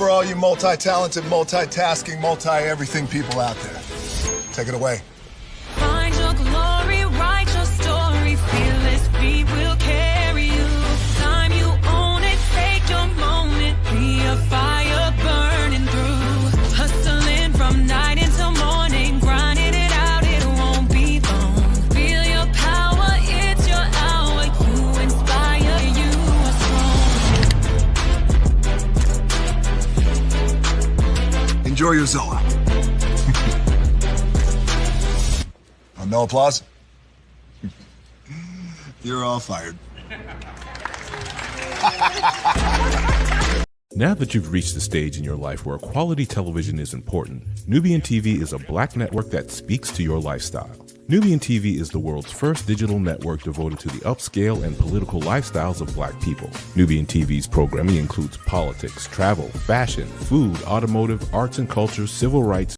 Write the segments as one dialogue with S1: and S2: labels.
S1: for all you multi-talented, multitasking, multi-everything people out there. Take it away.
S2: Find your glory, write your story, fearless feet will carry you. Time you own it, take your moment, be a fire burning through. Hustling from night until morning, grinding it out, it won't be long. Feel your power, it's your hour, you inspire, you are strong.
S1: Enjoy your Zola. No applause? You're all fired.
S3: Now that you've reached the stage in your life where quality television is important, Nubian TV is a black network that speaks to your lifestyle. Nubian TV is the world's first digital network devoted to the upscale and political lifestyles of black people. Nubian TV's programming includes politics, travel, fashion, food, automotive, arts and culture, civil rights.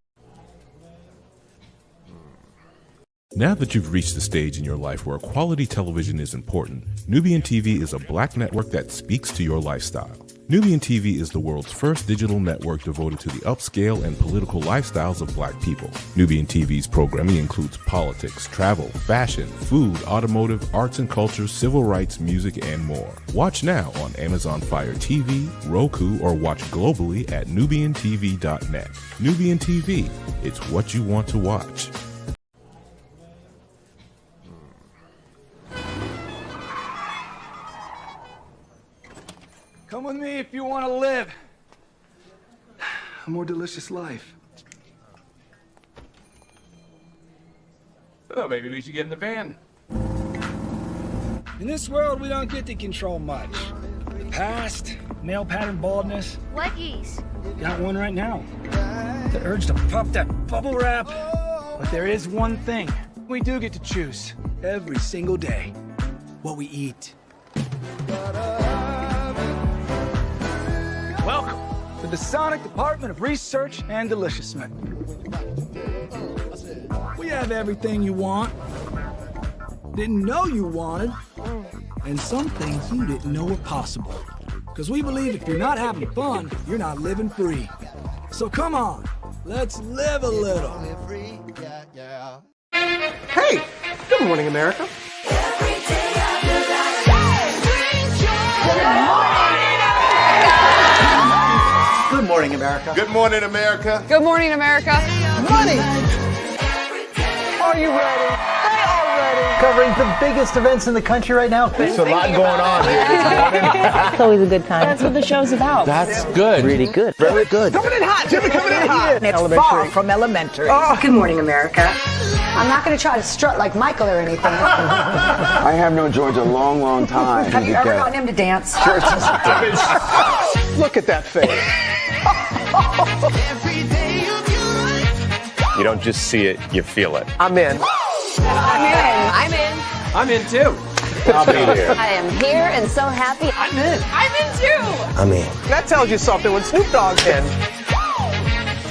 S3: Now that you've reached the stage in your life where quality television is important, Nubian TV is a black network that speaks to your lifestyle. Nubian TV is the world's first digital network devoted to the upscale and political lifestyles of black people. Nubian TV's programming includes politics, travel, fashion, food, automotive, arts and culture, civil rights, music, and more. Watch now on Amazon Fire TV, Roku, or watch globally at nubiantv.net. Nubian TV, it's what you want to watch.
S4: Come with me if you want to live a more delicious life.
S5: Oh, maybe we should get in the van.
S4: In this world, we don't get to control much. The past, male pattern baldness.
S6: Leggies.
S4: Got one right now. The urge to pop that bubble wrap. But there is one thing we do get to choose every single day: what we eat. Welcome to the Sonic Department of Research and Deliciousment. We have everything you want, didn't know you wanted, and some things you didn't know were possible. Because we believe if you're not having fun, you're not living free. So come on, let's live a little.
S7: Hey, good morning, America. Good morning, America.
S1: Good morning, America.
S8: Good morning, America.
S7: Money! Are you ready? They are ready. Covering the biggest events in the country right now.
S1: There's a lot going on here.
S8: It's always a good time. That's what the show's about.
S5: That's good.
S7: Really good. Very good. Coming in hot, Jimmy, coming in hot.
S8: It's far from elementary.
S7: Oh.
S8: Good morning, America. I'm not going to try to strut like Michael or anything.
S9: I have known George a long, long time.
S8: Have you ever known him to dance?
S7: Sure. Look at that face.
S10: You don't just see it, you feel it.
S7: I'm in.
S8: I'm in.
S5: I'm in too.
S10: I'll be there.
S8: I am here and so happy.
S7: I'm in.
S8: I'm in too.
S7: I'm in. That tells you something when Snoop Dogg's in.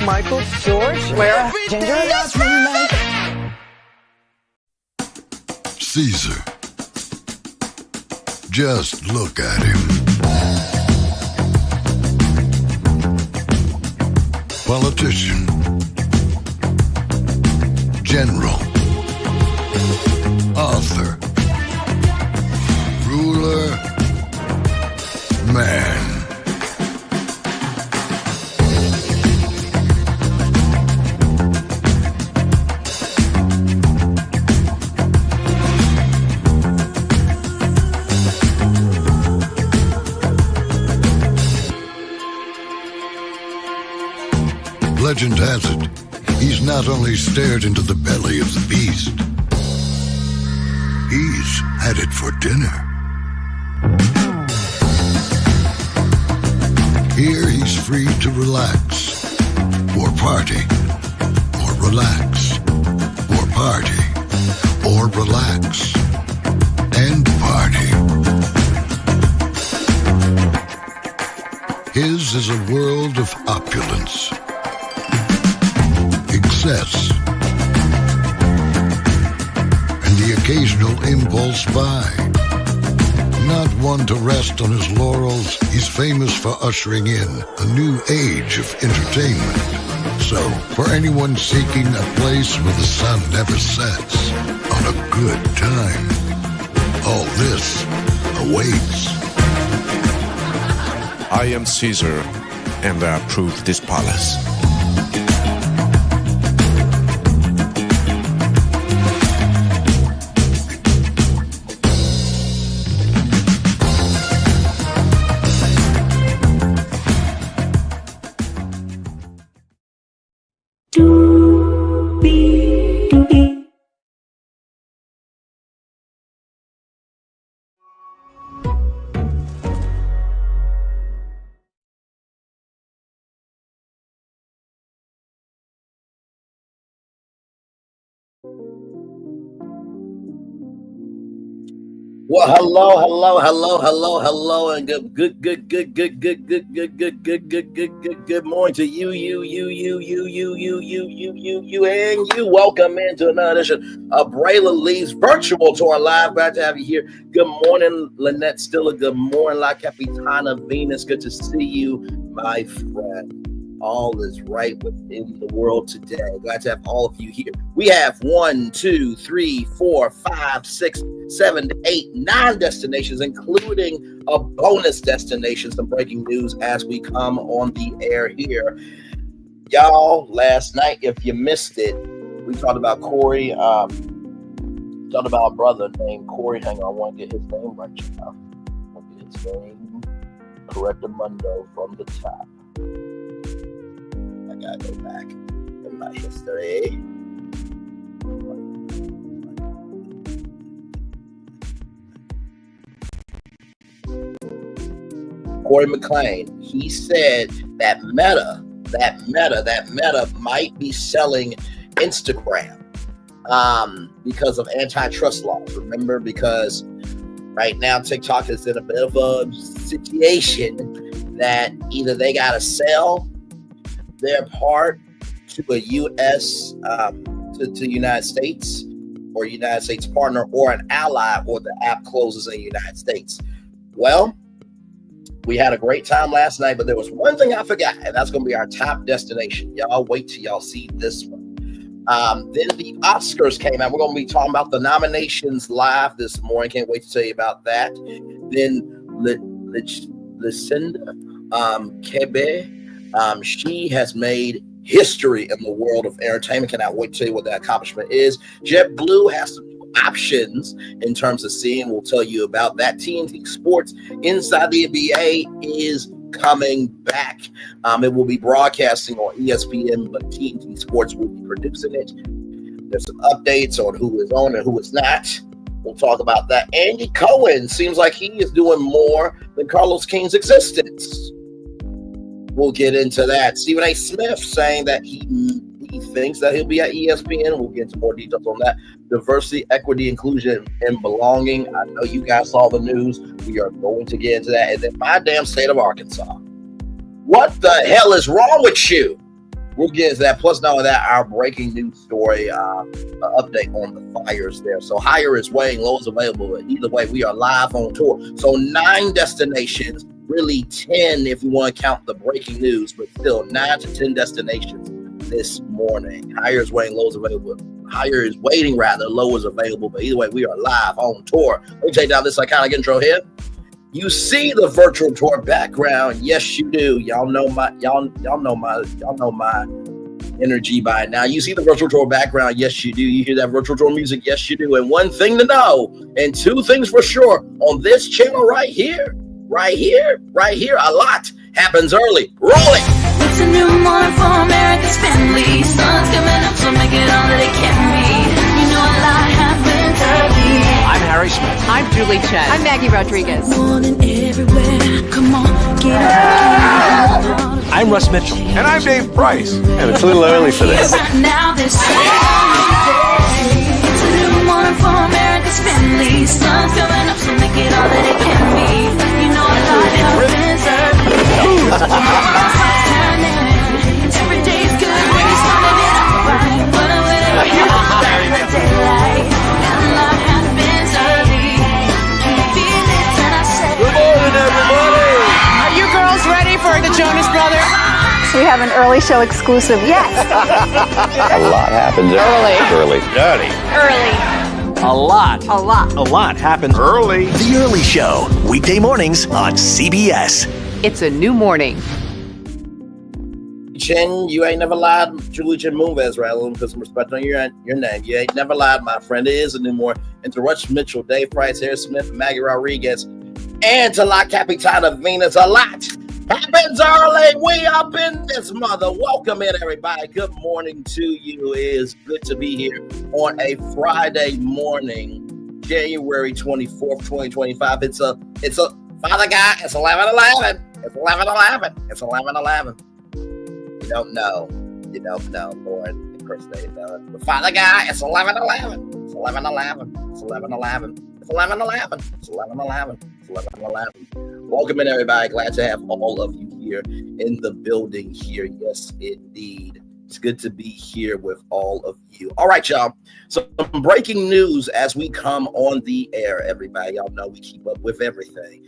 S7: Michael, George, Lara, Ginger.
S1: Caesar. Just look at him. Politician. General. Author. Ruler. Man. Legend has it, he's not only stared into the belly of the beast, he's had it for dinner. Here he's free to relax, or party, or relax, or party, or relax, and party. His is a world of opulence, excess, and the occasional impulse buy. Not one to rest on his laurels, he's famous for ushering in a new age of entertainment. So, for anyone seeking a place where the sun never sets on a good time, all this awaits.
S6: I am Caesar, and I approve this palace.
S11: Well, hello, and good morning to you, and you. Welcome into another edition of Brayla Lee's virtual tour live. Glad to have you here. Good morning, Lynette Stiller. Good morning, La Capitana Venus. Good to see you, my friend. All is right within the world today. Glad to have all of you here. We have 1, 2, 3, 4, 5, 6, 7, 8, 9 destinations, including a bonus destination, some breaking news as we come on the air here. Y'all, last night, if you missed it, we talked about Corey, talked about a brother named Corey. Hang on, I want to get his name right now. I want to get his name correctamundo from the top. I gotta go back in my history. Corey McClain, he said that Meta might be selling Instagram because of antitrust laws. Remember, because right now TikTok is in a bit of a situation that either they gotta sell their part to a U.S. to United States or United States partner or an ally, or the app closes in the United States. Well, we had a great time last night, but there was one thing I forgot, and that's going to be our top destination. Y'all wait till y'all see this one. Then the Oscars came out. We're going to be talking about the nominations live this morning. Can't wait to tell you about that. Then Lencia Kebede. She has made history in the world of entertainment. Cannot wait to tell you what that accomplishment is. Jetblue has some new options in terms of seeing. We'll tell you about that. TNT Sports Inside the NBA is coming back. It will be broadcasting on ESPN, but TNT Sports will be producing it. There's some updates on who is on and who is not. We'll talk about that. Andy Cohen seems like he is doing more than Carlos King's existence. We'll get into that. Stephen A. Smith saying that he thinks that he'll be at ESPN. We'll get into more details on that. Diversity, equity, inclusion, and belonging. I know you guys saw the news. We are going to get into that. And then my damn state of Arkansas. What the hell is wrong with you? We'll get into that. Plus, not only that, our breaking news story, update on the fires there. So higher is weighing, low is available. But either way, we are live on tour. So 9 destinations. Really 10 if you want to count the breaking news, but still 9 to 10 destinations this morning. Higher is waiting, low is available. Higher is waiting, rather, low is available. But either way, we are live on tour. Let me take down this iconic intro here. You see the virtual tour background. Yes, you do. Y'all know my energy by now. You see the virtual tour background. Yes, you do. You hear that virtual tour music. Yes, you do. And one thing to know, and 2 things for sure, on this channel right here, a lot happens early. Roll it.
S2: It's a new morning for America's family. Sun's coming up, so make it all that it can be. You know a lot happens early.
S5: I'm Harry Smith. I'm Julie Chen. I'm Maggie Rodriguez.
S2: Morning everywhere. Come on, get up.
S6: I'm Russ Mitchell.
S10: And I'm Dave Price. And it's a little early for this.
S2: Now this it's a new morning for America's family. Sun's coming up, so make it all that it can be. You know a lot happens early. Every day is good when you're starting it off right. But I'm in the daylight. And a lot happens early. Can you feel it?
S5: We have an early show exclusive. Yes.
S10: A lot happens early.
S12: A lot.
S5: A lot.
S12: A lot happens early.
S13: The Early Show, weekday mornings on CBS.
S5: It's a new morning.
S11: Chen, you ain't never lied. Julie Chen Moonves, right? A little put some respect on your name. You ain't never lied, my friend. It is a new morning. And to Rush Mitchell, Dave Price, Harris Smith, and Maggie Rodriguez, and to La Capitana Venus, a lot happens early. We up in this mother. Welcome in, everybody. Good morning to you. It is good to be here on a Friday morning, January 24th, 2025. It's a Father Guy. It's 11:11. It's 11:11. It's 11:11. You don't know, Lord. Impersonate that. But Father Guy, it's 11:11. It's 11:11. It's 11:11. It's 11:11. It's 11:11. It's 11:11. Welcome in, everybody. Glad to have all of you here in the building here. Yes, indeed. It's good to be here with all of you. All right, y'all. So some breaking news as we come on the air, everybody. Y'all know we keep up with everything,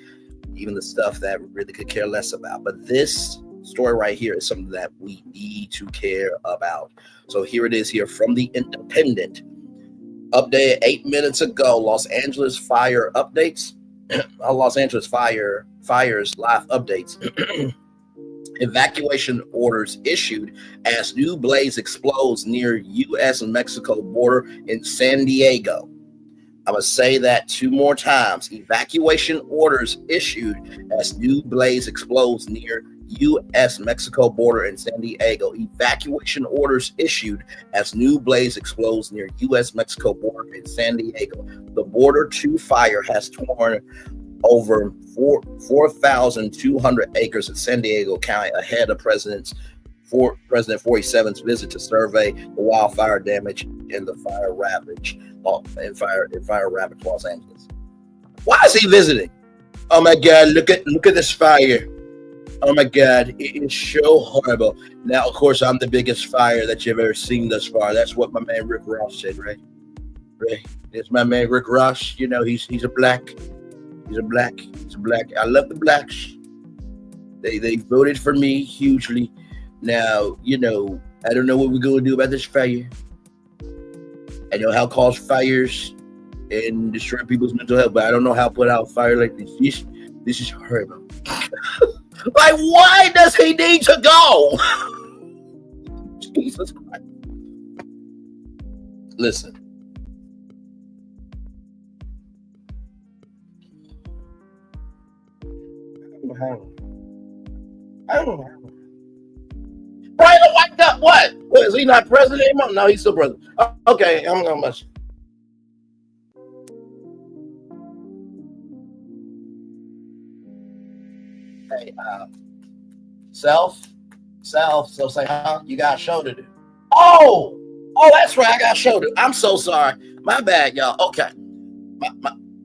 S11: even the stuff that we really could care less about. But this story right here is something that we need to care about. So here it is here from the Independent. Updated 8 minutes ago, Los Angeles fire updates. Los Angeles fires live updates. Evacuation orders issued as new blaze explodes near U.S. and Mexico border in San Diego. I'm going to say that 2 more times. Evacuation orders issued as new blaze explodes near U.S.-Mexico border in San Diego. Evacuation orders issued as new blaze explodes near U.S.-Mexico border in San Diego. The border to fire has torn over 4,200 acres in San Diego County ahead of President 47's visit to survey the wildfire damage in the fire ravaged Los Angeles. Why is he visiting? Oh my God! Look at this fire. Oh my God, it is so horrible. Now, of course, I'm the biggest fire that you've ever seen thus far. That's what my man Rick Ross said, right? Right? It's my man Rick Ross. You know, he's a black. He's a black. I love the blacks. They voted for me hugely. Now, I don't know what we're going to do about this fire. I know how cause fires and destroy people's mental health, but I don't know how to put out fire like this. This is horrible. Like, why does he need to go? Jesus Christ. Listen. I don't know. Brian wiped up what? Is he not president anymore? No, he's still president. Okay, I'm going to mess. Hey, self. So say, huh? You got a show to do. Oh, that's right. I got a show to do. I'm so sorry. My bad, y'all. Okay.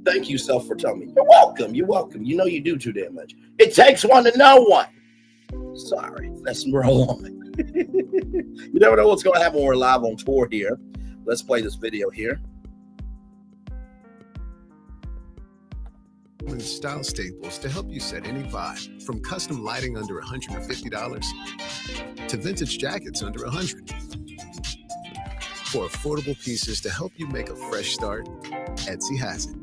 S11: Thank you, self, for telling me. You're welcome. You know you do too damn much. It takes one to know one. Sorry. Let's roll on. You never know what's going to happen when we're live on tour here. Let's play this video here.
S14: Style staples to help you set any vibe, from custom lighting under $150 to vintage jackets under $100. For affordable pieces to help you make a fresh start, Etsy has it.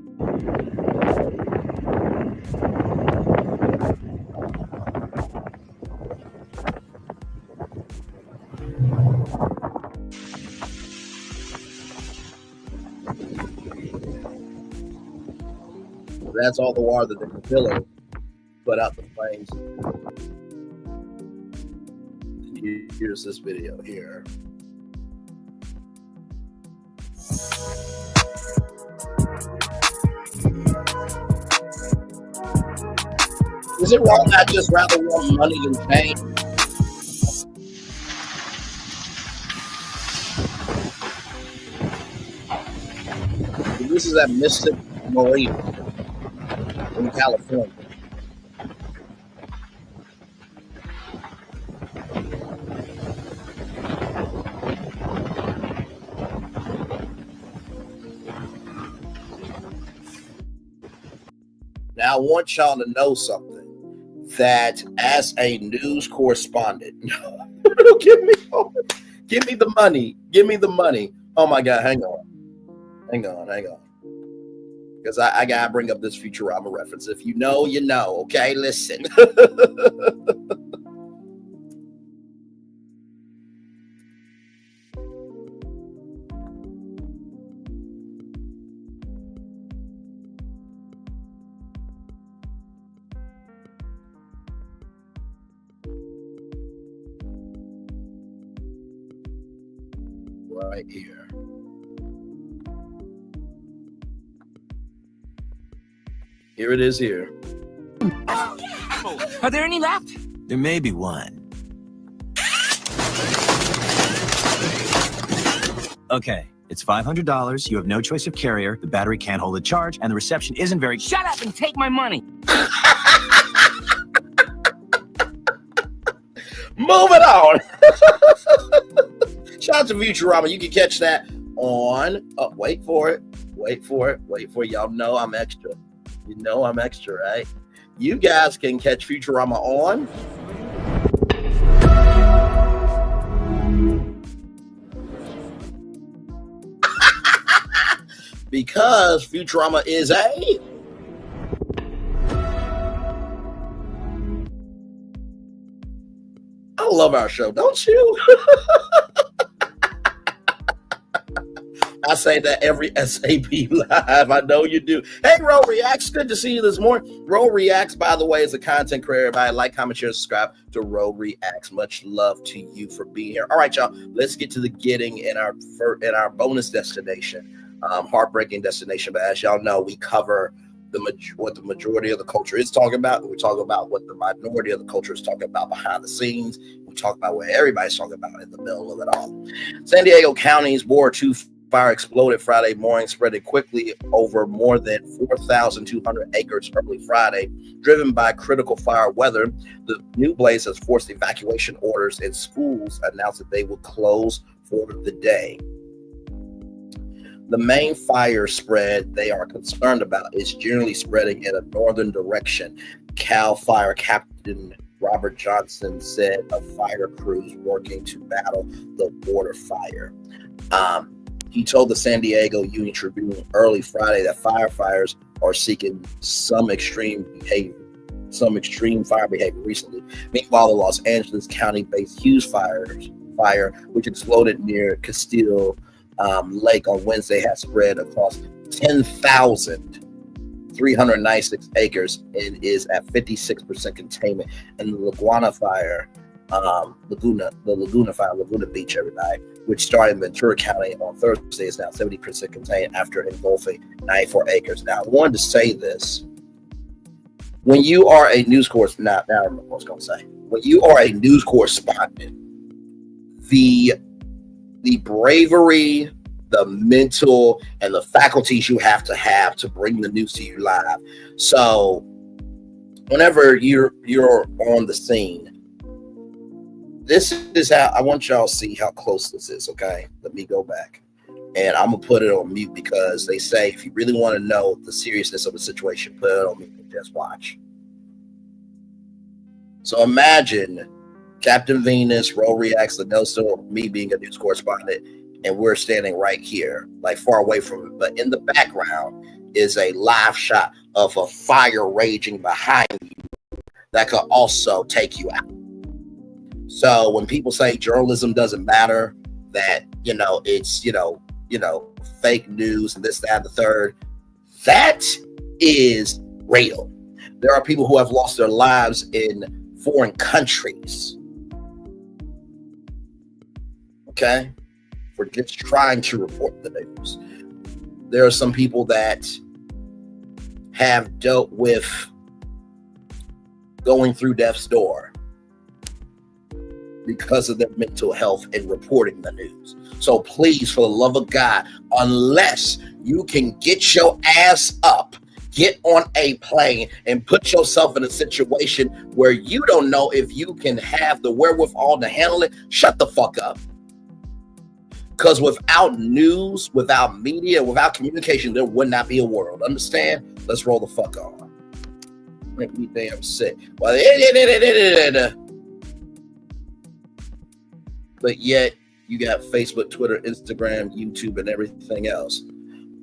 S11: That's all the water that they're filling. Put out the flames. Here's this video here. Is it wrong I just rather want money than fame? This is at Mystic Marine in California. Now, I want y'all to know something. that as a news correspondent, give me the money. Give me the money. Oh my God, hang on. Because I gotta bring up this Futurama reference. If you know, you know. Okay, listen. Right here. Here it is here.
S13: Are there any left? There may be one. Okay, it's $500. You have no choice of carrier. The battery can't hold a charge, and the reception isn't very. Shut up and take my money.
S11: Moving on. Shout out to Futurama. You can catch that on. Oh, wait for it. Y'all know I'm extra. You know I'm extra, right? You guys can catch Futurama on because Futurama is a I love our show, don't you? I say that every SAP live. I know you do. Hey, Roll Reacts. Good to see you this morning. Roll Reacts, by the way, is a content creator. Everybody like, comment, share, subscribe to Roll Reacts. Much love to you for being here. All right, y'all. Let's get to the getting in our bonus destination, heartbreaking destination. But as y'all know, we cover what the majority of the culture is talking about. We talk about what the minority of the culture is talking about behind the scenes. We talk about what everybody's talking about in the middle of it all. San Diego County's Ward 2 fire exploded Friday morning, spreading quickly over more than 4,200 acres early Friday. Driven by critical fire weather, the new blaze has forced evacuation orders, and schools announced that they will close for the day. The main fire spread they are concerned about is generally spreading in a northern direction. Cal Fire Captain Robert Johnson said of fire crews working to battle the border fire. He told the San Diego Union Tribune early Friday that firefighters are seeking some extreme fire behavior recently. Meanwhile, the Los Angeles County-based Hughes fire, which exploded near Castile Lake on Wednesday, has spread across 10,396 acres and is at 56% containment. And the Laguna Beach, everybody, which started in Ventura County on Thursday, is now 70% contained after engulfing 94 acres. Now, I wanted to say this. When you are a news correspondent, now I remember what I was going to say. When you are a news correspondent, the bravery, the mental, and the faculties you have to bring the news to you live. So whenever you're on the scene, this is how I want y'all to see how close this is, okay? Let me go back. And I'm going to put it on mute because they say if you really want to know the seriousness of the situation, put it on mute and just watch. So imagine Captain Venus, Roll Reacts, the Nelson, me being a news correspondent, and we're standing right here, like far away from it. But in the background is a live shot of a fire raging behind you that could also take you out. So when people say journalism doesn't matter, that, it's, fake news and this, that, and the third, that is real. There are people who have lost their lives in foreign countries, okay, for just trying to report the news. There are some people that have dealt with going through death's door because of their mental health and reporting the news. So please, for the love of God, unless you can get your ass up, get on a plane and put yourself in a situation where you don't know if you can have the wherewithal to handle it, shut the fuck up. Because without news, without media, without communication, there would not be a world. Understand? Let's roll the fuck on. Make me damn sick. Well, but yet you got Facebook, Twitter, Instagram, YouTube, and everything else.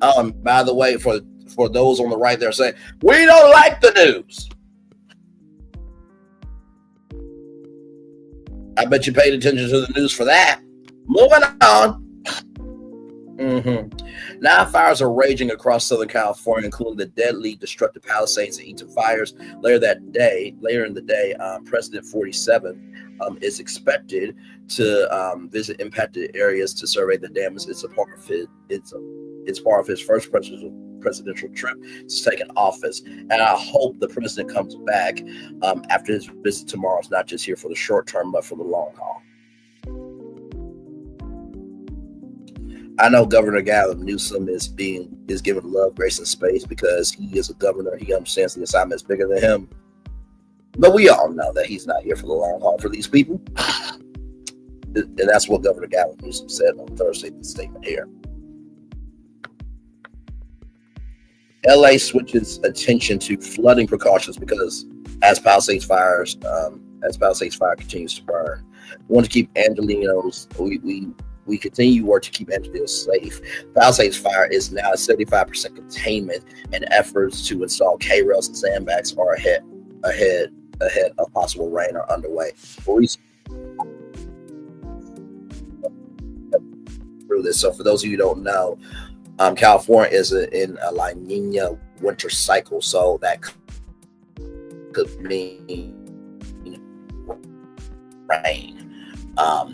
S11: And by the way, for those on the right there saying, we don't like the news. I bet you paid attention to the news for that. Moving on. Now fires are raging across Southern California, including the deadly destructive Palisades and Eaton fires. Later in the day, President 47 is expected to visit impacted areas to survey the damage. It's part of his first presidential trip to take an office, and I hope the president comes back after his visit tomorrow. It's not just here for the short term, but for the long haul. I know Governor Gavin Newsom is given love, grace, and space because he is a governor. He understands the assignment is bigger than him. But we all know that he's not here for the long haul for these people. And that's what Governor Gavin Newsom said on Thursday in the statement here. LA switches attention to flooding precautions because as Palisades fire continues to burn, we want to keep Angelinos. We continue work to keep Angelinos safe. Palisades fire is now at 75% containment, and efforts to install K-rails and sandbags are ahead of possible rain are underway. Through this, so for those of you who don't know, California is in a La Nina winter cycle, so that could mean rain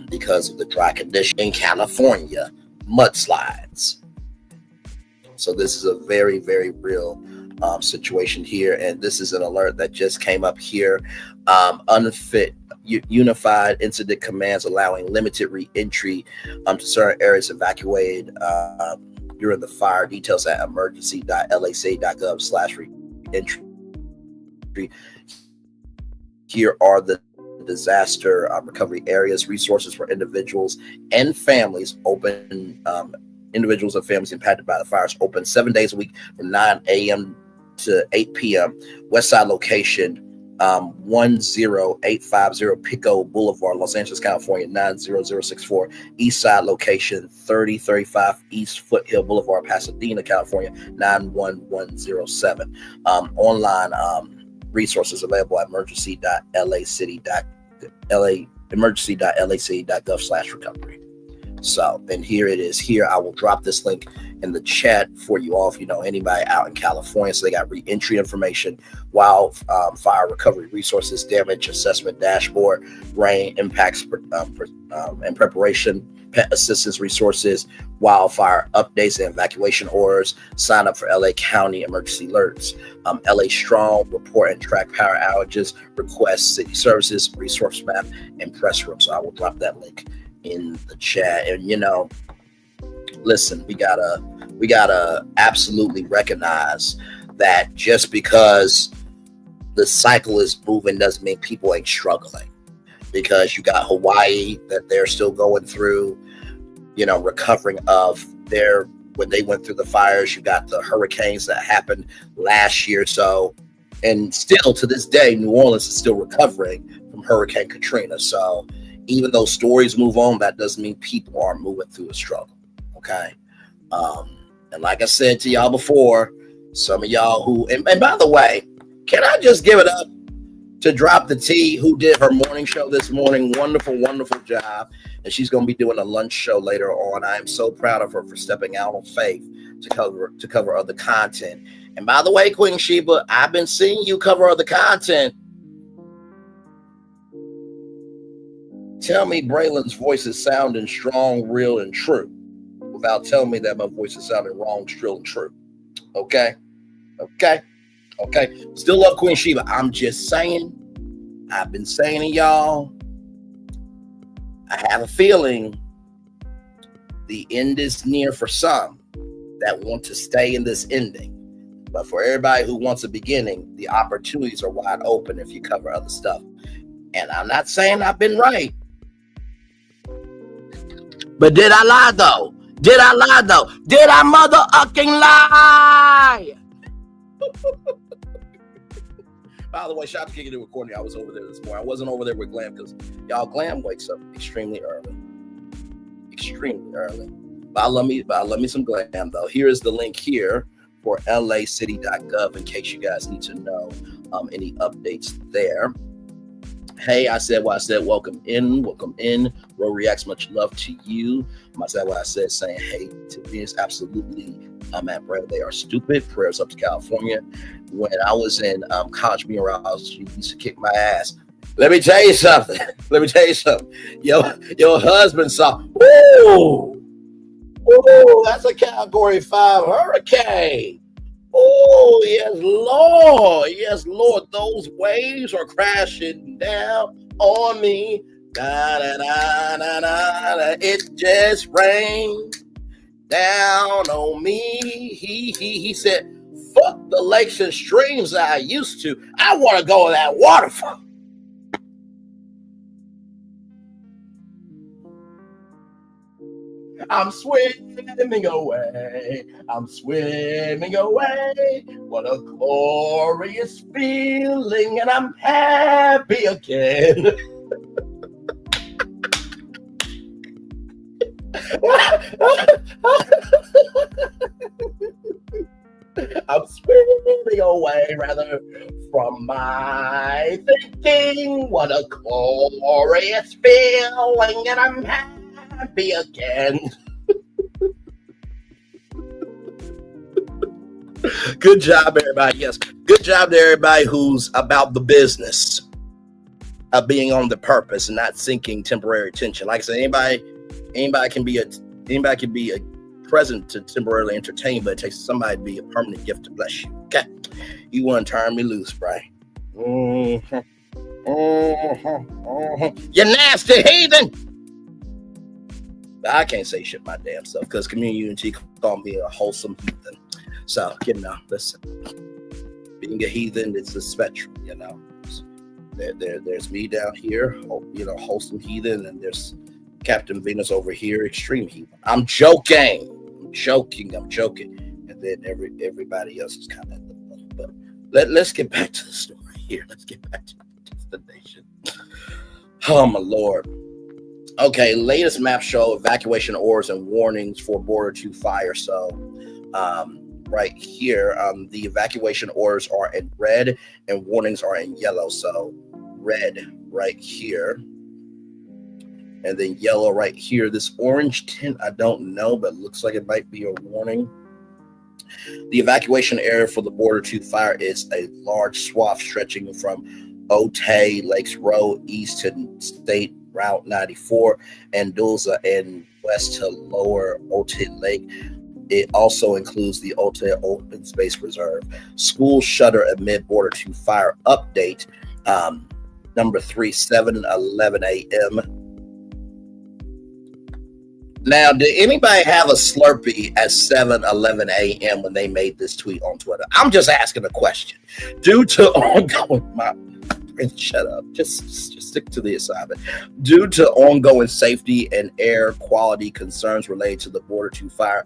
S11: because of the dry condition in California, mudslides. So this is a very, very real situation here, and this is an alert that just came up here. Unfit Unified Incident Commands allowing limited re-entry to certain areas evacuated during the fire. Details at emergency.laca.gov/re-entry. Here are the disaster recovery areas. Resources for individuals and families open. Individuals and families impacted by the fires open 7 days a week from 9 a.m. to 8 p.m. Westside location 10850 Pico Boulevard, Los Angeles, California 90064. Eastside location 3035 East Foothill Boulevard, Pasadena, California 91107. Online resources available at emergency.lacity.gov/recovery. So, and here it is. Here, I will drop this link in the chat for you all if you know anybody out in California. So they got re-entry information, wildfire recovery resources, damage assessment dashboard, rain impacts and preparation, pet assistance resources, wildfire updates and evacuation orders. Sign up for LA County emergency alerts, LA Strong, report and track power outages, request city services, resource map, and press room. So I will drop that link in the chat. And listen, we gotta absolutely recognize that just because the cycle is moving doesn't mean people ain't struggling, because you got Hawaii that they're still going through, recovering of when they went through the fires. You got the hurricanes that happened last year. So, and still to this day, New Orleans is still recovering from Hurricane Katrina. So even though stories move on, that doesn't mean people aren't moving through a struggle. Okay. And like I said to y'all before, some of y'all who, and by the way, can I just give it up to Drop the T, who did her morning show this morning? Wonderful, wonderful job. And she's going to be doing a lunch show later on. I am so proud of her for stepping out on faith to cover other content. And by the way, Queen Sheba, I've been seeing you cover other content. Tell me Braylon's voice is sounding strong, real, and true, without telling me that my voice is sounding wrong, shrill, and true. Okay? Still love Queen Sheba. I'm just saying, I've been saying to y'all, I have a feeling the end is near for some that want to stay in this ending. But for everybody who wants a beginning, the opportunities are wide open if you cover other stuff. And I'm not saying I've been right. But did I lie though? Did I mother-ucking lie? By the way, shout out to Kicking It with Courtney. I was over there this morning. I wasn't over there with Glam because y'all Glam wakes up extremely early. But I love me some Glam though. Here is the link here for lacity.gov in case you guys need to know any updates there. Hey, I said what I said. Welcome in. Ro Reacts, much love to you. I said what I said, saying hey to Venus. Absolutely, Matt Brad, they are stupid. Prayers up to California. When I was in college, being around, she used to kick my ass. Let me tell you something. Your husband saw. Ooh, that's a Category 5 hurricane. Oh, yes, Lord. Those waves are crashing down on me. Da, da, da, da, da, da. It just rained down on me. He said, fuck the lakes and streams I used to. I want to go to that waterfall. I'm swimming away. What a glorious feeling, and I'm happy again. I'm swimming away, rather, from my thinking. What a glorious feeling, and I'm happy again. Good job, everybody. Yes, good job to everybody who's about the business of being on the purpose and not seeking temporary attention. Like I said, anybody can be a present to temporarily entertain, but it takes somebody to be a permanent gift to bless you. Okay, you want to turn me loose, Brian? You nasty heathen! I can't say shit my damn self because Community UNT called me a wholesome heathen. So, listen, being a heathen, it's a spectrum, There's me down here, wholesome heathen, and there's Captain Venus over here, extreme heathen. I'm joking. And then everybody else is kind of in the middle. But let's get back to the story here. Let's get back to the destination. Oh, my Lord. Okay, latest map show evacuation orders and warnings for Border 2 fire. So, right here, the evacuation orders are in red and warnings are in yellow. So, red right here, and then yellow right here. This orange tint, I don't know, but looks like it might be a warning. The evacuation area for the Border 2 fire is a large swath stretching from Otay Lakes Road east to State Route 94 and Dulza and west to Lower Otay Lake. It also includes the Otay Open Space Reserve. School shutter amid Border 2 fire update. Number 3, 7:11 a.m. Now, did anybody have a Slurpee at 7:11 a.m. when they made this tweet on Twitter? I'm just asking a question. Due to ongoing shut up. Just stick to the assignment. Due to ongoing safety and air quality concerns related to the Border 2 fire,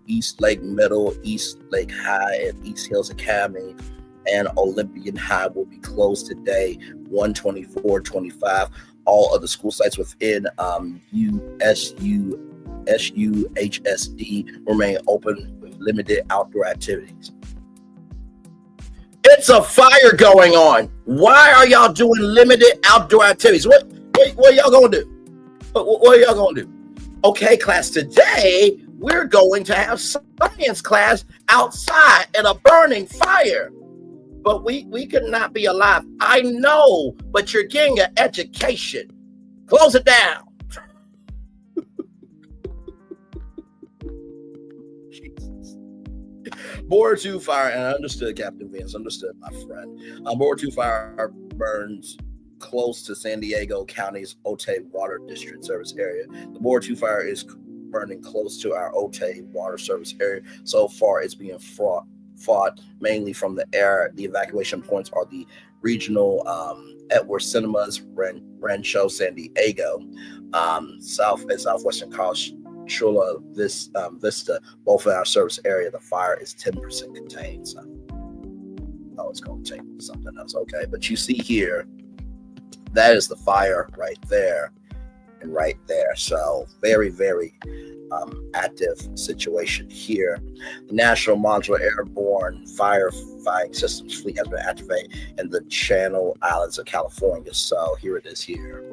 S11: East Lake Middle, East Lake High, and East Hills Academy and Olympian High will be closed today, 1/24/25. All other school sites within SUHSD remain open with limited outdoor activities. It's a fire going on. Why are y'all doing limited outdoor activities? What are y'all gonna do? What are y'all gonna do? Okay, class, today we're going to have science class outside in a burning fire. But we could not be alive. I know, but you're getting an education. Close it down. Jesus. Border 2 fire, and I understood, Captain Vince, understood, my friend. Border 2 fire burns close to San Diego County's Otay Water District Service area. The Border 2 fire is burning close to our Otay Water Service area. So far, it's being fought mainly from the air. The evacuation points are the regional Edward Cinemas, Rancho San Diego, South and Southwestern College, Chula Vista, both in our service area. The fire is 10% contained. So, oh it's going to take something else. Okay, but you see here, that is the fire right there and right there. So very, very active situation here. The National Modular Airborne Firefighting Systems Fleet has been activated in the Channel Islands of California. So here it is here.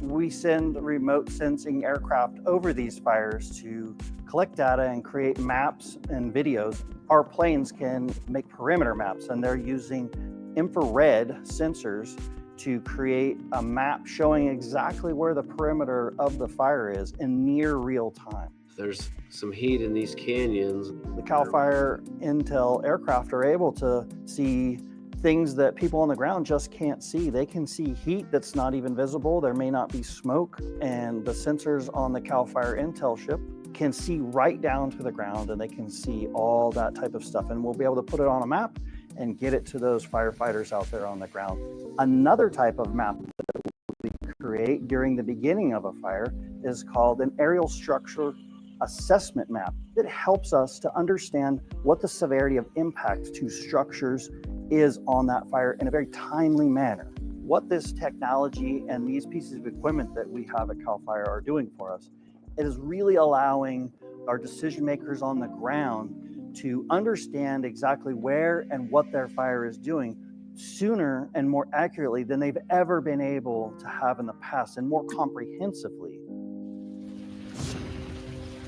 S15: We send remote sensing aircraft over these fires to collect data and create maps and videos. Our planes can make perimeter maps, and they're using infrared sensors to create a map showing exactly where the perimeter of the fire is in near real time.
S16: There's some heat in these canyons.
S15: The CAL FIRE Intel aircraft are able to see things that people on the ground just can't see. They can see heat that's not even visible. There may not be smoke, and the sensors on the CAL FIRE Intel ship can see right down to the ground, and they can see all that type of stuff. And we'll be able to put it on a map and get it to those firefighters out there on the ground. Another type of map that we create during the beginning of a fire is called an aerial structure assessment map. It helps us to understand what the severity of impact to structures is on that fire in a very timely manner. What this technology and these pieces of equipment that we have at CAL FIRE are doing for us, it is really allowing our decision makers on the ground to understand exactly where and what their fire is doing sooner and more accurately than they've ever been able to have in the past, and more comprehensively.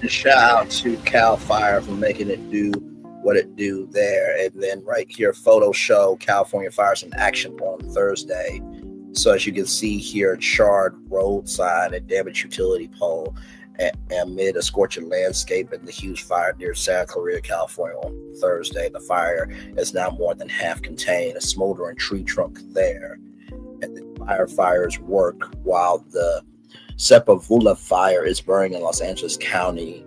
S11: Shout out to CAL FIRE for making it do what it do there. And then right here, photo show California fires in action on Thursday. So as you can see here, charred road sign and damaged utility pole amid a scorching landscape in the huge fire near Santa Clarita, California on Thursday. The fire is now more than half contained, a smoldering tree trunk there. And the firefighters work while the Sepulveda fire is burning in Los Angeles, California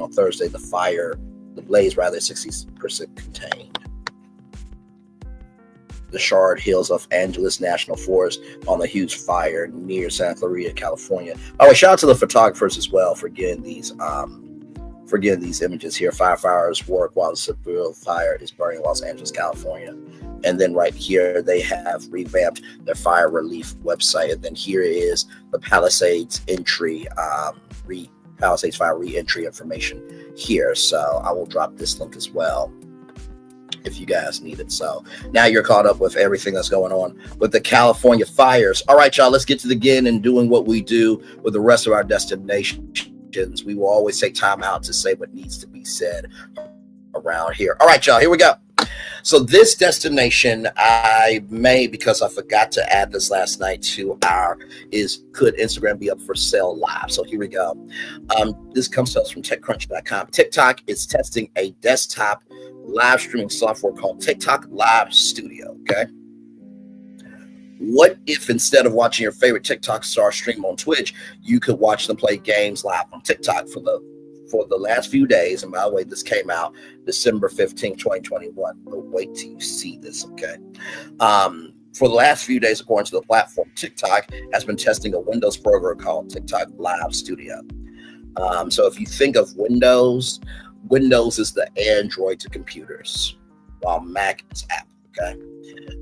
S11: on Thursday. The blaze, 60% contained. The Shard Hills of Angeles National Forest on the huge fire near Santa Clarita, California. Oh, shout out to the photographers as well for getting these images here. Firefighters work while the Sepulveda fire is burning in Los Angeles, California. And then right here, they have revamped their fire relief website. And then here is the Palisades entry, Palisades fire re-entry information here. So I will drop this link as well if you guys need it. So now you're caught up with everything that's going on with the California fires. All right, y'all, let's get to the again and doing what we do with the rest of our destinations. We will always take time out to say what needs to be said around here. All right, y'all, here we go. So this destination I made because I forgot to add this last night to could Instagram be up for sale live? So here we go. This comes to us from TechCrunch.com. TikTok is testing a desktop live streaming software called TikTok Live Studio. Okay. What if instead of watching your favorite TikTok star stream on Twitch, you could watch them play games live on TikTok for the last few days? And by the way, this came out December 15, 2021. But wait till you see this, okay? For the last few days, according to the platform, TikTok has been testing a Windows program called TikTok Live Studio. So if you think of Windows is the Android to computers, while Mac is Apple, okay?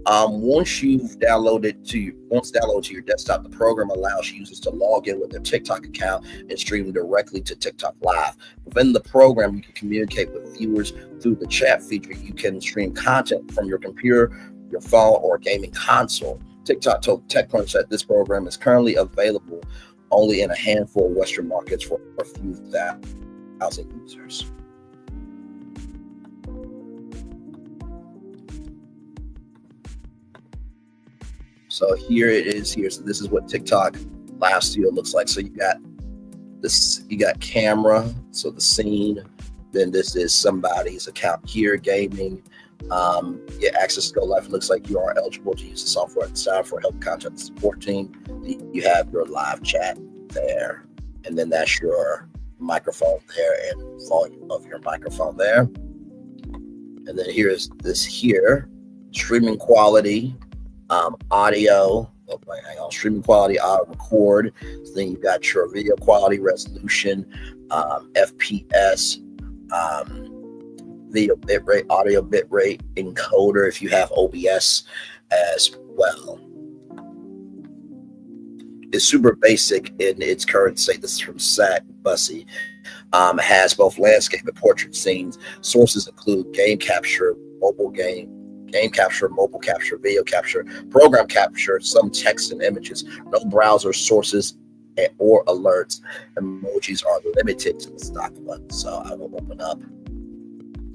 S11: Once downloaded to your desktop, the program allows users to log in with their TikTok account and stream directly to TikTok Live. Within the program, you can communicate with viewers through the chat feature. You can stream content from your computer, your phone, or gaming console. TikTok told TechCrunch that this program is currently available only in a handful of Western markets for a few thousand users. So here it is here. So this is what TikTok Live Studio looks like. So you got this, you got camera, so the scene. Then this is somebody's account here, gaming. Get access to Go Live. It looks like you are eligible to use the software at the time for help content support team. You have your live chat there. And then that's your microphone there and volume of your microphone there. And then here's this here, streaming quality. Audio, streaming quality, audio record. So then you've got your video quality, resolution, FPS, video bitrate, audio bitrate encoder if you have OBS as well. It's super basic in its current state. This is from Shaq Bussy. Has both landscape and portrait scenes. Sources include game capture, mobile capture, mobile capture, video capture, program capture, some text and images. No browser sources or alerts. Emojis are limited to the stock one. So I will open up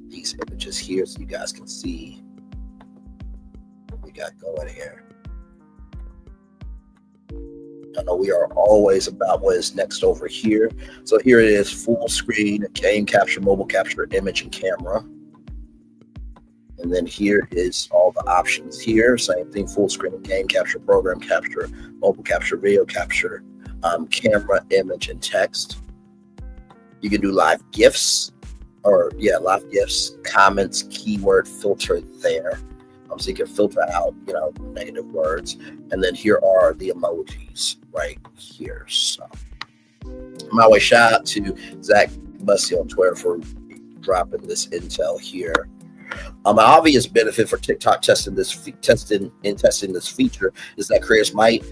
S11: these images here so you guys can see what we got going here. I know we are always about what is next over here. So here it is, full screen, game capture, mobile capture, image and camera. And then here is all the options here. Same thing, full screen, game capture, program capture, mobile capture, video capture, camera, image, and text. You can do live GIFs, live GIFs, comments, keyword filter there. So you can filter out, negative words. And then here are the emojis right here. So, my way, shout out to Zach Bussy on Twitter for dropping this intel here. An obvious benefit for TikTok testing this feature is that creators might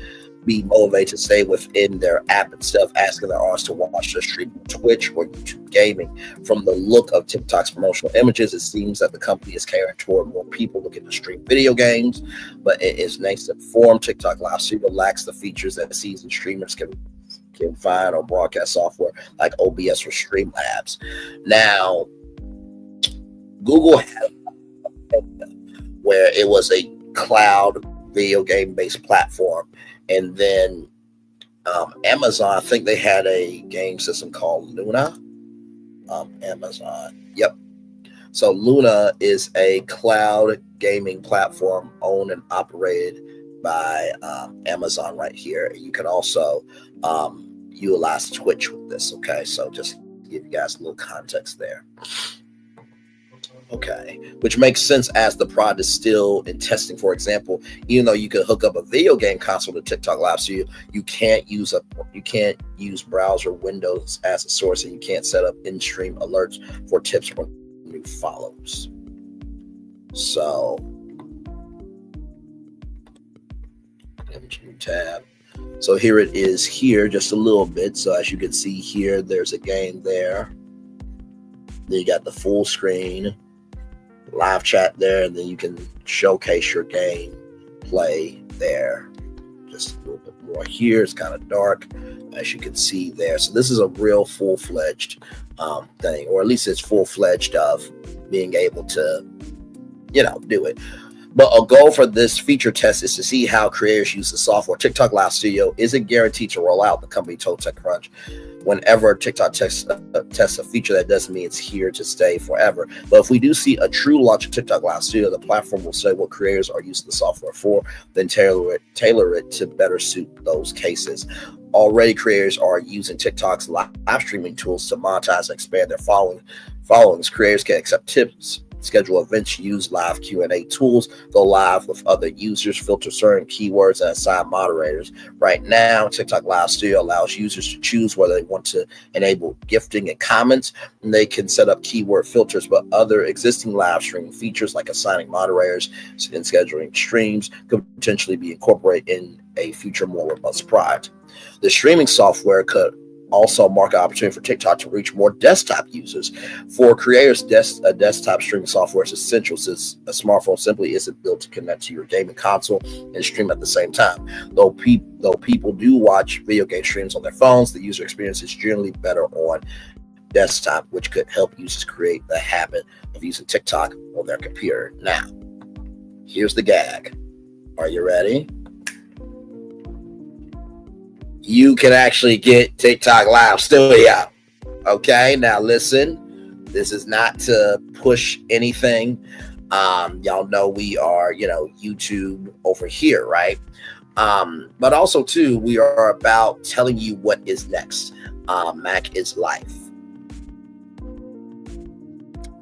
S11: be motivated to stay within their app instead of asking their audience to watch their stream on Twitch or YouTube gaming. From the look of TikTok's promotional images, it seems that the company is catering toward more people looking to stream video games, but it is nice to inform TikTok Live Studio lacks the features that seasoned streamers can find on broadcast software like OBS or Streamlabs. Now, Google had where it was a cloud video game based platform. And then Amazon, I think they had a game system called Luna. Amazon, yep. So Luna is a cloud gaming platform owned and operated by Amazon right here. You can also utilize Twitch with this, okay? So just to give you guys a little context there. Okay, which makes sense as the product is still in testing. For example, even though you could hook up a video game console to TikTok Live, so you can't use browser windows as a source, and you can't set up in-stream alerts for tips or new follows. So, new tab. So here it is here, just a little bit. So as you can see here, there's a game there. Then you got the full screen live chat there, and then you can showcase your game play there. Just a little bit more here. It's kind of dark, as you can see there. So this is a real full-fledged thing, or at least it's full-fledged of being able to, do it. But a goal for this feature test is to see how creators use the software. TikTok Live Studio isn't guaranteed to roll out, the company told TechCrunch. Whenever TikTok tests a feature, that doesn't mean it's here to stay forever. But if we do see a true launch of TikTok Live Studio, the platform will say what creators are using the software for, then tailor it to better suit those cases. Already, creators are using TikTok's live streaming tools to monetize and expand their followings. Creators can accept tips, schedule events, use live Q&A tools, go live with other users, filter certain keywords, and assign moderators. Right now, TikTok Live Studio allows users to choose whether they want to enable gifting and comments, and they can set up keyword filters, but other existing live streaming features like assigning moderators and scheduling streams could potentially be incorporated in a future more robust product. The streaming software could also mark an opportunity for TikTok to reach more desktop users. For creators, a desktop streaming software is essential since a smartphone simply isn't built to connect to your gaming console and stream at the same time. Though people do watch video game streams on their phones, the user experience is generally better on desktop, which could help users create the habit of using TikTok on their computer. Now, here's the gag. Are you ready? You can actually get TikTok Live Studio. Okay, now listen, this is not to push anything. Y'all know we are, YouTube over here, right? But also too, we are about telling you what is next. Mac is life.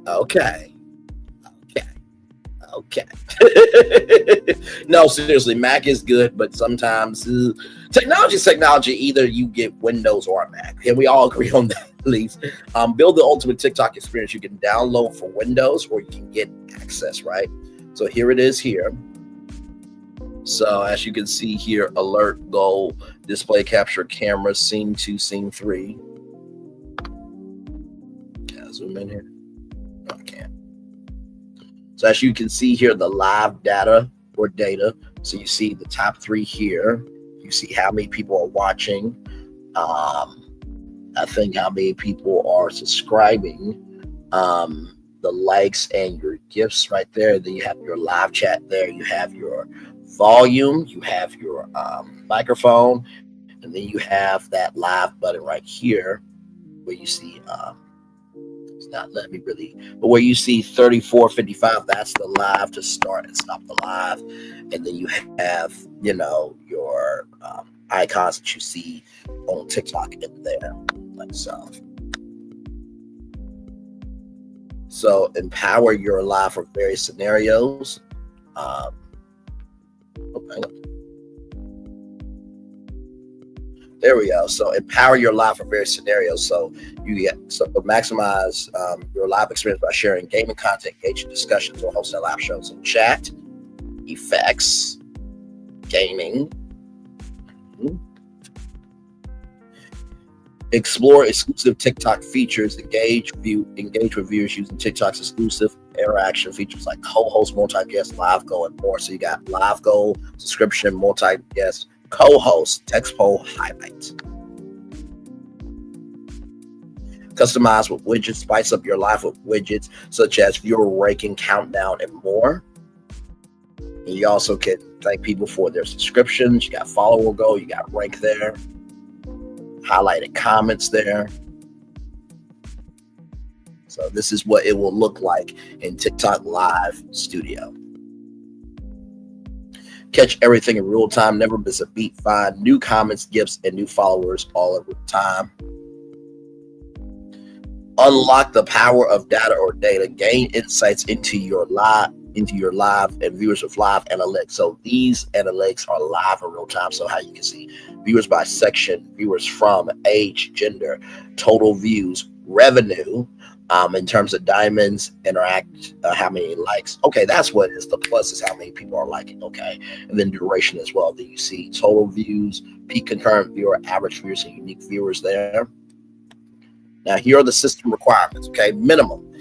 S11: Okay. No, seriously, Mac is good, but sometimes Technology is technology. Either you get Windows or a Mac, and we all agree on that at least. Build the ultimate TikTok experience. You can download for Windows or you can get access, right? So here it is here. So as you can see here, alert, goal, display capture, camera, scene 2, scene 3. Can I zoom in here? No, I can't. So as you can see here, the live data or data. So you see the top 3 here. You see how many people are watching. I think how many people are subscribing. The likes and your gifts right there. Then you have your live chat there. You have your volume. You have your microphone. And then you have that live button right here where you see, it's not letting me really, but where you see 3455, that's the live to start and stop the live. And then you have, you know, your icons that you see on TikTok in there, like so. So empower your live for various scenarios. There we go. So empower your live for various scenarios. So maximize your live experience by sharing gaming content, engaging discussions, or hosting live shows. So chat, effects, gaming. Explore exclusive TikTok features. Engage with viewers using TikTok's exclusive interaction features like co-host, multi-guest, live goal, and more. So you got live goal, subscription, multi-guest, co-host, text poll, highlights. Customize with widgets. Spice up your live with widgets such as viewer ranking, countdown, and more. And you also can thank people for their subscriptions. You got follower goal. You got rank there. Highlighted comments there. So this is what it will look like in TikTok Live Studio. Catch everything in real time. Never miss a beat. Find new comments, gifts, and new followers all at real time. Unlock the power of data or data. Gain insights into your live and viewers with live analytics. So these analytics are live in real time. So how you can see viewers by section, viewers from, age, gender, total views, revenue, in terms of diamonds, interact, how many likes. Okay, that's what it is. The plus is how many people are liking. Okay, and then duration as well. Then you see total views, peak concurrent viewer, average viewers, and unique viewers there. Now here are the system requirements. Okay, minimum.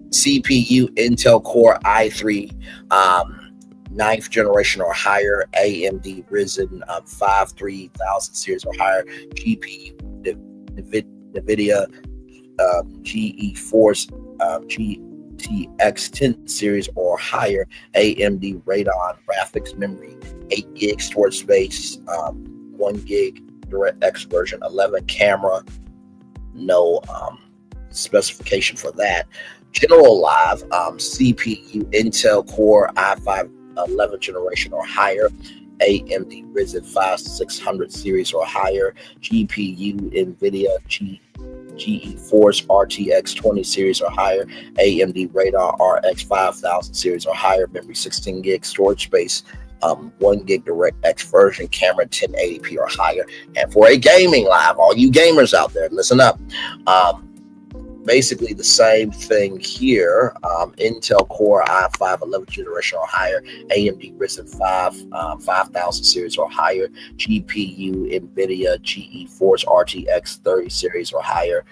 S11: CPU Intel Core i3 9th generation or higher, AMD Ryzen 5 3000 series or higher, GPU NVIDIA GeForce GTX 10 series or higher, AMD Radeon graphics memory, 8 gig storage space, 1 gig DirectX version 11 camera, no specification for that. General live, CPU Intel Core i5 11th generation or higher, AMD Ryzen 5 600 series or higher, GPU NVIDIA GeForce RTX 20 series or higher, AMD Radeon RX 5000 series or higher, memory 16 gig storage space, 1 gig DirectX version, camera 1080p or higher. And for a gaming live, all you gamers out there, listen up. Basically the same thing here. Intel Core i5 11th generation or higher, AMD Ryzen 5 5000 series or higher, GPU NVIDIA GeForce RTX 30 series or higher.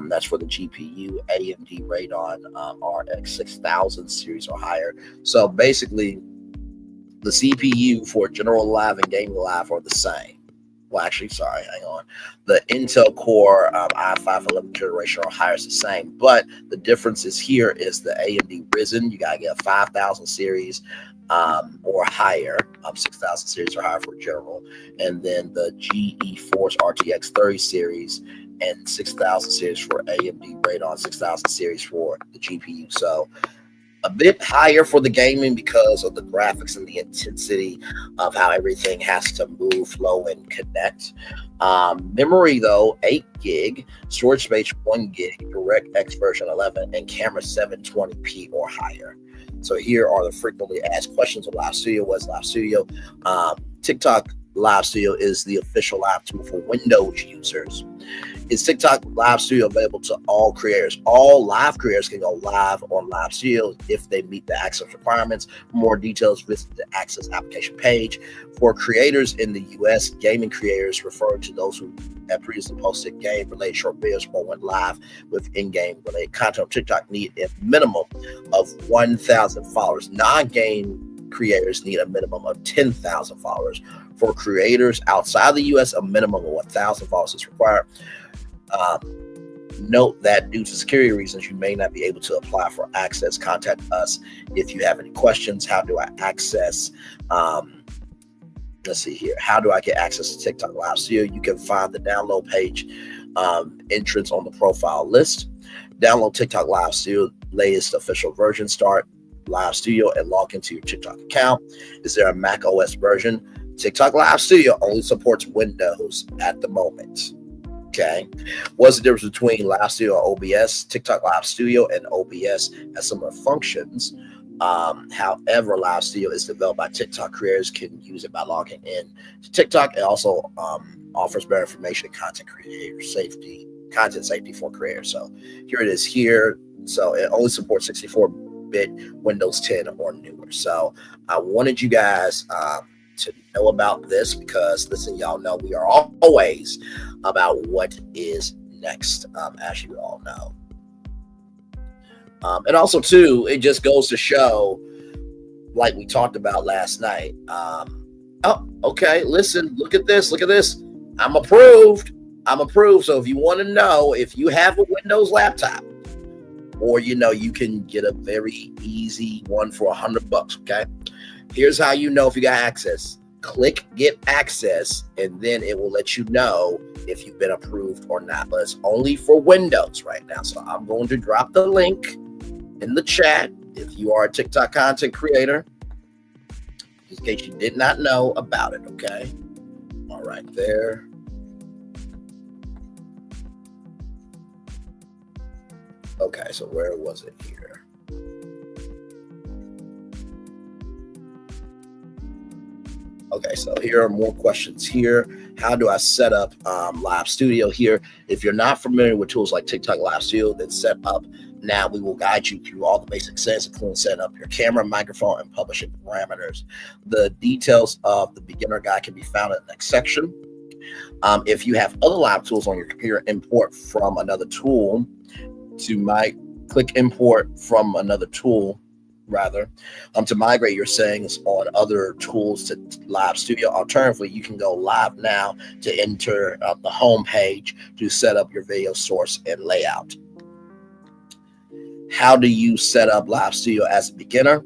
S11: That's for the GPU. AMD Radeon RX 6000 series or higher. So basically the CPU for general live and gaming live are the same. Well, actually, sorry, hang on. The Intel Core i5 11th generation or higher is the same, but the difference is here is the AMD Ryzen. You gotta get a 5000 series or higher, 6000 series or higher for general, and then the GeForce RTX 30 series and 6000 series for AMD Radeon 6000 series for the GPU. So a bit higher for the gaming because of the graphics and the intensity of how everything has to move, flow, and connect. Memory though, 8 gig, storage space 1 gig, DirectX version 11, and camera 720p or higher. So here are the frequently asked questions of Live Studio. What's Live Studio? TikTok Live Studio is the official live tool for Windows users. Is TikTok Live Studio available to all creators? All live creators can go live on Live Studio if they meet the access requirements. For more details, visit the access application page. For creators in the US, gaming creators, referring to those who have previously posted game-related short videos or went live with in-game related content on TikTok, need a minimum of 1,000 followers. Non-game creators need a minimum of 10,000 followers. For creators outside the US, a minimum of 1,000 followers is required. Note that due to security reasons, you may not be able to apply for access. Contact us if you have any questions. How do I access? Let's see here. How do I get access to TikTok Live Studio? You can find the download page entrance on the profile list. Download TikTok Live Studio, latest official version. Start Live Studio and log into your TikTok account. Is there a Mac OS version? TikTok Live Studio only supports Windows at the moment. Okay. What's the difference between Live Studio and OBS? TikTok Live Studio and OBS has similar functions. However, Live Studio is developed by TikTok. Creators can use it by logging in to TikTok. It also offers better information and content safety for creators. So here it is here. So it only supports 64-bit Windows 10 or newer. So I wanted you guys to know about this because, listen, y'all know we are always about what is next, as you all know. And also, too, it just goes to show, like we talked about last night. Oh, okay, listen, look at this. Look at this. I'm approved. I'm approved. So if you want to know if you have a Windows laptop, or, you know, you can get a very easy one for $100, okay? Here's how you know if you got access. Click get access, and then it will let you know if you've been approved or not. But it's only for Windows right now. So I'm going to drop the link in the chat if you are a TikTok content creator, in case you did not know about it, okay? All right, there. Okay, so where was it here? Okay, so here are more questions here. How do I set up Live Studio here? If you're not familiar with tools like TikTok Live Studio, then set up now. We will guide you through all the basic settings, including setting up your camera, microphone, and publishing parameters. The details of the beginner guide can be found in the next section. If you have other live tools on your computer, import from another tool click import from another tool. To migrate your settings on other tools to Live Studio. Alternatively, you can go live now to enter the home page to set up your video source and layout. How do you set up Live Studio as a beginner?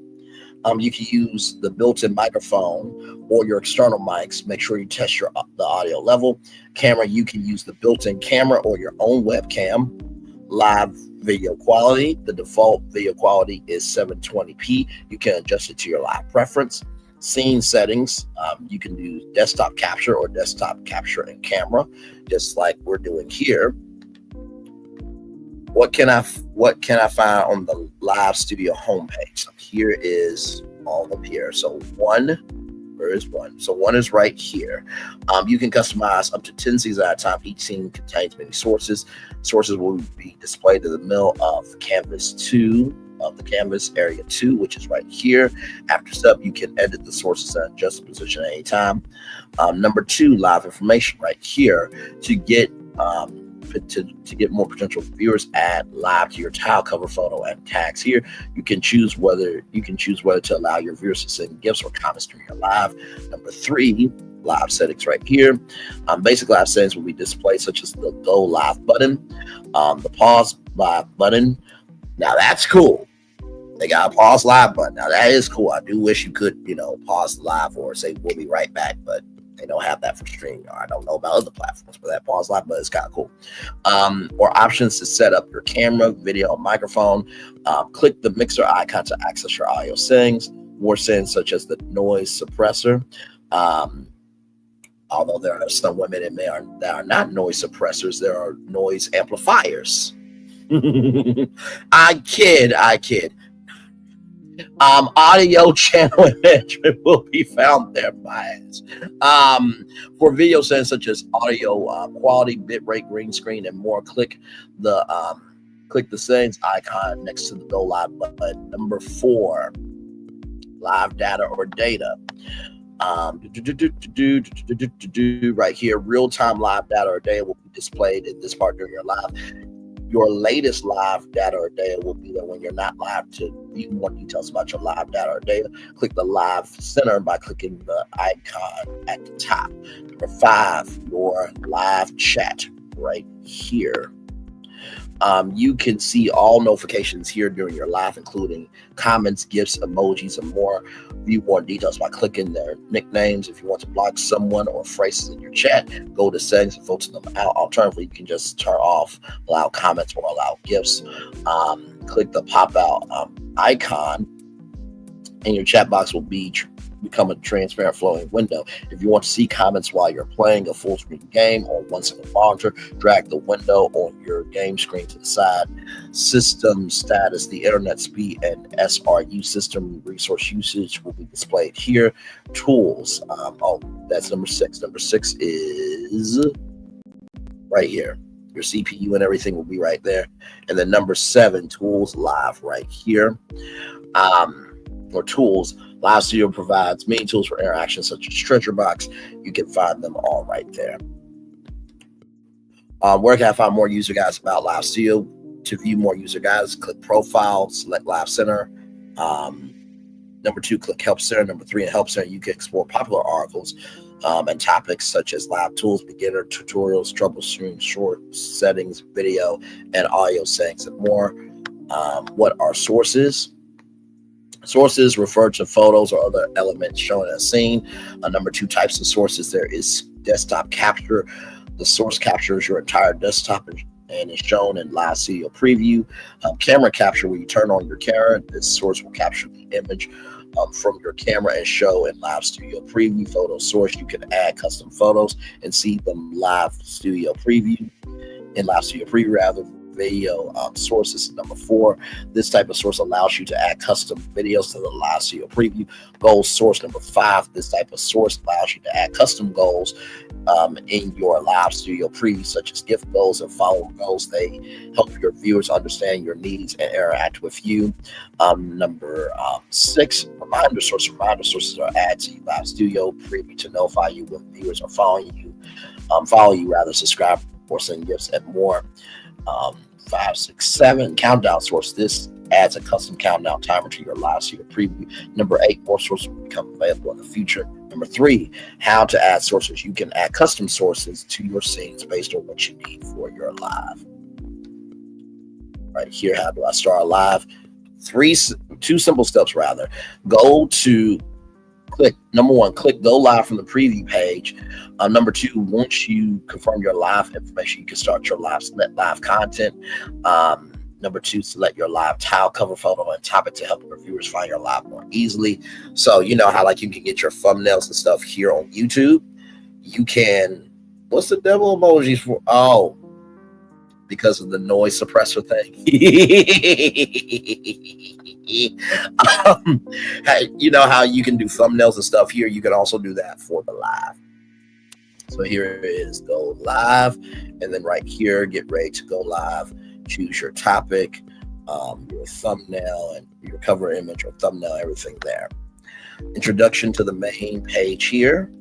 S11: You can use the built-in microphone or your external mics. Make sure you test the audio level. Camera, you can use the built-in camera or your own webcam. Live video quality, the default video quality is 720p. You can adjust it to your live preference. Scene settings, you can do desktop capture or desktop capture and camera, just like we're doing here. What can I find on the Live Studio homepage? So here is all up here. So where is one? So one is right here. You can customize up to 10 scenes at a time. Each scene contains many sources. Sources will be displayed in the middle of canvas 2, of the canvas area 2, which is right here. After setup, you can edit the sources and adjust the position at any time. Number 2, live information right here. To get more potential viewers, add live to your tile cover photo and tags here. You can choose whether to allow your viewers to send gifts or comments during your live. Number 3, live settings right here. Basic live settings will be displayed, such as the go live button, the pause live button. Now that's cool. They got a pause live button. Now that is cool. I do wish you could, pause live or say we'll be right back, but they don't have that for StreamYard. I don't know about other platforms, but that pause live button is kind of cool. Or options to set up your camera, video, microphone. Click the mixer icon to access your audio settings. More settings such as the noise suppressor. Although there are some women in there that are not noise suppressors, there are noise amplifiers. I kid. Audio channel management will be found there, bias. For video settings such as audio quality, bitrate, green screen, and more, click the settings icon next to the Go Live button. Number 4, live data or data. Right here, real-time live data or data will be displayed in this part during your live. Your latest live data or data will be there when you're not live. To view more details about your live data or data, click the live center by clicking the icon at the top. Number 5, your live chat right here. You can see all notifications here during your live, including comments, gifts, emojis, and more. View more details by clicking their nicknames. If you want to block someone or phrases in your chat, go to settings and filter them out. Alternatively, you can just turn off allow comments or allow gifts. Click the pop-out icon, and your chat box will become a transparent flowing window. If you want to see comments while you're playing a full screen game on one single monitor, drag the window on your game screen to the side. System status, the internet speed, and SRU system resource usage will be displayed here. Tools, that's number 6. Number 6 is right here. Your CPU and everything will be right there. And then number 7, tools, live right here. Or tools, Live Studio provides many tools for interaction such as Treasure Box. You can find them all right there. Where can I find more user guides about Live Studio? To view more user guides, click Profile, select Live Center. Number 2, click Help Center. Number 3, in Help Center, you can explore popular articles and topics such as live tools, beginner tutorials, troubleshooting, short settings, video, and audio settings, and more. What are sources? Sources refer to photos or other elements shown in a scene. Number 2, types of sources. There is desktop capture. The source captures your entire desktop and is shown in Live Studio Preview. Camera capture, where you turn on your camera. This source will capture the image from your camera and show in Live Studio Preview. Photo source, you can add custom photos and see them Live Studio Preview. In Live Studio Preview, rather. Video sources, number 4. This type of source allows you to add custom videos to the Live Studio Preview. Goals source, number 5. This type of source allows you to add custom goals in your Live Studio Preview, such as gift goals and follower goals. They help your viewers understand your needs and interact with you. Number 6, reminder source. Reminder sources are added to Live Studio Preview to notify you when viewers are following you, subscribe or send gifts and more. 5, 6, 7, countdown source. This adds a custom countdown timer to your Live Studio Preview. Number 8, more sources will become available in the future. Number 3, how to add sources. You can add custom sources to your scenes based on what you need for your live. Right here, how do I start a live? 2 simple steps rather. Number 1, click Go Live from the preview page. Number 2, once you confirm your live information, you can start your live content. Number 2, select your live tile cover photo and topic to help your viewers find your live more easily. So you know how you can get your thumbnails and stuff here on YouTube. You can, what's the devil emojis for? Oh, because of the noise suppressor thing. Hey, you know how you can do thumbnails and stuff here? You can also do that for the live. So here it is, go live. And then right here, get ready to go live. Choose your topic, your thumbnail, and your cover image or thumbnail, everything there. Introduction to the main page here.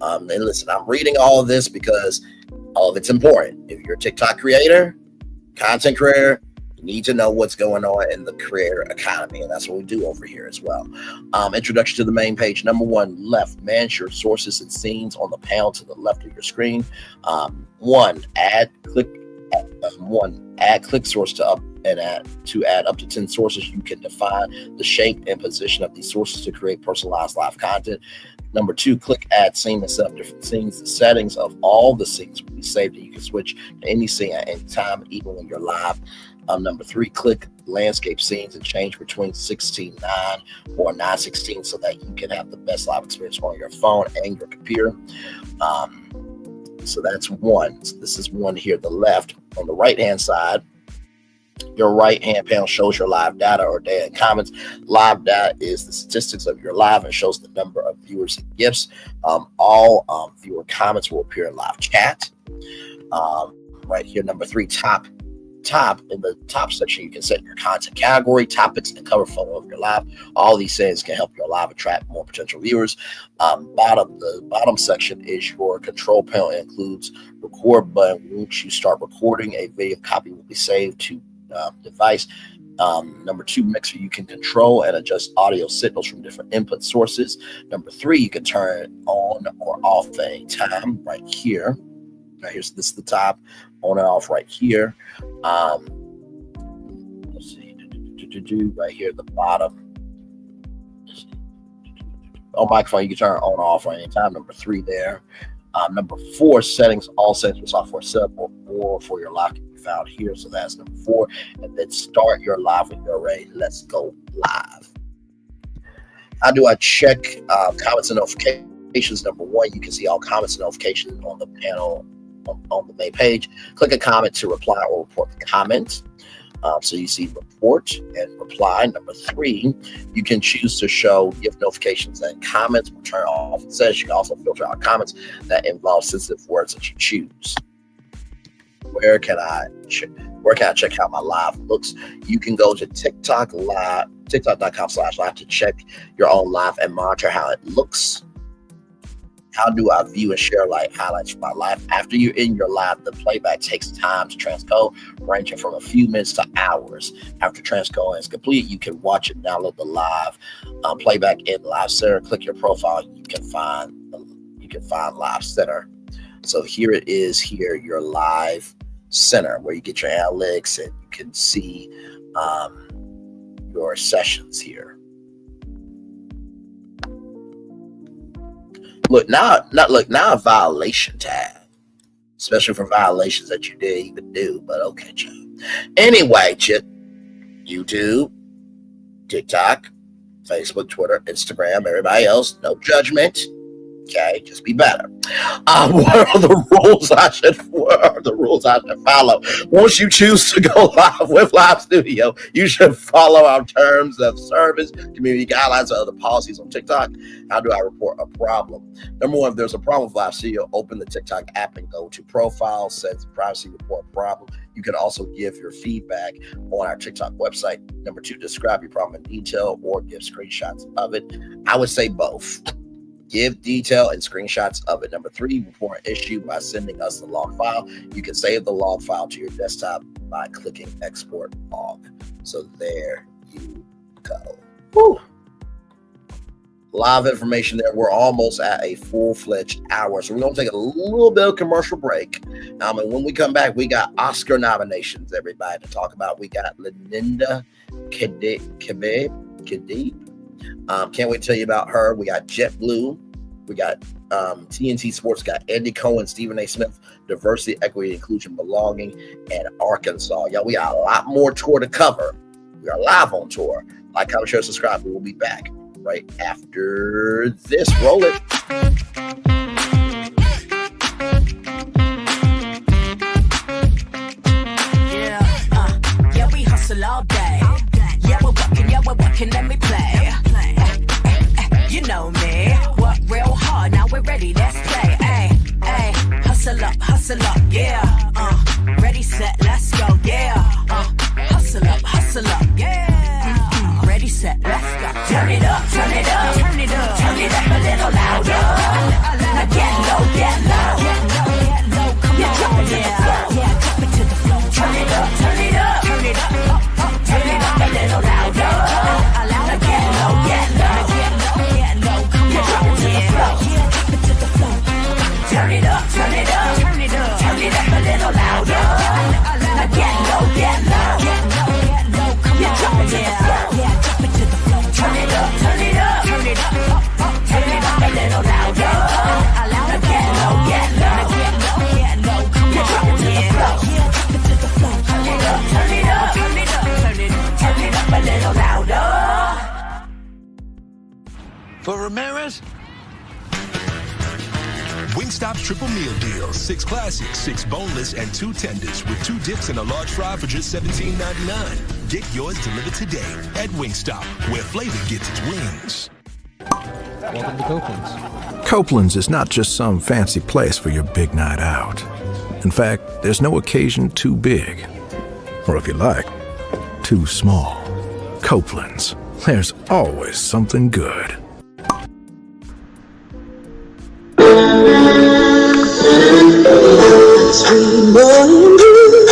S11: And listen, I'm reading all of this because all of it's important. If you're a TikTok creator, content creator, you need to know what's going on in the creator economy, and that's what we do over here as well. Introduction to the main page. Number 1, left, manage your sources and scenes on the panel to the left of your screen. 1, add click source to add up to 10 sources. You can define the shape and position of these sources to create personalized live content. Number 2, click add scene and set up different scenes. The settings of all the scenes will be saved, and you can switch to any scene at any time, even when you're live. Number 3, click landscape scenes and change between 16:9 or 9:16 so that you can have the best live experience on your phone and your computer. So that's 1. So this is 1 here, the left. On the right hand side, Your right-hand panel shows your live data or data and comments. Live data is the statistics of your live and shows the number of viewers and gifts. All viewer comments will appear in live chat. Right here, number 3, top in the top section, you can set your content category, topics, and cover photo of your live. All these things can help your live attract more potential viewers. The bottom section is your control panel. It includes record button. Once you start recording, a video copy will be saved to device. Number 2, mixer. You can control and adjust audio signals from different input sources. Number 3, you can turn it on or off at any time. Right here. This is the top, on and off right here. Let's see, right here at the bottom. On microphone, you can turn it on or off at any time. Number 3 there. Number 4, settings. All settings for software setup or for your live can be found here. So that's number 4. And then start your live when you're ready. Let's go live. How do I check comments and notifications? Number 1, you can see all comments and notifications on the panel on the main page. Click a comment to reply or report the comment. So you see report and reply. Number 3, you can choose to show gift notifications and comments or turn off. It says you can also filter out comments that involve sensitive words that you choose. Where can I check how my live looks? You can go to TikTok live, tiktok.com/live to check your own live and monitor how it looks. How do I view and share highlights from my live? After you're in your live, the playback takes time to transcode, ranging from a few minutes to hours. After transcoding is complete, you can watch and download the live playback in Live Center. Click your profile, you can find Live Center. So here it is. Here, your Live Center, where you get your analytics and you can see your sessions here. Look now a violation tab, especially for violations that you didn't even do. But okay, Joe. Anyway, YouTube, TikTok, Facebook, Twitter, Instagram, everybody else, no judgment. Okay, just be better. What are the rules I should follow? Once you choose to go live with Live Studio, you should follow our terms of service, community guidelines, and other policies on TikTok. How do I report a problem? Number 1, if there's a problem with Live Studio, open the TikTok app and go to Profile, Settings, Privacy, Report Problem. You can also give your feedback on our TikTok website. Number 2, describe your problem in detail or give screenshots of it. I would say both. Give detail and screenshots of it. Number 3, report an issue by sending us the log file. You can save the log file to your desktop by clicking export log. So there you go. Woo. Live information there. We're almost at a full-fledged hour. So we're going to take a little bit of commercial break. And when we come back, we got Oscar nominations, everybody, to talk about. We got Lencia Kebede. Can't wait to tell you about her. We got Jetblue. We got TNT Sports. Got Andy Cohen, Stephen A. Smith, Diversity, Equity, Inclusion, Belonging, and Arkansas. Y'all, we got a lot more tour to cover. We are live on tour. Like, comment, share, subscribe. We will be back right after this. Roll it.
S2: Yeah, we hustle all day. Yeah, we're working, let me play. You know me, work real hard, now we're ready, let's play. Hustle up, yeah. Ready, set, let's go, yeah. Hustle up, yeah. Ready, set, let's go. Turn it up, turn it up, turn it up, turn it up a little louder. Now get low, come on, drop it to the floor, drop it to the floor. Turn it up, turn it up, turn it up, turn it up a little louder. Now get low, come on, drop it to the floor, drop it to the floor. Turn it up, turn it up, turn it up, turn it up a little
S17: triple meal deals. 6 classic, 6 boneless, and 2 tenders with 2 dips and a large fry for just $17.99. Get yours delivered today at Wingstop, where flavor gets its wings.
S18: Welcome to Copeland's.
S19: Copeland's is not just some fancy place for your big night out. In fact, there's no occasion too big. Or if you like, too small. Copeland's. There's always something good.
S2: Sweet morning dew,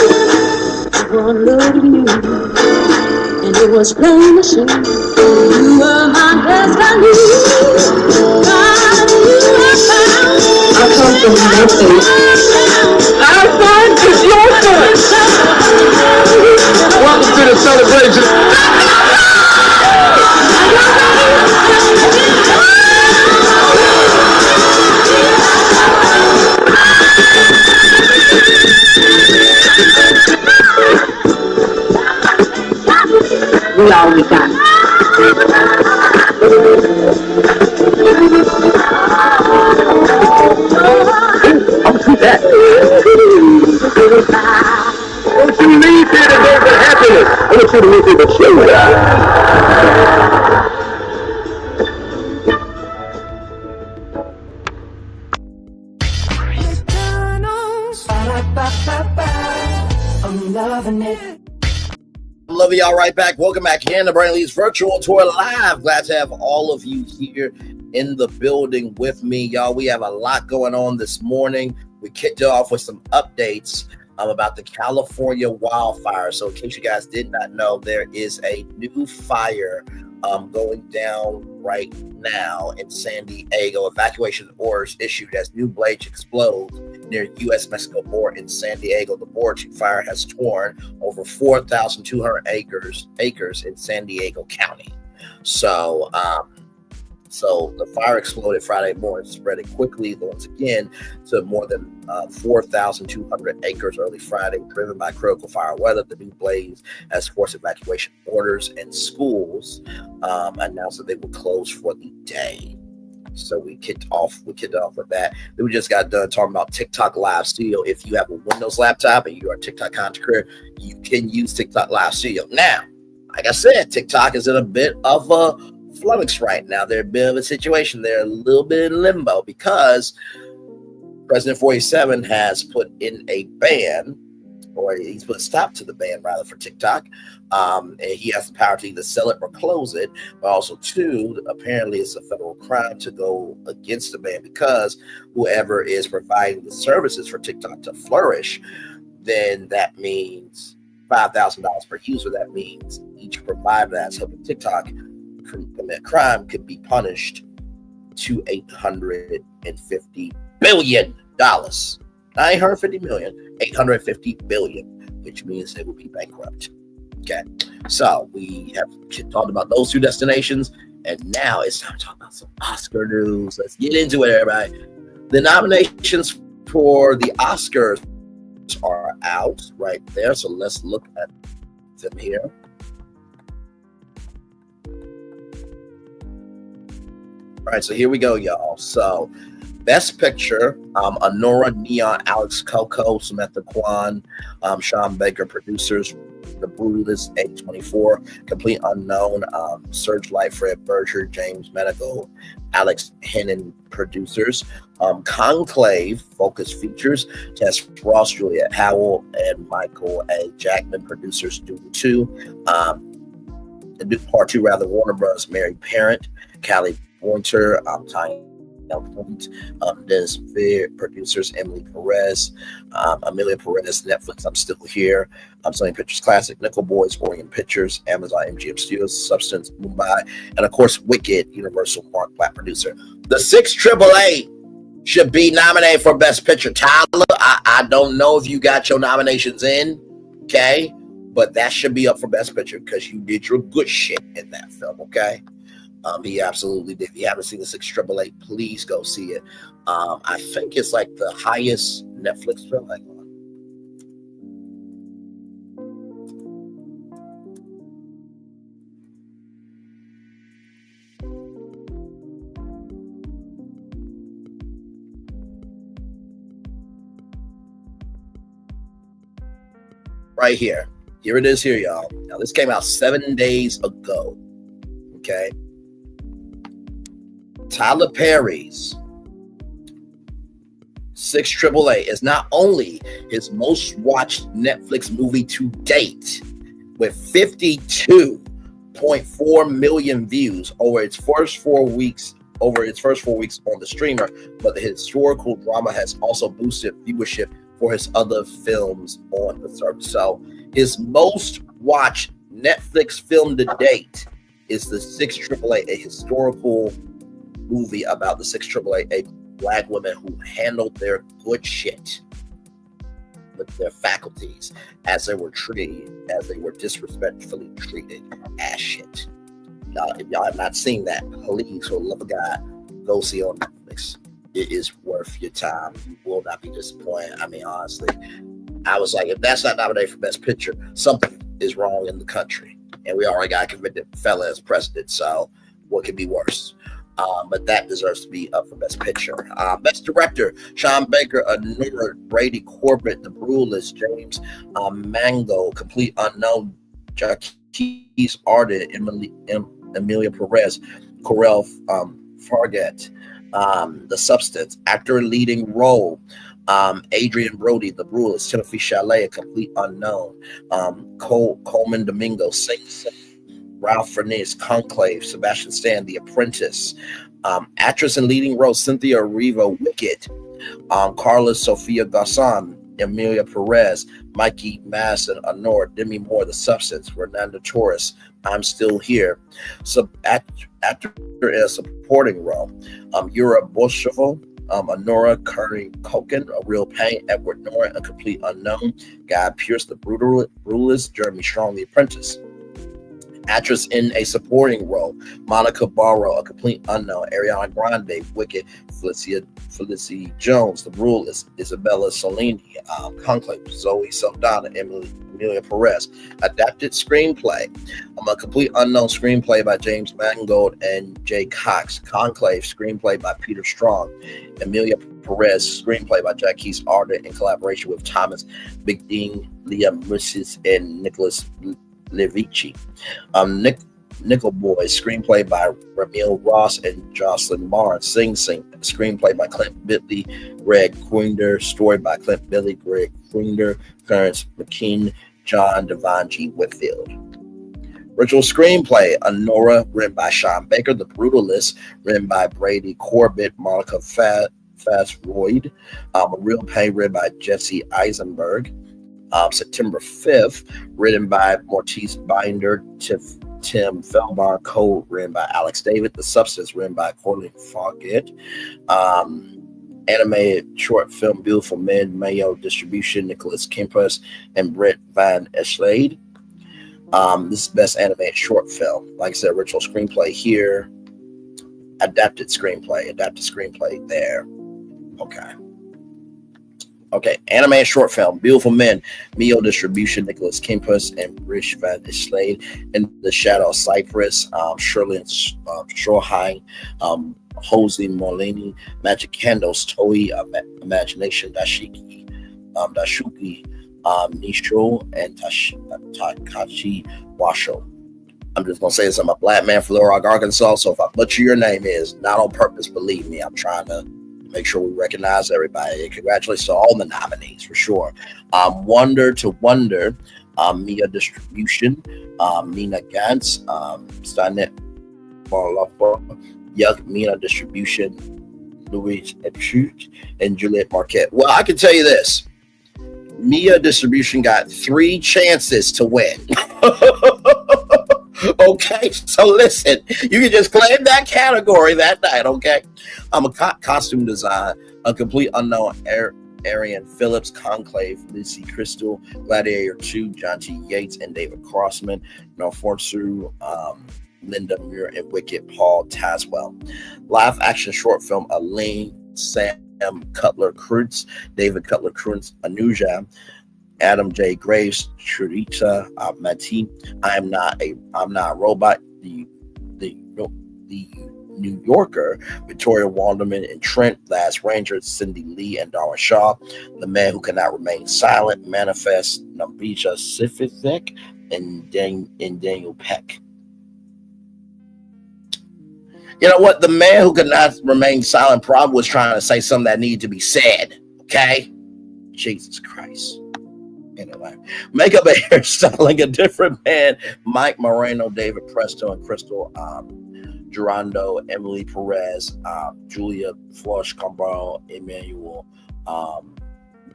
S2: one look at you, and it was plain to see you were my destiny. God, you were found. I come from nothing. Our son is your son. Welcome to the celebration. We all we got. I'll see that. Don't you leave here today with happiness. I want you to leave here with I'm loving it.
S11: Love y'all right back. Welcome back here in the Brand Lee's Virtual Tour Live. Glad to have all of you here in the building with me, y'all. We have a lot going on this morning. We kicked it off with some updates about the California wildfire. So in case you guys did not know, there is a new fire going down right now in San Diego. Evacuation orders issued as new blaze explodes near U.S.-Mexico border in San Diego. The border fire has torn over 4,200 acres in San Diego County. So the fire exploded Friday morning, spreading quickly once again to more than 4,200 acres early Friday. Driven by critical fire weather, the new blaze has forced evacuation orders, and schools announced that they will close for the day. So we kicked off with that. Then we just got done talking about TikTok Live Studio. If you have a Windows laptop and you are a TikTok content creator, you can use TikTok Live Studio. Now, like I said, TikTok is in a bit of a flummox right now. They're a bit of a situation. They're a little bit in limbo because President 47 has put in a ban, or he's put a stop to the ban rather for TikTok. And he has the power to either sell it or close it, but also two, apparently it's a federal crime to go against the ban because whoever is providing the services for TikTok to flourish, then that means $5,000 per user. That means each provider that's helping TikTok commit crime could be punished to $850 billion. Not 850 million, 850 billion, which means they will be bankrupt. Okay, so we have talked about those two destinations, and now it's time to talk about some Oscar news. Let's get into it, everybody. The nominations for the Oscars are out right there, so let's look at them here. All right, so here we go, y'all. So, Best Picture, Anora, Neon, Alex Coco, Samantha Kwan, Sean Baker, producers, The Brutalist, A24, Complete Unknown, Searchlight, Fred Berger, James Medical, Alex Hennon, producers, Conclave, Focus Features, Tess Ross, Juliette Howell, and Michael A. Jackman, producers, Dune 2, Part 2, Warner Bros., Mary Parent, Callie Pointer, Tiny Point, Dennis Fair, producers, Emily Perez, Amelia Perez, Netflix, I'm Still Here, Sony Pictures Classic, Nickel Boys, Orient Pictures, Amazon, MGM Studios, Substance, Mumbai, and of course, Wicked, Universal, Mark Black producer. The 6 AAA should be nominated for Best Picture. Tyler, I don't know if you got your nominations in, okay? But that should be up for Best Picture because you did your good shit in that film, okay? He absolutely did. If you haven't seen the 6 AAA, please go see it. I think it's like the highest Netflix film. Hang on. right here. Here it is here, y'all. Now, this came out 7 days ago. Okay. Tyler Perry's 6AAA is not only his most watched Netflix movie to date, with 52.4 million views over its first 4 weeks on the streamer, but the historical drama has also boosted viewership for his other films on the service. So his most watched Netflix film to date is the 6AAA, a historical movie about the 6AAA, a Black women who handled their good shit with their faculties as they were disrespectfully treated as shit. Y'all, if y'all have not seen that, please, for the love of God, go see it on Netflix. It is worth your time. You will not be disappointed. I mean, honestly, I was like, if that's not nominated for Best Picture, something is wrong in the country. And we already got a convicted fella as president, so what could be worse? But that deserves to be up for Best Picture. Best Director, Sean Baker, Anura, Brady Corbett, The Brutalist, James Mango, Complete Unknown, Jaquez Arden, Emilia Perez, Corel Farget, The Substance, Actor Leading Role, Adrian Brody, The Brutalist, Timothy Chalamet, A Complete Unknown, Coleman Domingo, Sing Sing, Ralph Fiennes, Conclave, Sebastian Stan, The Apprentice, actress in leading role, Cynthia Erivo, Wicked, Carla Sofia Garcon, Emilia Perez, Mikey Madison, Honor, Demi Moore, The Substance, Fernando Torres, I'm Still Here. Actor in a supporting role, Yura Bolshevo, Honora Cohen, A Real Pain, Edward Norton, A Complete Unknown, Guy Pearce, The Brutalist, Jeremy Strong, The Apprentice. Actress in a supporting role, Monica Barrow, A Complete Unknown, Ariana Grande, Wicked, Felicity Jones, The Brutalist, Isabella Solini, Conclave, Zoe Saldana, Emilia Perez. Adapted screenplay, A Complete Unknown, screenplay by James Mangold and Jay Cox. Conclave, screenplay by Peter Strong. Emilia Perez, screenplay by Jaquez Arden in collaboration with Thomas Bigdean, Leah Mrs. and Nicholas Levici. Nickel Boy, screenplay by Ramil Ross and Jocelyn Marr. Sing Sing, screenplay by Clint Bitley, Greg Quinder, story by Clint Billy, Greg Quinder, Clarence McKean, John Devon G. Whitfield. Original screenplay, Honora, written by Sean Baker. The Brutalist, written by Brady Corbett, Monica Fazroid. A Real Pain, written by Jesse Eisenberg. September 5th, written by Mortiz Binder, Tim Felbar, code written by Alex David. The Substance, written by Corley Farget. Animated short film, Beautiful Men, Mayo distribution, Nicholas Kempers and Brett Van Eslade. This is best animated short film. Like I said, original screenplay here. Adapted screenplay there. Okay, animated short film, Beautiful Men, Mio distribution, Nicholas Kempus and Rich Van Slade. In the Shadow of Cypress, Shirley Stroheim, Jose Molini, Magic Candles, Toei, Imagination, Dashuki, Nishro, and Takashi Washo. I'm just going to say this. I'm a black man from Little Rock, Arkansas, so if I butcher your name, is not on purpose, believe me. I'm trying to make sure we recognize everybody. And congratulations to all the nominees, for sure. Wonder to Wonder, Mia Distribution, Mina Gantz, Steinet Barlofa, Yuck, Mina Distribution, Louis Epchute, and Juliette Marquette. Well, I can tell you this. Mia Distribution got 3 chances to win. Okay, so listen, you can just claim that category that night, okay? I'm a costume design, A Complete Unknown, Arian Phillips, Conclave, Lucy Crystal, Gladiator 2, John T. Yates, and David Crossman, Norforsu, Linda Muir, and Wicked, Paul Taswell. Live action short film, Elaine, Sam Cutler-Krutz, David Cutler-Krutz, Anuja, Adam J. Graves, Sharita Mati, I'm not a robot. The New Yorker, Victoria Walderman and Trent, Last Ranger, Cindy Lee and Darwin Shaw, The Man Who Cannot Remain Silent, Manifest, Nambija Sifizek, and Daniel Peck. You know what? The Man Who Could Not Remain Silent probably was trying to say something that needed to be said. Okay? Jesus Christ. Anyway, makeup and hairstyling, a different man. Mike Moreno, David Presto, and Crystal Gerando, Emily Perez, Julia Flosh Cambron, Emmanuel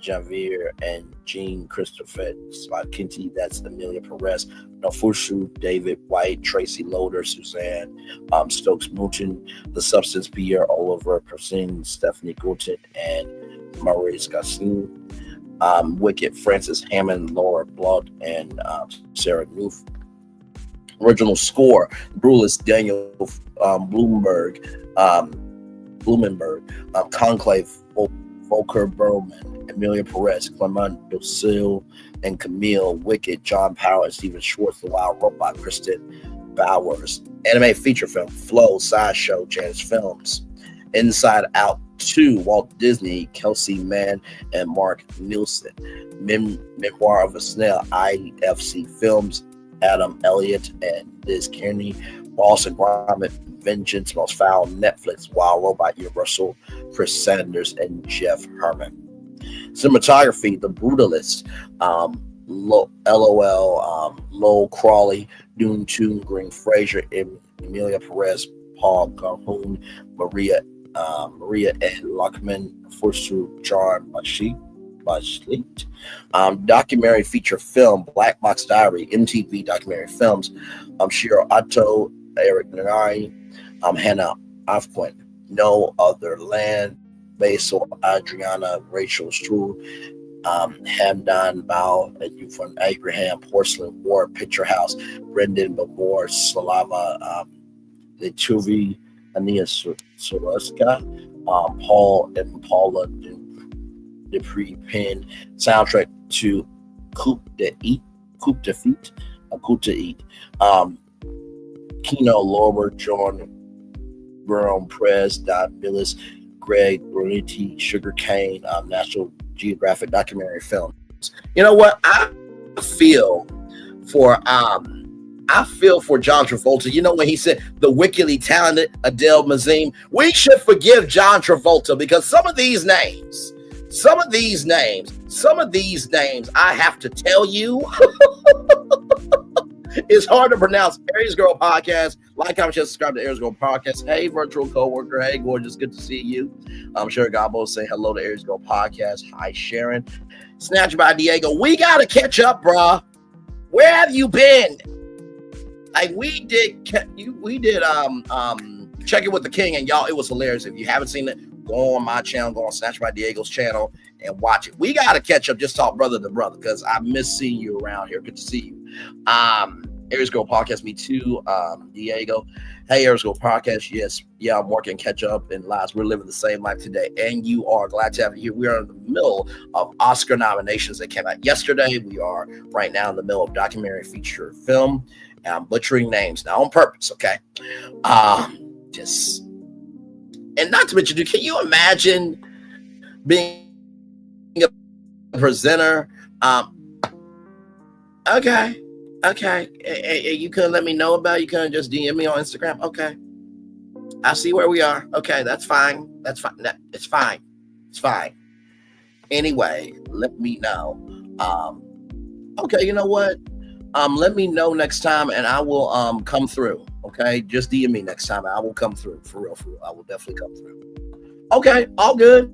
S11: Javier, and Jean Christopher Spotkinty. That's Amelia Perez. Nofushu, David White, Tracy Loader, Suzanne Stokes Muchin, The Substance, Pierre Oliver Persin, Stephanie Goutin, and Maurice Gassin. Wicked, Francis Hammond, Laura Blood, and Sarah Newf. Original score, Brulis, Daniel Blumenberg, Conclave, Volker Berman, Amelia Perez, Clement Docile, and Camille. Wicked, John Power, Stephen Schwartz, The Wild Robot, Kristen Bowers. Anime feature film, Flow, Sideshow, Janus Films. Inside Out 2, Walt Disney, Kelsey Mann and Mark Nielsen. Memoir of a Snail, IFC Films, Adam Elliott and Liz Kearney. Boss and Gromit, Vengeance, Most Foul, Netflix, Wild Robot, Universal, Chris Sanders, and Jeff Herman. Cinematography, The Brutalist, LOL, Lowell Crawley, Dune Toon, Green Fraser, Emilia Perez, Paul Calhoun, Maria Ed Lockman, Fursu John Bashlit. Documentary feature film, Black Box Diary, MTV Documentary Films, Shiro Otto, Eric Nanari, Hannah Afquin, No Other Land, Basil, Adriana, Rachel Struhl, Hamdan Bao, and from Abraham, Porcelain War, Picture House, Brendan Bamor, Slava, Letuvi, Ania Soroska, Paul and Paula Dupree Penn. Soundtrack to Coupe d'Eat, Kino Lorber, John Brown Press, Don Millis, Greg Bruniti, Sugar Cane, National Geographic Documentary Films. You know what? I feel for John Travolta. You know when he said the wickedly talented Adele Mazim, we should forgive John Travolta because some of these names, I have to tell you, it's hard to pronounce. Aries Girl Podcast. Like, comment, share, subscribe to Aries Girl Podcast. Hey, virtual coworker. Hey, gorgeous. Good to see you. I'm sure Gabo say hello to Aries Girl Podcast. Hi, Sharon. Snatch by Diego. We got to catch up, bruh. Where have you been? Like, we did Check It with the King, and y'all, it was hilarious. If you haven't seen it, go on my channel, go on Snatch by Diego's channel and watch it. We got to catch up, just talk brother to brother, because I miss seeing you around here. Good to see you. Aries Girl Podcast, me too. Diego. Hey, Aries Girl Podcast. Yes. Yeah, I'm working catch up and lives. We're living the same life today. And you are glad to have you here. We are in the middle of Oscar nominations that came out yesterday. We are right now in the middle of documentary feature film. And I'm butchering names now on purpose, okay? And not to mention, can you imagine being a presenter? Okay. You couldn't let me know about it? You couldn't just DM me on Instagram? Okay. I see where we are. Okay, that's fine. It's fine. Anyway, let me know. Okay, you know what? Let me know next time and I will come through. Okay, just DM me next time and I will come through. For real. I will definitely come through. Okay, all good.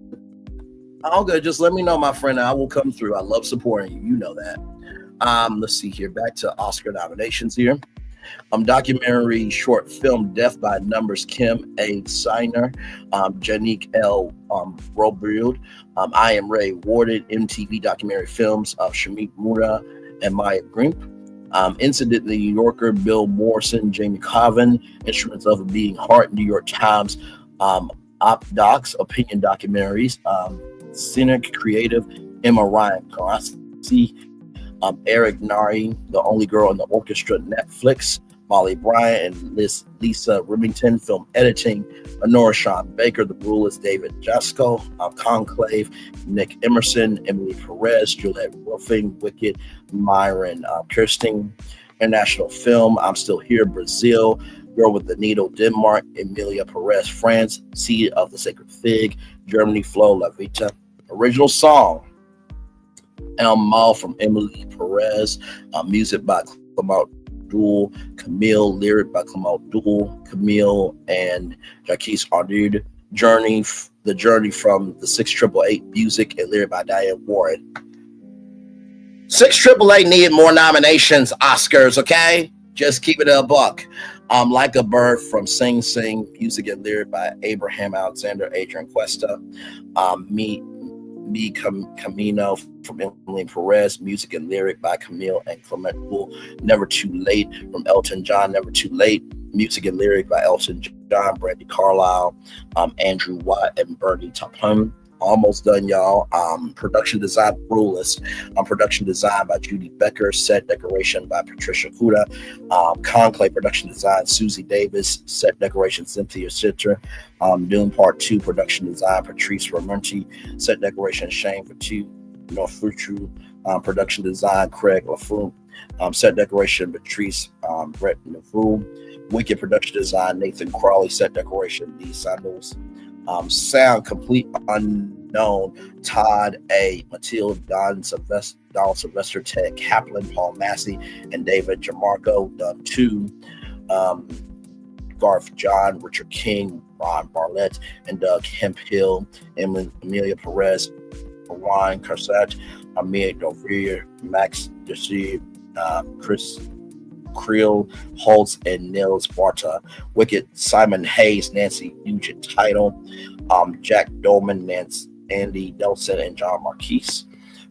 S11: Just let me know, my friend, and I will come through. I love supporting you. You know that. Let's see here. Back to Oscar nominations here. Documentary short film Death by Numbers, Kim A. Seiner, Janique L. Robrild, I Am Ray, awarded MTV documentary films of Shamik Mura and Maya Grimp. Incident, The New Yorker, Bill Morrison, Jamie Coven, Instruments of a Beating Heart, New York Times, Op Docs, Opinion Documentaries, Cynic Creative, Emma Ryan Karasi, Eric Nari, The Only Girl in the Orchestra, Netflix, Molly Bryant and Lisa Remington, film editing, Honora Sean Baker, The Rulers, David Jasko, Conclave, Nick Emerson, Emily Perez, Juliette Ruffing, Wicked, Myron Kirsting, International Film, I'm Still Here, Brazil, Girl with the Needle, Denmark, Emilia Perez, France, Seed of the Sacred Fig, Germany, Flo La Vita. Original song, El Mal from Emily Perez, music by Clement Duel, Camille, lyric by Clement Duel, Camille and Jacques Arnaud, The Journey from the 688, music and lyric by Diane Warren. 688 needed more nominations, Oscars, okay? Just keep it a buck. Like a Bird from Sing Sing, music and lyric by Abraham Alexander, Adrian Cuesta. Me Camino from Emily Perez, music and lyric by Camille and Clement Duel. Never Too Late from Elton John, Never Too Late, music and lyric by Elton John, Brandy Carlisle, Andrew Watt, and Bernie Taupin. Almost done, y'all. Production design, Rulers. Production design by Judy Becker. Set decoration by Patricia Kuda. Conclave production design, Susie Davis. Set decoration, Cynthia Sitter. Doom Part 2 production design, Patrice Ramonti. Set decoration, Shane Fatu. North Futru. Production design, Craig LaFleur. Set decoration, Patrice Brett Navu. Wicked production design, Nathan Crawley. Set decoration, Lee Sandals. Sound complete unknown, Todd A. Matilde, Donald Sylvester, Ted Kaplan, Paul Massey, and David Jamarco. Done 2. Garth John, Richard King, Ron Barlett, and Doug Hemphill, Emilia Perez, Ryan Carsett, Amir Dovrier, Max Desir, Chris Creel, Holtz, and Nils Barta. Wicked, Simon Hayes, Nancy Nugent Title, Jack Dolman, Andy Nelson, and John Marquise.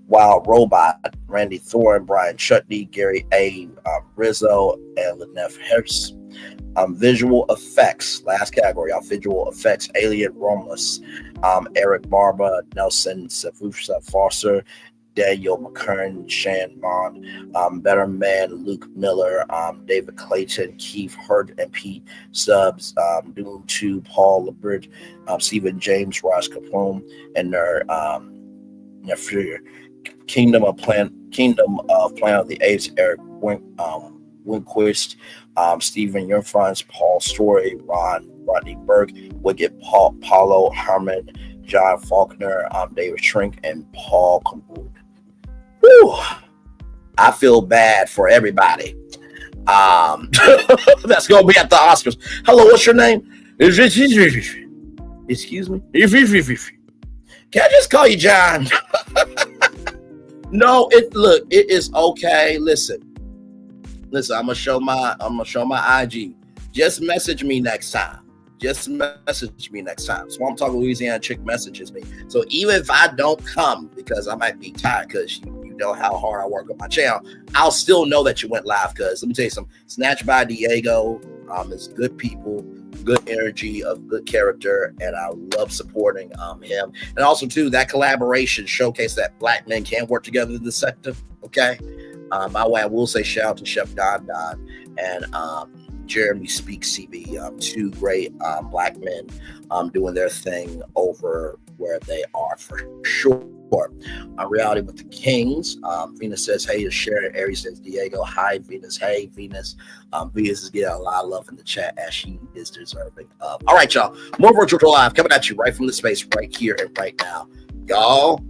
S11: Wild Robot, Randy Thorne, Brian Chutney, Gary A. Rizzo, and Lynette Hurst. Visual effects, last category, y'all. Visual effects, Alien Romulus, Eric Barba, Nelson Savusa Foster, Daniel McKern, Shan Bond, Better Man, Luke Miller, David Clayton, Keith Hurt, and Pete Stubbs, Doom 2, Paul LeBridge, Stephen James, Ross Capone, and their Kingdom of Planet of the Apes, Eric Winquist, Stephen Yurfans, Paul Story, Rodney Burke, Wicked, Paulo Harmon, John Faulkner, David Shrink, and Paul Kambood. Whew. I feel bad for everybody. That's gonna be at the Oscars. Hello, what's your name? Excuse me. Can I just call you John? No, it is okay. Listen. I'm gonna show my IG. Just message me next time. So I'm talking Louisiana chick messages me. So even if I don't come because I might be tired, because you know how hard I work on my channel, I'll still know that you went live. Because let me tell you something, Snatched by Diego is good people, good energy, of good character, and I love supporting him. And also too, that collaboration showcased that black men can work together in the sector. Okay. By the way, I will say shout out to Chef Don and Jeremy Speaks CB, 2 great black men doing their thing over where they are for sure. Reality with the Kings. Venus says, hey to Sharon. Aries says, Diego. Hi, Venus. Hey, Venus. Venus is getting a lot of love in the chat as she is deserving of. All right, y'all. More Virtual Live coming at you right from the space right here and right now. Y'all,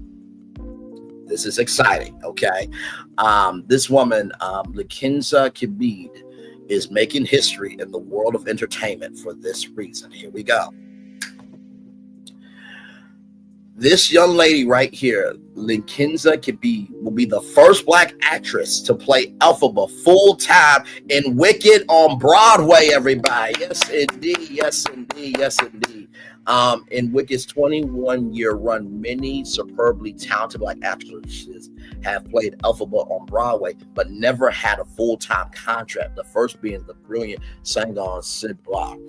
S11: this is exciting, okay? This woman, Lencia Kebede, is making history in the world of entertainment for this reason. Here we go. This young lady right here, Lencia Kebede, will be the first black actress to play Elphaba full-time in Wicked on Broadway, everybody. Yes, indeed. Yes, indeed. Yes, indeed. In Wicked's 21-year run, many superbly talented black actresses have played Elphaba on Broadway, but never had a full-time contract. The first being the brilliant Sangon Sidbla.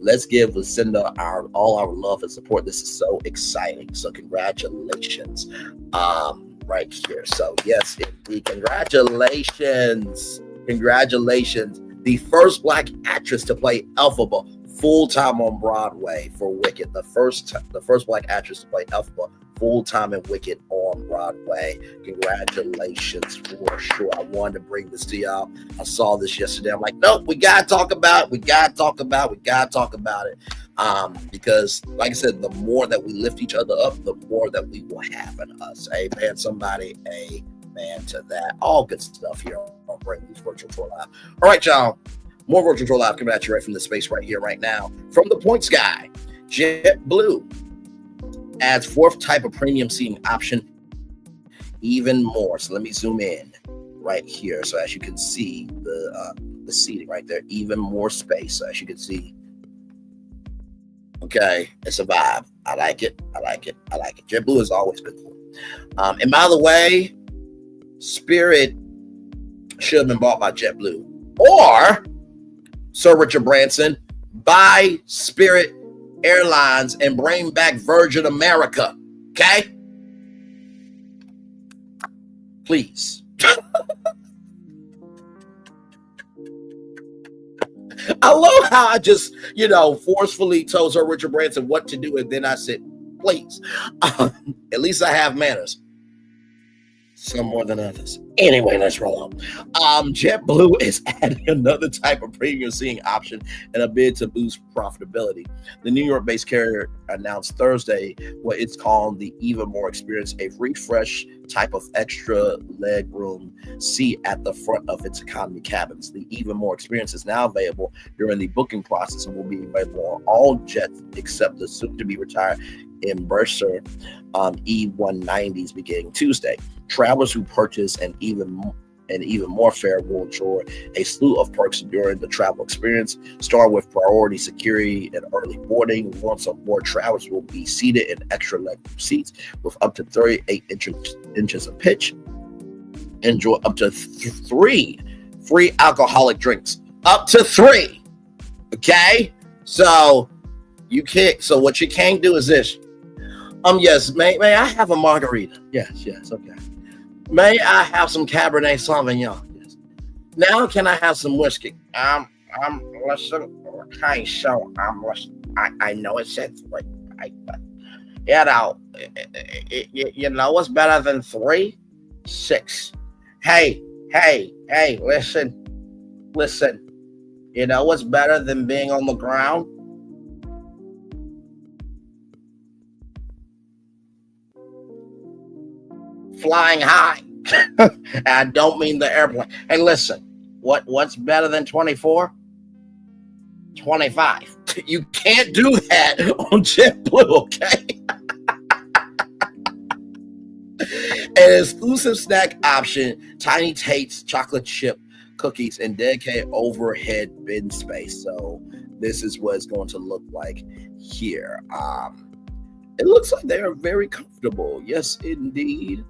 S11: Let's give Lucinda all our love and support. This is so exciting. So congratulations, right here. So yes, indeed, congratulations. The the first black actress to play Elphaba full-time on Broadway for Wicked. The first black actress to play Elphaba full-time in Wicked on Broadway. Congratulations for sure. I wanted to bring this to y'all. I saw this yesterday. I'm like, nope, we gotta talk about it. We gotta talk about it. Because like I said, the more that we lift each other up, the more that we will have in us. Amen. Somebody, amen to that. All good stuff here on Bring These Virtual Tour Live. All right, y'all. More Virtual Tour Live coming at you right from the space right here, right now. From the Points Guy, JetBlue adds fourth type of premium seating option, even more. So let me zoom in right here. So as you can see, the seating right there, even more space. So as you can see, okay, it's a vibe. I like it. JetBlue has always been cool. And by the way, Spirit should have been bought by JetBlue, or Sir Richard Branson, buy Spirit Airlines and bring back Virgin America. Okay? Please. I love how I just, forcefully told Sir Richard Branson what to do, and then I said, please. At least I have manners. Some more than others. Anyway, let's roll on. JetBlue is adding another type of premium seating option in a bid to boost profitability. The New York-based carrier announced Thursday what it's called the Even More Experience, a refresh type of extra leg room seat at the front of its economy cabins. The Even More Experience is now available during the booking process and will be available on all jets except the soon-to-be retired Embraer E190s beginning Tuesday. Travelers who purchase an even more fare will enjoy a slew of perks during the travel experience, starting with priority security and early boarding. Once on board, travelers will be seated in extra leg seats with up to 38 inches of pitch. Enjoy up to 3 free alcoholic drinks. Up to 3. Okay? So what you can't do is this. Yes, may I have a margarita? Yes, okay. May I have some Cabernet Sauvignon? Yes. Now can I have some whiskey? Listen, okay, so I know it said 3, but you know what's better than 3? 6. Hey, listen. You know what's better than being on the ground? Flying high. I don't mean the airplane. Hey, listen, what's better than 24? 25. You can't do that on JetBlue, okay? An exclusive snack option, Tiny Tate's chocolate chip cookies, and dedicated overhead bin space. So this is what it's going to look like here. It looks like they are very comfortable. Yes, indeed.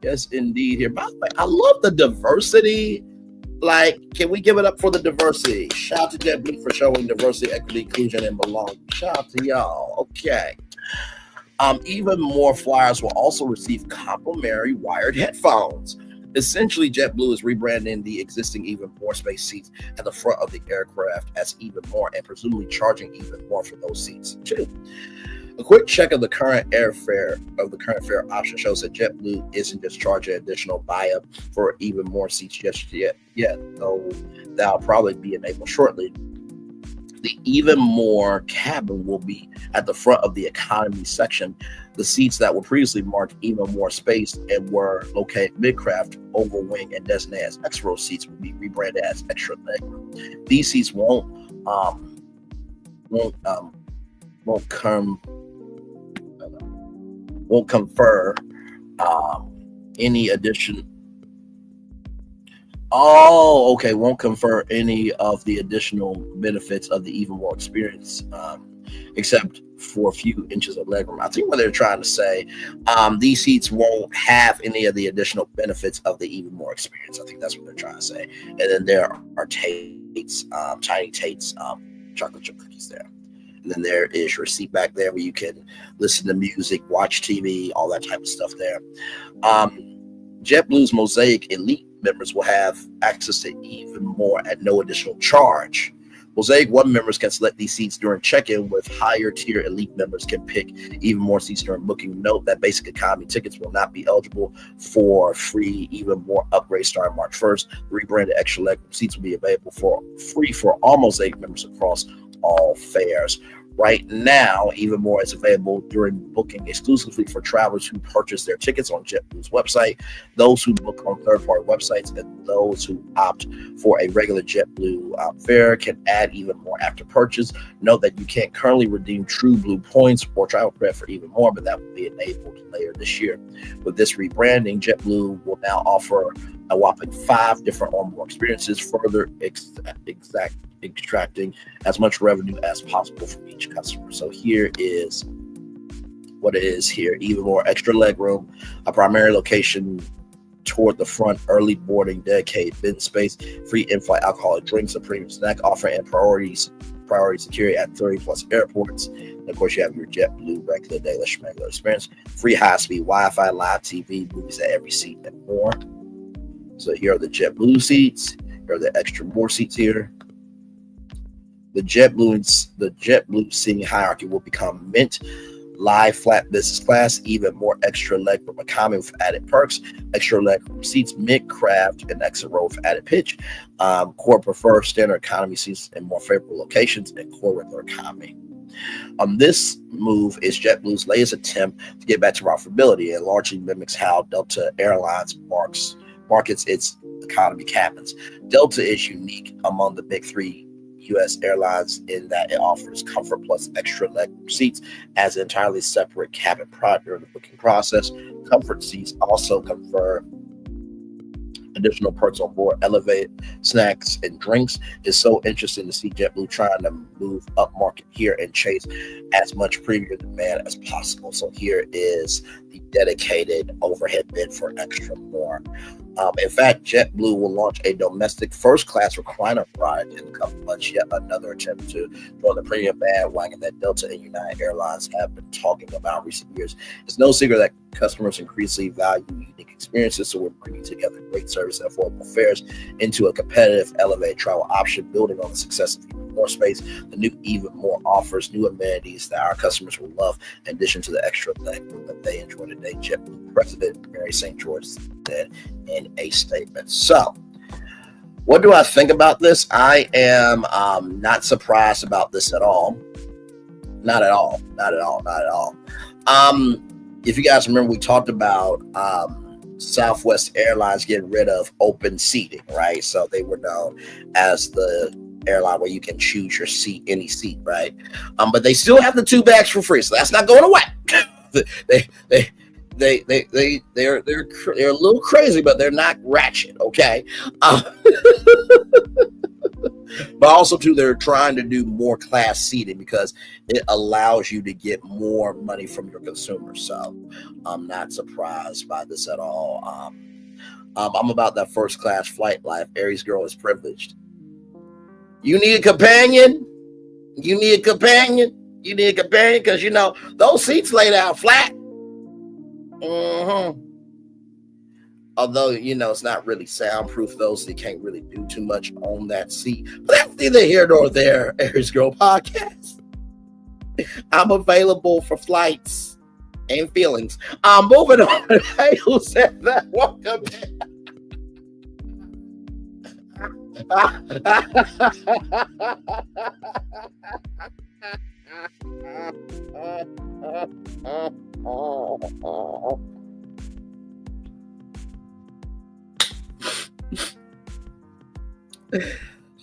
S11: Here. By the way, I love the diversity. Like, can we give it up for the diversity? Shout out to JetBlue for showing diversity, equity, inclusion, and belonging. Shout out to y'all. Okay. Even more flyers will also receive complimentary wired headphones. Essentially, JetBlue is rebranding the existing Even More space seats at the front of the aircraft as Even More, and presumably charging even more for those seats too. A quick check of the current fare option shows that JetBlue isn't just charging additional buy-up for Even More seats just yet, though that'll probably be enabled shortly. The Even More cabin will be at the front of the economy section. The seats that were previously marked Even More space and were located mid-craft, over wing, and designated as extra row seats will be rebranded as extra leg room. These seats won't confer any addition. Won't confer any of the additional benefits of the Even More experience, except for a few inches of legroom. I think what they're trying to say, these seats won't have any of the additional benefits of the Even More experience. I think that's what they're trying to say. And then there are Tate's, Tiny Tate's chocolate chip cookies there. And then there is your seat back there where you can listen to music, watch TV, all that type of stuff there. JetBlue's Mosaic Elite members will have access to even more at no additional charge. Mosaic 1 members can select these seats during check-in, with higher tier elite members can pick even more seats during booking. Note that basic economy tickets will not be eligible for free even more upgrades starting March 1st. The rebranded extra leg seats will be available for free for all Mosaic members across all fares. Right now, even more is available during booking exclusively for travelers who purchase their tickets on JetBlue's website, those who book on third-party websites, and those who opt for a regular JetBlue fare can add even more after purchase. Note that you can't currently redeem True Blue points or travel credit for even more, but that will be enabled later this year. With this rebranding, JetBlue will now offer a whopping 5 different onboard experiences, further extracting as much revenue as possible from each customer. So here is what it is here. Even more extra legroom, a primary location toward the front, early boarding, dedicated bin space, free in-flight alcoholic drinks, a premium snack offer, and priority security at 30 plus airports. And of course, you have your JetBlue regular daily schmegler experience, free high-speed Wi-Fi, live TV, movies at every seat, and more. So here are the JetBlue seats. Here are the extra more seats here. The JetBlue seating hierarchy will become Mint, Live, Flat Business Class, even more extra legroom economy with added perks, extra legroom seats, Mint, Craft, and extra row with added pitch, core preferred, standard economy seats in more favorable locations, and core regular economy. This move is JetBlue's latest attempt to get back to profitability and largely mimics how Delta Airlines markets its economy cabins. Delta is unique among the big 3 U.S. airlines in that it offers comfort plus extra leg seats as an entirely separate cabin product during the booking process. Comfort seats also confer additional perks on board, elevated snacks and drinks. It's so interesting to see JetBlue trying to move up market here and chase as much premium demand as possible. So here is the dedicated overhead bin for extra more. In fact, JetBlue will launch a domestic first-class recliner product in a couple months, yet another attempt to join the premium bandwagon that Delta and United Airlines have been talking about in recent years. It's no secret that customers increasingly value unique experiences, so we're bringing together great service and affordable fares into a competitive, elevated travel option, building on the success of Even More space. The new Even More offers new amenities that our customers will love, in addition to the extra leg that they enjoy today. JetBlue President Mary St. George said in a statement. So, what do I think about this? I am not surprised about this at all. Not at all. If you guys remember, we talked about Southwest Airlines getting rid of open seating, right? So they were known as the airline where you can choose your seat, any seat, right? But they still have the 2 bags for free, so that's not going away. They're a little crazy, but they're not ratchet, okay? But also too, they're trying to do more class seating because it allows you to get more money from your consumers. So I'm not surprised by this at all. I'm about that first class flight life. Aries girl is privileged. You need a companion. Because you know those seats laid out flat. Although, you know, it's not really soundproof, though, so you can't really do too much on that seat. But that's neither here nor there, Aries Girl Podcast. I'm available for flights and feelings. I'm moving on. Hey, who said that? Welcome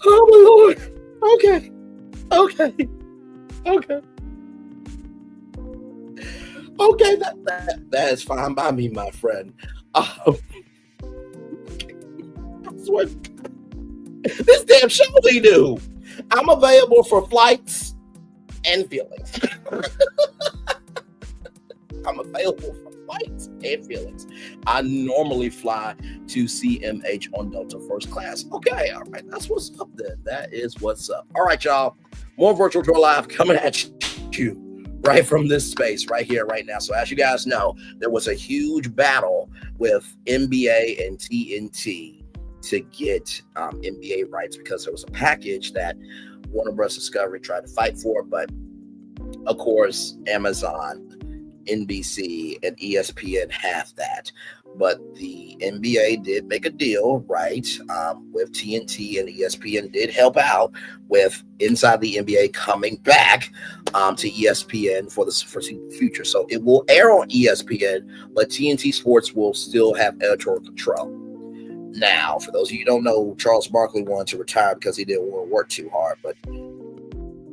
S11: Oh my Lord. Okay. That is fine by me, my friend. I swear, this damn show we do. I'm available for flights and feelings. I'm available for flights and feelings. I normally fly to CMH on Delta First Class. Okay, all right, that's what's up then. That is what's up. All right, y'all. More Virtual Tour Live coming at you right from this space right here, right now. So as you guys know, there was a huge battle with NBA and TNT to get NBA rights because there was a package that Warner Bros. Discovery tried to fight for, but of course, Amazon, NBC, and ESPN have that. But the NBA did make a deal, right, with TNT, and ESPN did help out with Inside the NBA coming back to ESPN for the foreseeable future. So it will air on ESPN, but TNT Sports will still have editorial control. Now, for those of you who don't know, Charles Barkley wanted to retire because he didn't want to work too hard. But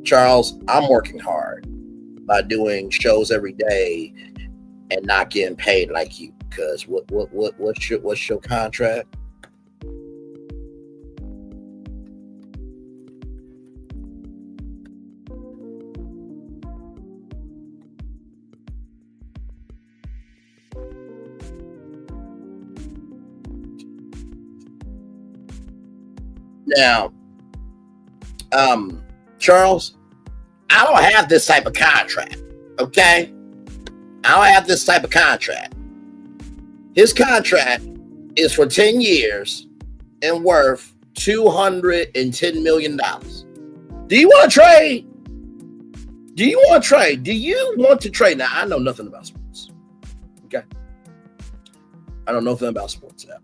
S11: Charles, I'm working hard by doing shows every day and not getting paid like you. Because what's your contract? Now, Charles, I don't have this type of contract, okay? I don't have this type of contract. His contract is for 10 years and worth $210 million. Do you want to trade? Do you want to trade? Do you want to trade? Now, I know nothing about sports, okay? I know nothing about sports now.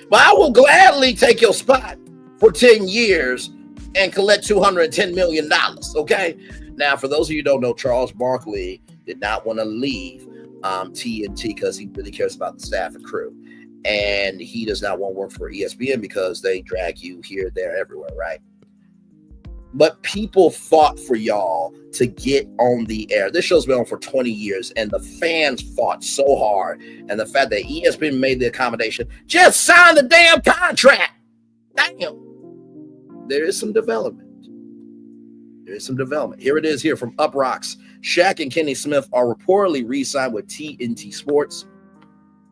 S11: But I will gladly take your spot for 10 years and collect $210 million, okay? Now, for those of you who don't know, Charles Barkley did not want to leave TNT because he really cares about the staff and crew. And he does not want to work for ESPN because they drag you here, there, everywhere, right? But people fought for y'all to get on the air. This show's been on for 20 years, and the fans fought so hard. And the fact that ESPN made the accommodation, just sign the damn contract. Damn. There is some development. There is some development. Here it is here from Up Rocks. Shaq and Kenny Smith are reportedly re-signed with TNT Sports.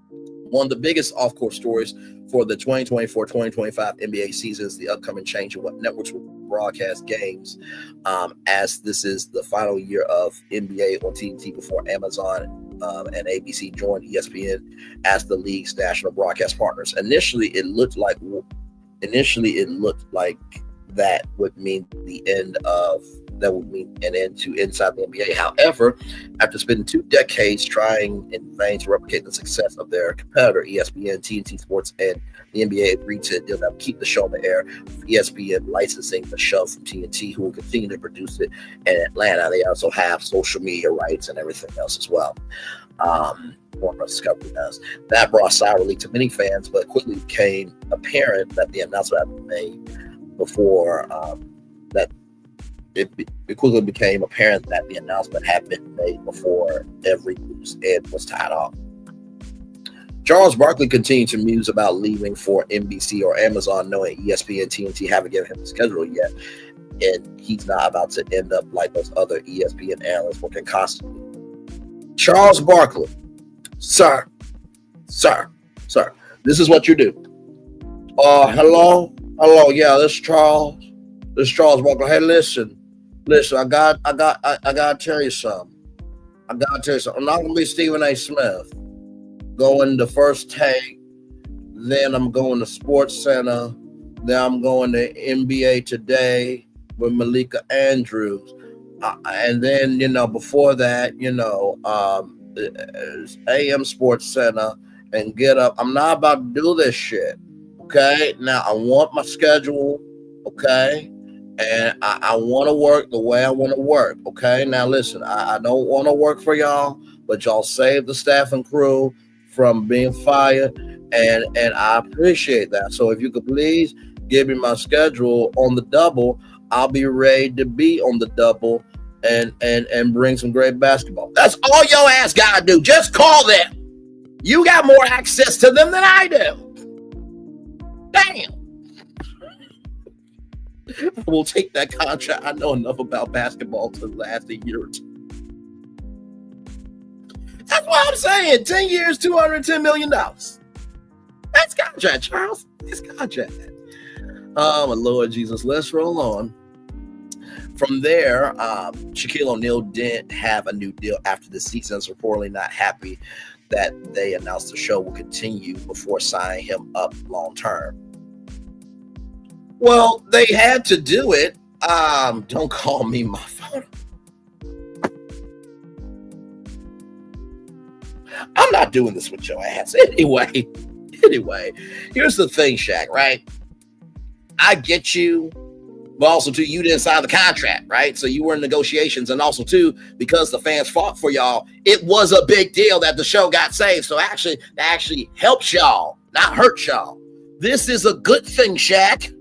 S11: One of the biggest off-court stories for the 2024-2025 NBA season is the upcoming change in what networks will broadcast games, as this is the final year of NBA on TNT before Amazon and ABC joined ESPN as the league's national broadcast partners. Initially, it looked like that would mean an end to Inside the NBA. However, after spending 2 decades trying in vain to replicate the success of their competitor, ESPN, TNT Sports, and the NBA agreed to a deal that would keep the show on the air. ESPN licensing the show from TNT, who will continue to produce it in Atlanta. They also have social media rights and everything else as well. Warner Bros. Discovery does. That brought sour relief to many fans, but quickly became apparent that the announcement had been made before it quickly became apparent that the announcement had been made before every loose end was tied off. Charles Barkley continued to muse about leaving for NBC or Amazon, knowing ESPN and TNT haven't given him the schedule yet, and he's not about to end up like those other ESPN analysts working constantly. Charles Barkley, sir, this is what you do. Hello, yeah, this is Charles Barkley. Hey, listen, I gotta tell you something. I'm not gonna be Stephen A. Smith going to First Take, then I'm going to Sports Center, then I'm going to NBA Today with Malika Andrews, and then before that, AM Sports Center and Get Up. I'm not about to do this shit. Okay, now I want my schedule. Okay. And I want to work the way I want to work. Okay. Now listen, I don't want to work for y'all, but y'all saved the staff and crew from being fired. And I appreciate that. So if you could please give me my schedule on the double, I'll be ready to be on the double and bring some great basketball. That's all your ass gotta do. Just call them. You got more access to them than I do. Damn. We'll take that contract. I know enough about basketball to last a year or two. That's what I'm saying. 10 years, $210 million. That's contract, Charles. It's contract. Oh, my Lord Jesus. Let's roll on. From there, Shaquille O'Neal didn't have a new deal after the season. Was reportedly not happy that they announced the show will continue before signing him up long term. Well, they had to do it. Don't call me my phone. I'm not doing this with your ass. Anyway, here's the thing, Shaq, right? I get you, but also, too, you didn't sign the contract, right? So you were in negotiations, and also, too, because the fans fought for y'all, it was a big deal that the show got saved. So that actually helps y'all, not hurt y'all. This is a good thing, Shaq.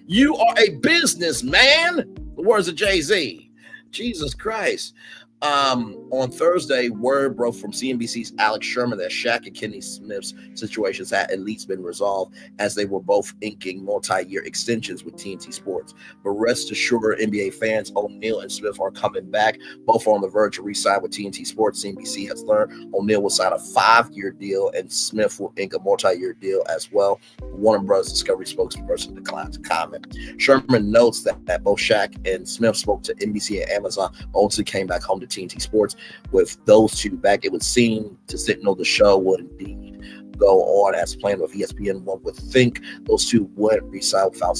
S11: You are a businessman. The words of Jay-Z. Jesus Christ. On Thursday, word broke from CNBC's Alex Sherman that Shaq and Kenny Smith's situations had at least been resolved, as they were both inking multi-year extensions with TNT Sports. But rest assured, NBA fans, O'Neal and Smith are coming back. Both are on the verge of re-sign with TNT Sports. CNBC has learned O'Neal will sign a 5-year deal, and Smith will ink a multi-year deal as well. Warner Bros. Discovery spokesperson declined to comment. Sherman notes that both Shaq and Smith spoke to NBC and Amazon, but ultimately came back home to TNT Sports. With those two back, it would seem to signal the show would indeed go on as planned with ESPN. One would think those two would resign without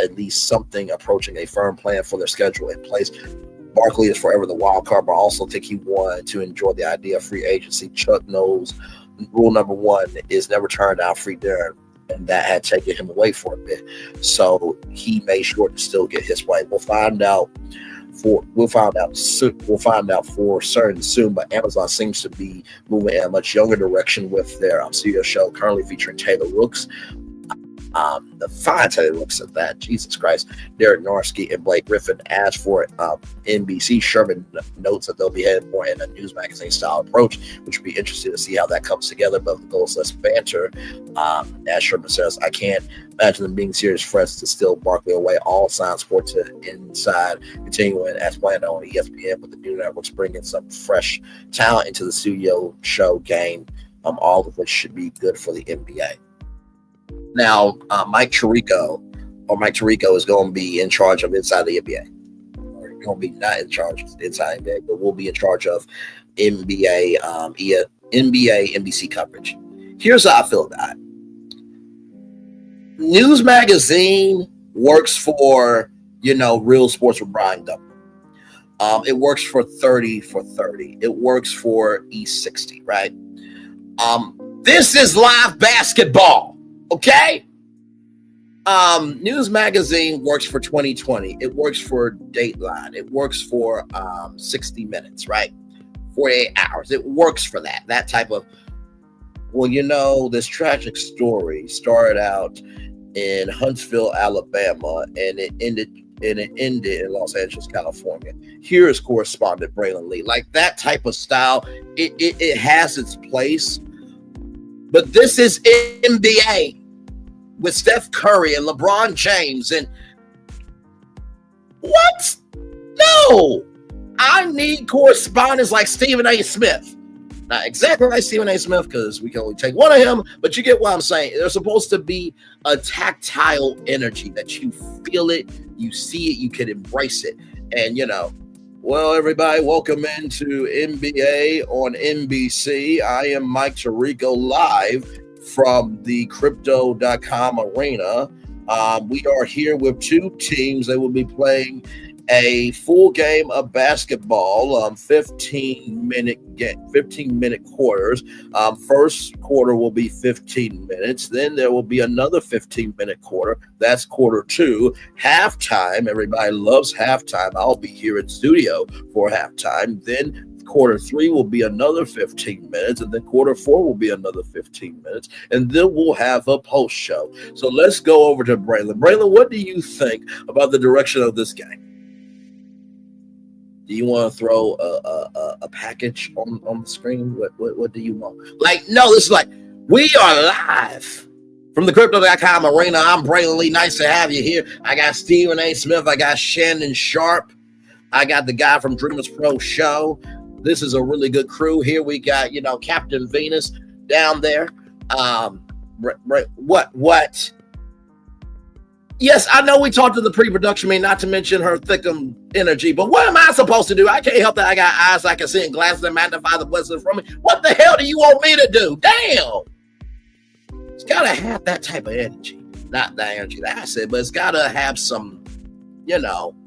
S11: at least something approaching a firm plan for their schedule in place. Barkley is forever the wild card, but I also think he wanted to enjoy the idea of free agency. Chuck knows rule number one is never turn down free dinner, and that had taken him away for a bit. So he made sure to still get his way. We'll find out for certain soon, but Amazon seems to be moving in a much younger direction with their studio show currently featuring Taylor Rooks. The fine Taylor Rooks at that, Jesus Christ. Derek Norsky and Blake Griffin. As for NBC, Sherman notes that they'll be heading more in a news magazine style approach, which would be interesting to see how that comes together. But the goal is less banter. As Sherman says, I can't imagine them being serious friends to steal Barkley away. All signs sport to inside, continuing as planned on ESPN, but the new networks bringing some fresh talent into the studio show game, all of which should be good for the NBA. Now, Mike Tirico is going to be in charge of inside the NBA. Or going to be not in charge of inside the NBA, but will be in charge of NBA, NBC coverage. Here's how I feel about it. News magazine works for, Real Sports with Brian Dumble. It works for 30 for 30. It works for E60, right? This is live basketball. Okay? News magazine works for 2020. It works for Dateline. It works for 60 Minutes, right? 48 hours. It works for that type of, this tragic story started out in Huntsville, Alabama, and it ended in Los Angeles, California. Here is correspondent Braylon Lee. Like that type of style, it has its place. But this is NBA with Steph Curry and LeBron James and what? No! I need correspondents like Stephen A. Smith. Not exactly like Stephen A. Smith, because we can only take one of him, but you get what I'm saying. There's supposed to be a tactile energy that you feel it, you see it, you can embrace it. And, well, everybody, welcome into NBA on NBC. I am Mike Tirico, live from the Crypto.com arena. We are here with two teams. They will be playing a full game of basketball, 15-minute quarters. First quarter will be 15 minutes. Then there will be another 15-minute quarter. That's quarter two. Halftime. Everybody loves halftime. I'll be here in studio for halftime. Then quarter three will be another 15 minutes, and then quarter four will be another 15 minutes, and then we'll have a post show. So let's go over to Braylon. Braylon, what do you think about the direction of this game? Do you want to throw a package on the screen? What do you want? No, this is we are live from the Crypto.com arena. I'm Braylon Lee. Nice to have you here. I got Stephen A. Smith. I got Shannon Sharp. I got the guy from Dreamers Pro Show. This is a really good crew. Here we got, Captain Venus down there. What? Yes, I know we talked to the pre-production meeting, not to mention her thickum energy, but what am I supposed to do? I can't help that I got eyes I can see and glasses that magnify the blessing from me. What the hell do you want me to do? Damn. It's got to have that type of energy. Not the energy that I said, but it's got to have some,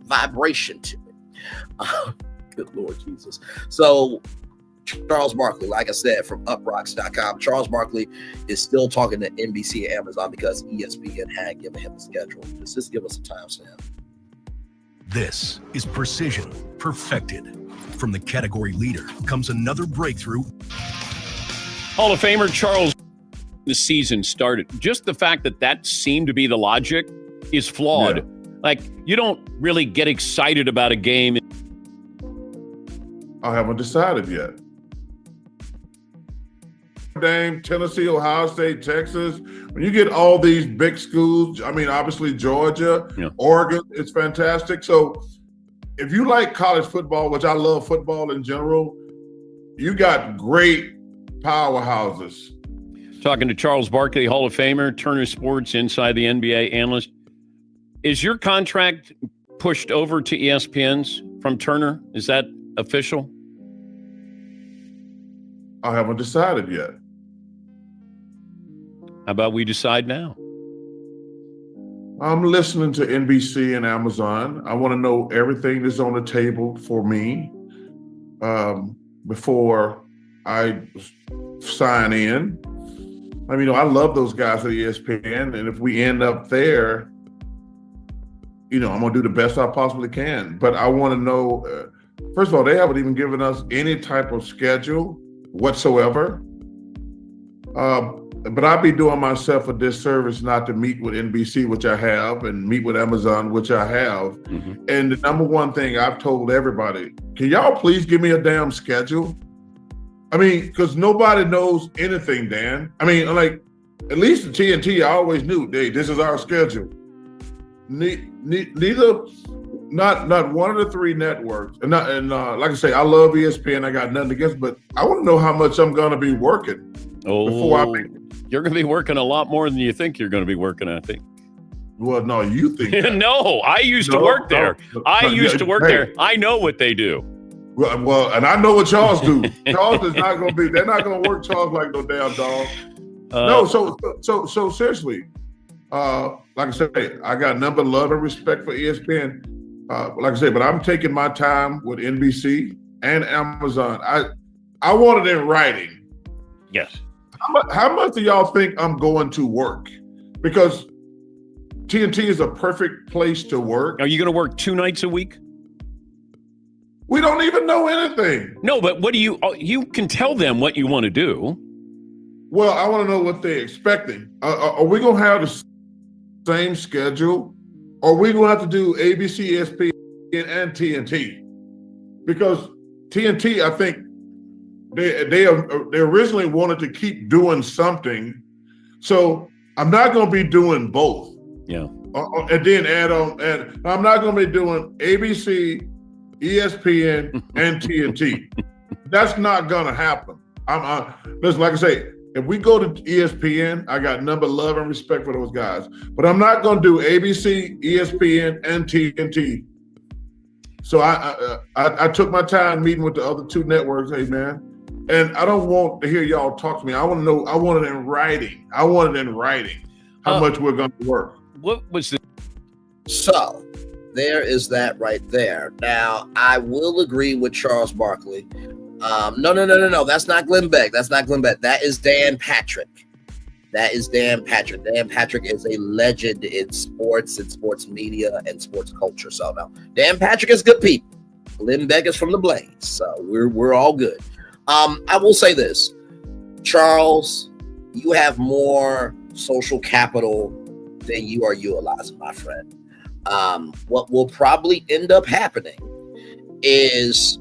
S11: vibration to it. Good Lord Jesus. So Charles Barkley, like I said, from uprocks.com, Charles Barkley is still talking to NBC and Amazon because ESPN had given him a schedule. Just give us a timestamp.
S17: This is precision perfected. From the category leader comes another breakthrough.
S20: Hall of Famer Charles, the season started. Just the fact that seemed to be the logic is flawed. Yeah. Like, you don't really get excited about a game.
S21: I haven't decided yet. Dame, Tennessee, Ohio State, Texas. When you get all these big schools, I mean, obviously Georgia, Oregon, it's fantastic. So if you like college football, which I love football in general, you got great powerhouses.
S20: Talking to Charles Barkley, Hall of Famer, Turner Sports, Inside the NBA analyst. Is your contract pushed over to ESPN's from Turner? Is that official?
S21: I haven't decided yet.
S20: How about we decide now?
S21: I'm listening to NBC and Amazon. I want to know everything that's on the table for me before I sign in. I mean, I love those guys at ESPN, and if we end up there, I'm going to do the best I possibly can. But I want to know, first of all, they haven't even given us any type of schedule whatsoever. But I'd be doing myself a disservice not to meet with NBC, which I have, and meet with Amazon, which I have. Mm-hmm. And the number one thing I've told everybody, can y'all please give me a damn schedule? I mean, because nobody knows anything, Dan. I mean, like, at least the TNT, I always knew, hey, this is our schedule. Neither, not one of the three networks. And like I say, I love ESPN. I got nothing against, but I want to know how much I'm going to be working before I make it.
S20: You're going to be working a lot more than you think you're going to be working, I think.
S21: Well, no, you think that.
S20: No, I used to work there. I used to work there. I know what they do.
S21: Well, and I know what Charles do. Charles is not going to be, they're not going to work Charles like no damn dog. No, so seriously, like I said, I got number love and respect for ESPN. Like I said, but I'm taking my time with NBC and Amazon. I want it in writing.
S20: Yes.
S21: How much do y'all think I'm going to work? Because TNT is a perfect place to work.
S20: Are you going to work 2 nights a week?
S21: We don't even know anything.
S20: No, but what do you can tell them what you want to do.
S21: Well, I want to know what they're expecting. Are we going to have the same schedule? Or are we going to have to do ABC, ESPN, and TNT? Because TNT, I think, they originally wanted to keep doing something. So I'm not going to be doing both.
S20: Yeah.
S21: And then add on, and I'm not going to be doing ABC, ESPN, and TNT. That's not going to happen. Listen, like I say, if we go to ESPN, I got number love and respect for those guys. But I'm not going to do ABC, ESPN, and TNT. So I took my time meeting with the other 2 networks, hey, man. And I don't want to hear y'all talk to me. I want to know, I want it in writing. How much we're going to work.
S20: What was the...
S11: So there is that right there. Now, I will agree with Charles Barkley. No. That's not Glenn Beck. That is Dan Patrick. Dan Patrick is a legend in sports and sports media and sports culture. So now, Dan Patrick is good people. Glenn Beck is from the Blaze. So we're all good. I will say this, Charles, you have more social capital than you are utilizing, my friend. What will probably end up happening is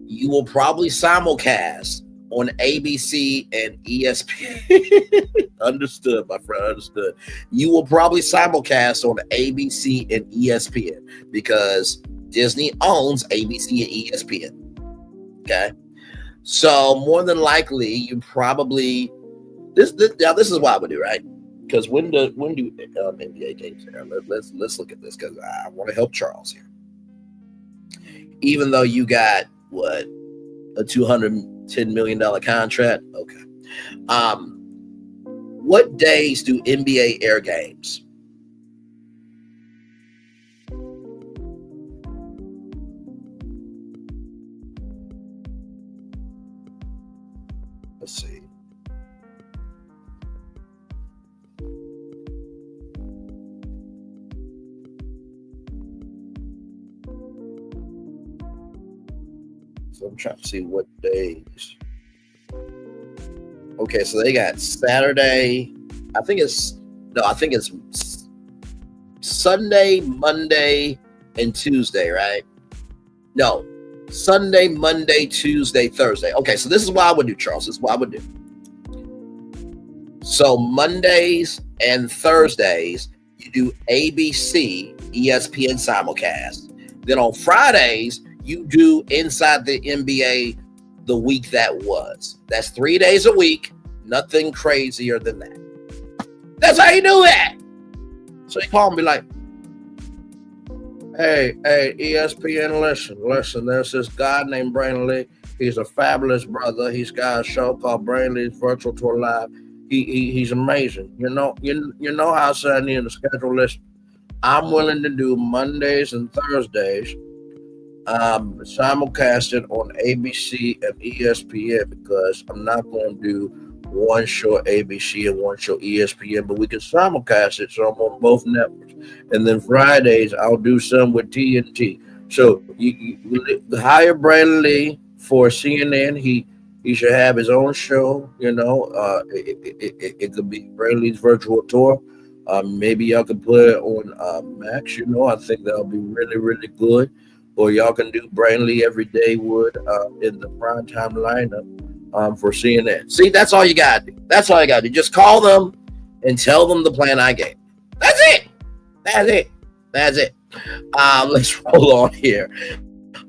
S11: you will probably simulcast on ABC and ESPN. Understood, my friend, understood. You will probably simulcast on ABC and ESPN because Disney owns ABC and ESPN. Okay? So more than likely, you probably, this is what I would do, right? Because when do NBA games air? Let's look at this because I want to help Charles here. Even though you got what, a $210 million contract, okay. What days do NBA air games? Let's see. So I'm trying to see what days. Okay, so they got Saturday. I think it's Sunday, Monday, and Tuesday, right? No, Sunday, Monday, Tuesday, Thursday. Okay, so this is what I would do, Charles. This is what I would do. So Mondays and Thursdays, you do ABC, ESPN simulcast. Then on Fridays, you do Inside the NBA the week that was. That's 3 days a week. Nothing crazier than that. That's how you do it. So you call and be like, hey, ESPN, listen, there's this guy named Brainley. He's a fabulous brother. He's got a show called Brainley's Virtual Tour Live. He's amazing. You know how I said I need to schedule this. I'm willing to do Mondays and Thursdays, simulcasted on ABC and ESPN, because I'm not going to do one show ABC and one show ESPN, but we can simulcast it, so I'm on both networks. And then Fridays, I'll do some with TNT. So you hire Bradley for CNN. He should have his own show. It could be Bradley's Virtual Tour. Maybe y'all could put it on Max. I think that'll be really, really good. Or y'all can do Brainley Every Day Wood in the primetime lineup for CNN. See, that's all you got to do. That's all you got to do. Just call them and tell them the plan I gave. That's it. Let's roll on here.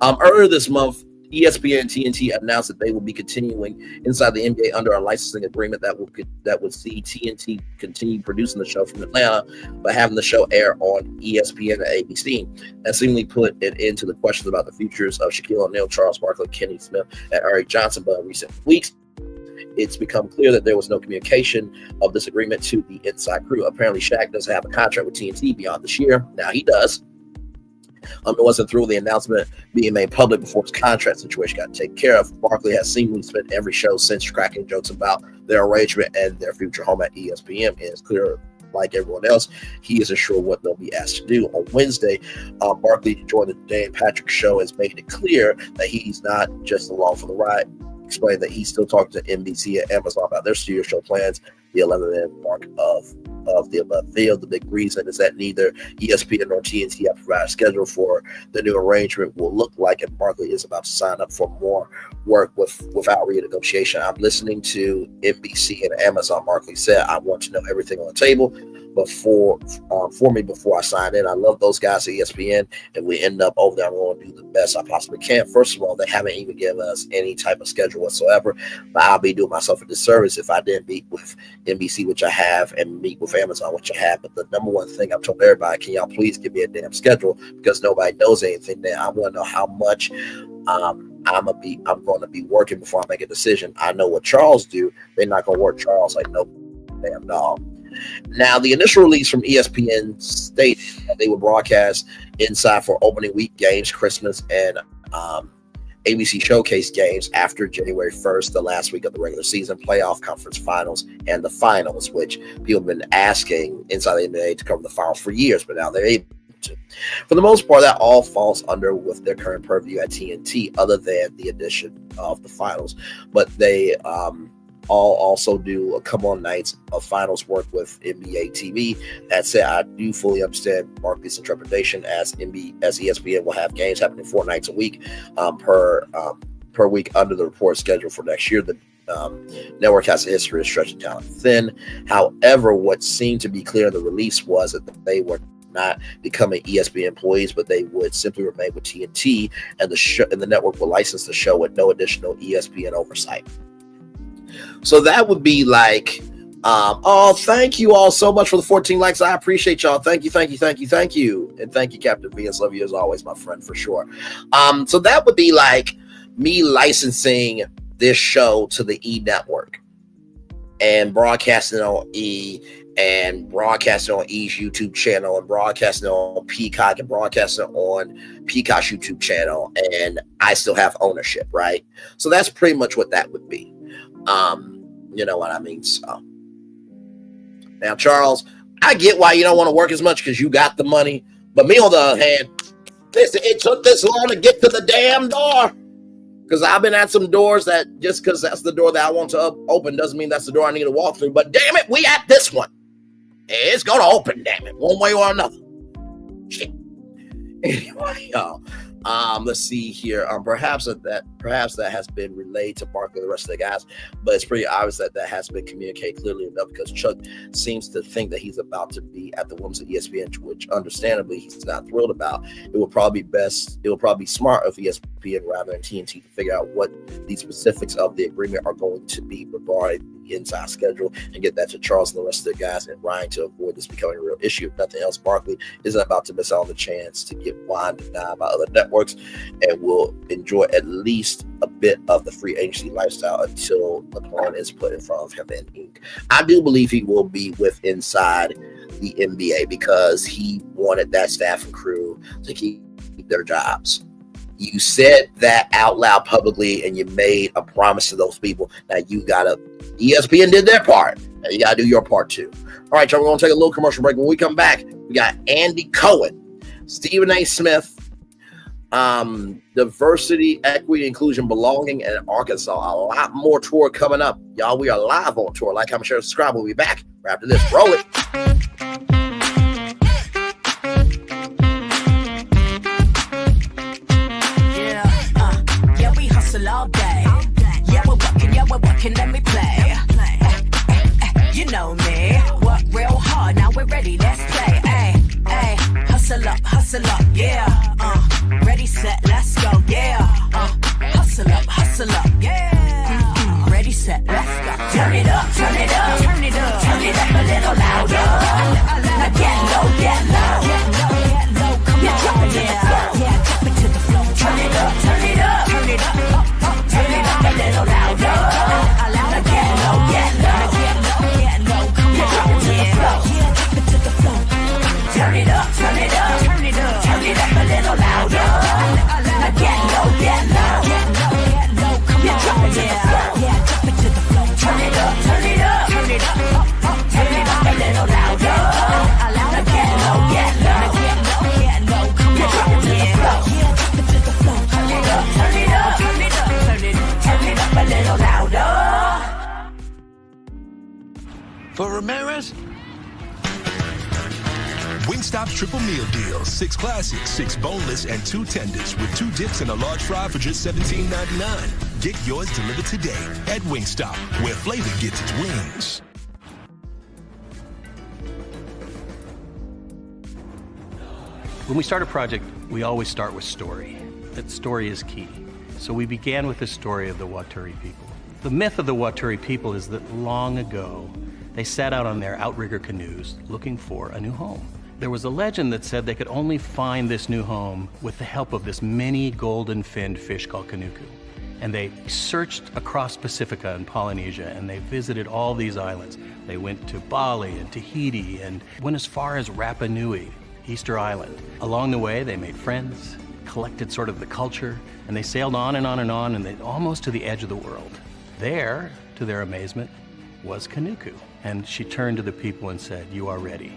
S11: Earlier this month, ESPN and TNT announced that they will be continuing Inside the NBA under a licensing agreement that would see TNT continue producing the show from Atlanta, but having the show air on ESPN and ABC. That seemingly put it into the questions about the futures of Shaquille O'Neal, Charles Barkley, Kenny Smith, and Ernie Johnson. But in recent weeks, it's become clear that there was no communication of this agreement to the inside crew. Apparently, Shaq doesn't have a contract with TNT beyond this year. Now he does. It wasn't through the announcement being made public before his contract situation got taken care of. Barkley has seemingly spent every show since cracking jokes about their arrangement and their future home at ESPN. And it's clear, like everyone else, he isn't sure what they'll be asked to do. On Wednesday, Barkley, to join the Dan Patrick Show, has made it clear that he's not just along for the ride. Explained that he's still talking to NBC and Amazon about their studio show plans. The 11th mark of the above field. The big reason is that neither ESPN nor TNT have provided a schedule for the new arrangement will look like, and Barkley is about to sign up for more work without renegotiation. I'm listening to NBC and Amazon. Barkley said, I want to know everything on the table before I sign in. I love those guys at ESPN, and we end up over there. I'm going to do the best I possibly can. First of all, they haven't even given us any type of schedule whatsoever, but I'll be doing myself a disservice if I didn't meet with NBC, which I have, and meet with Amazon, which I have. But the number one thing I've told everybody, can y'all please give me a damn schedule, because nobody knows anything there. I want to know how much I'm going to be working before I make a decision. I know what Charles do. They're not going to work Charles like no damn dog. Now, the initial release from ESPN stated that they would broadcast Inside for opening week games, Christmas, and ABC Showcase games after January 1st, the last week of the regular season, playoff conference finals, and the finals, which people have been asking Inside the NBA to cover the finals for years, but now they're able to. For the most part, that all falls under with their current purview at TNT, other than the addition of the finals. But they all also do a come on nights of finals work with NBA TV. That said, I do fully understand Barkley's interpretation, as ESPN will have games happening 4 nights a week per week under the report schedule for next year. The network has a history of stretching talent thin. However, what seemed to be clear in the release was that they were not becoming ESPN employees, but they would simply remain with TNT, and the network will license the show with no additional ESPN oversight. So that would be like Thank you all so much for the 14 likes. I appreciate y'all. Thank you. And thank you, Captain Venus. Love you as always, my friend, for sure. So that would be like me licensing this show to the E network and broadcasting it on E and broadcasting on E's YouTube channel and broadcasting on Peacock and broadcasting on Peacock's YouTube channel, and I still have ownership, right? So that's pretty much what that would be. You know what I mean? So now, Charles, I get why you don't want to work as much because you got the money, but me on the other hand, listen, it took this long to get to the damn door. Because I've been at some doors that just because that's the door that I want to open doesn't mean that's the door I need to walk through. But damn it, we at this one. It's going to open, damn it, one way or another. Shit. Anyway, y'all. Let's see here. Perhaps that has been relayed to Barkley and the rest of the guys, but it's pretty obvious that has been communicated clearly enough because Chuck seems to think that he's about to be at the women's at ESPN, which understandably he's not thrilled about. It will probably be smart of ESPN rather than TNT to figure out what the specifics of the agreement are going to be regarding the inside schedule and get that to Charles and the rest of the guys and Ryan to avoid this becoming a real issue. If nothing else, Barkley isn't about to miss out on the chance to get wine denied by other networks and will enjoy at least a bit of the free agency lifestyle until the plan is put in front of him in ink. I do believe he will be with inside the NBA because he wanted that staff and crew to keep their jobs. You said that out loud publicly and you made a promise to those people. Now ESPN did their part. Now you gotta do your part too. All right, y'all, we're gonna take a little commercial break. When we come back, we got Andy Cohen, Stephen A. Smith, diversity, equity, inclusion, belonging, and Arkansas. A lot more tour coming up. Y'all, we are live on tour. Like, comment, share, subscribe. We'll be back right after this. Roll it.
S2: Yeah, we hustle all day. Yeah, we're working, let me play. You know me. Work real hard, now we're ready, let's play. Hey, hustle up, yeah. Ready, set, let's go, yeah. Hustle up, yeah. Ready, set, let's go. Turn it up, turn it up, turn it up, turn it up a little louder. Now get low, get low, come on, drop it to the floor, yeah, drop it to the floor. Turn it up, turn it up, turn it up, turn it up a little louder. Now get low, come on, drop it to the floor, yeah, drop it to the floor. Turn it up, turn it up, turn it up, turn it up a little louder. Now get low, come on, drop it to the floor, yeah, drop it to the floor. Turn it up, turn it up, turn it up, turn it up a little louder. Now get low, come on, drop it to the floor, yeah, drop it to the floor. Turn it up, turn it up, turn it up, turn it up a little louder.
S17: For Ramirez? Wingstop's triple meal deal. 6 classics, 6 boneless, and 2 tenders with 2 dips and a large fry for just $17.99. Get yours delivered today at Wingstop, where flavor gets its wings.
S18: When we start a project, we always start with story. That story is key. So we began with the story of the Waturi people. The myth of the Waturi people is that long ago, they set out on their outrigger canoes looking for a new home. There was a legend that said they could only find this new home with the help of this mini golden-finned fish called Kanuku. And they searched across Pacifica and Polynesia, and they visited all these islands. They went to Bali and Tahiti and went as far as Rapa Nui, Easter Island. Along the way, they made friends, collected sort of the culture, and they sailed on and on and on, and they almost to the edge of the world. There, to their amazement, was Kanuku. And she turned to the people and said, "You are ready."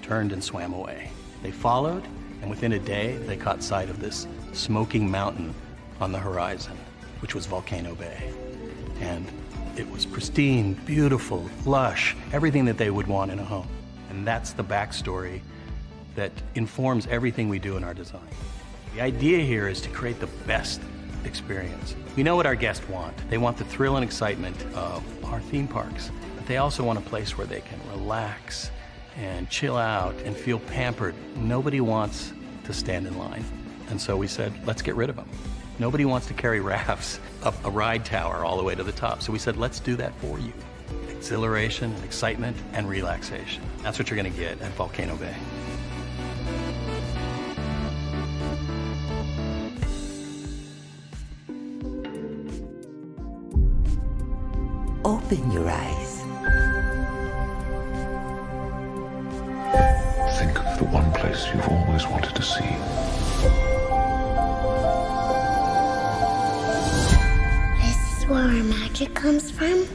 S18: Turned and swam away. They followed, and within a day, they caught sight of this smoking mountain on the horizon, which was Volcano Bay. And it was pristine, beautiful, lush, everything that they would want in a home. And that's the backstory that informs everything we do in our design. The idea here is to create the best experience. We know what our guests want. They want the thrill and excitement of our theme parks. They also want a place where they can relax and chill out and feel pampered. Nobody wants to stand in line. And so we said, let's get rid of them. Nobody wants to carry rafts up a ride tower all the way to the top. So we said, let's do that for you. exhilaration, excitement, and relaxation. That's what you're going to get at Volcano Bay.
S3: Open your eyes.
S22: Think of the one place you've always wanted to see.
S23: This is where our magic comes from?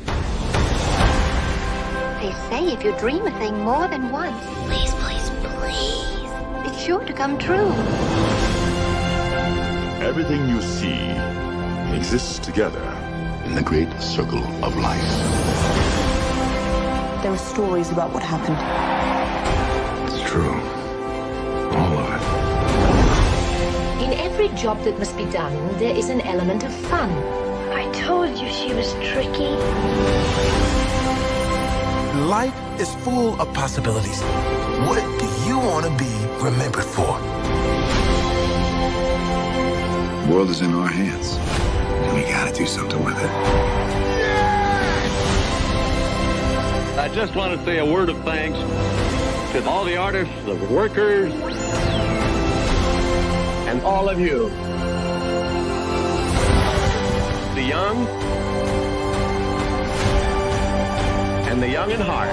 S24: They say if you dream a thing more than once,
S23: Please, please, please.
S24: it's sure to come true.
S25: Everything you see exists together in the great circle of life.
S3: There are stories about what happened.
S22: It's true. All of it.
S24: In every job that must be done, there is an element of fun.
S23: I told you she was tricky.
S26: Life is full of possibilities. What do you want to be remembered for?
S22: The world is in our hands, and we gotta do something with it.
S27: I just want to say a word of thanks to all the artists, the workers, and all of you. The young and the young in heart.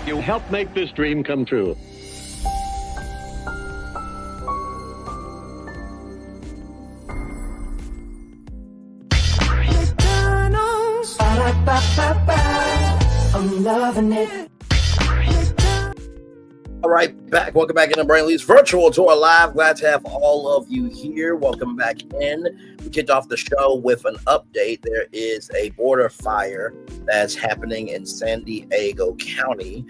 S27: You helped make this dream come true.
S3: I'm loving it.
S11: All right, back. Welcome back into Brain Lee's virtual tour live. Glad to have all of you here. Welcome back in. We kicked off the show with an update. There is a border fire that's happening in San Diego County.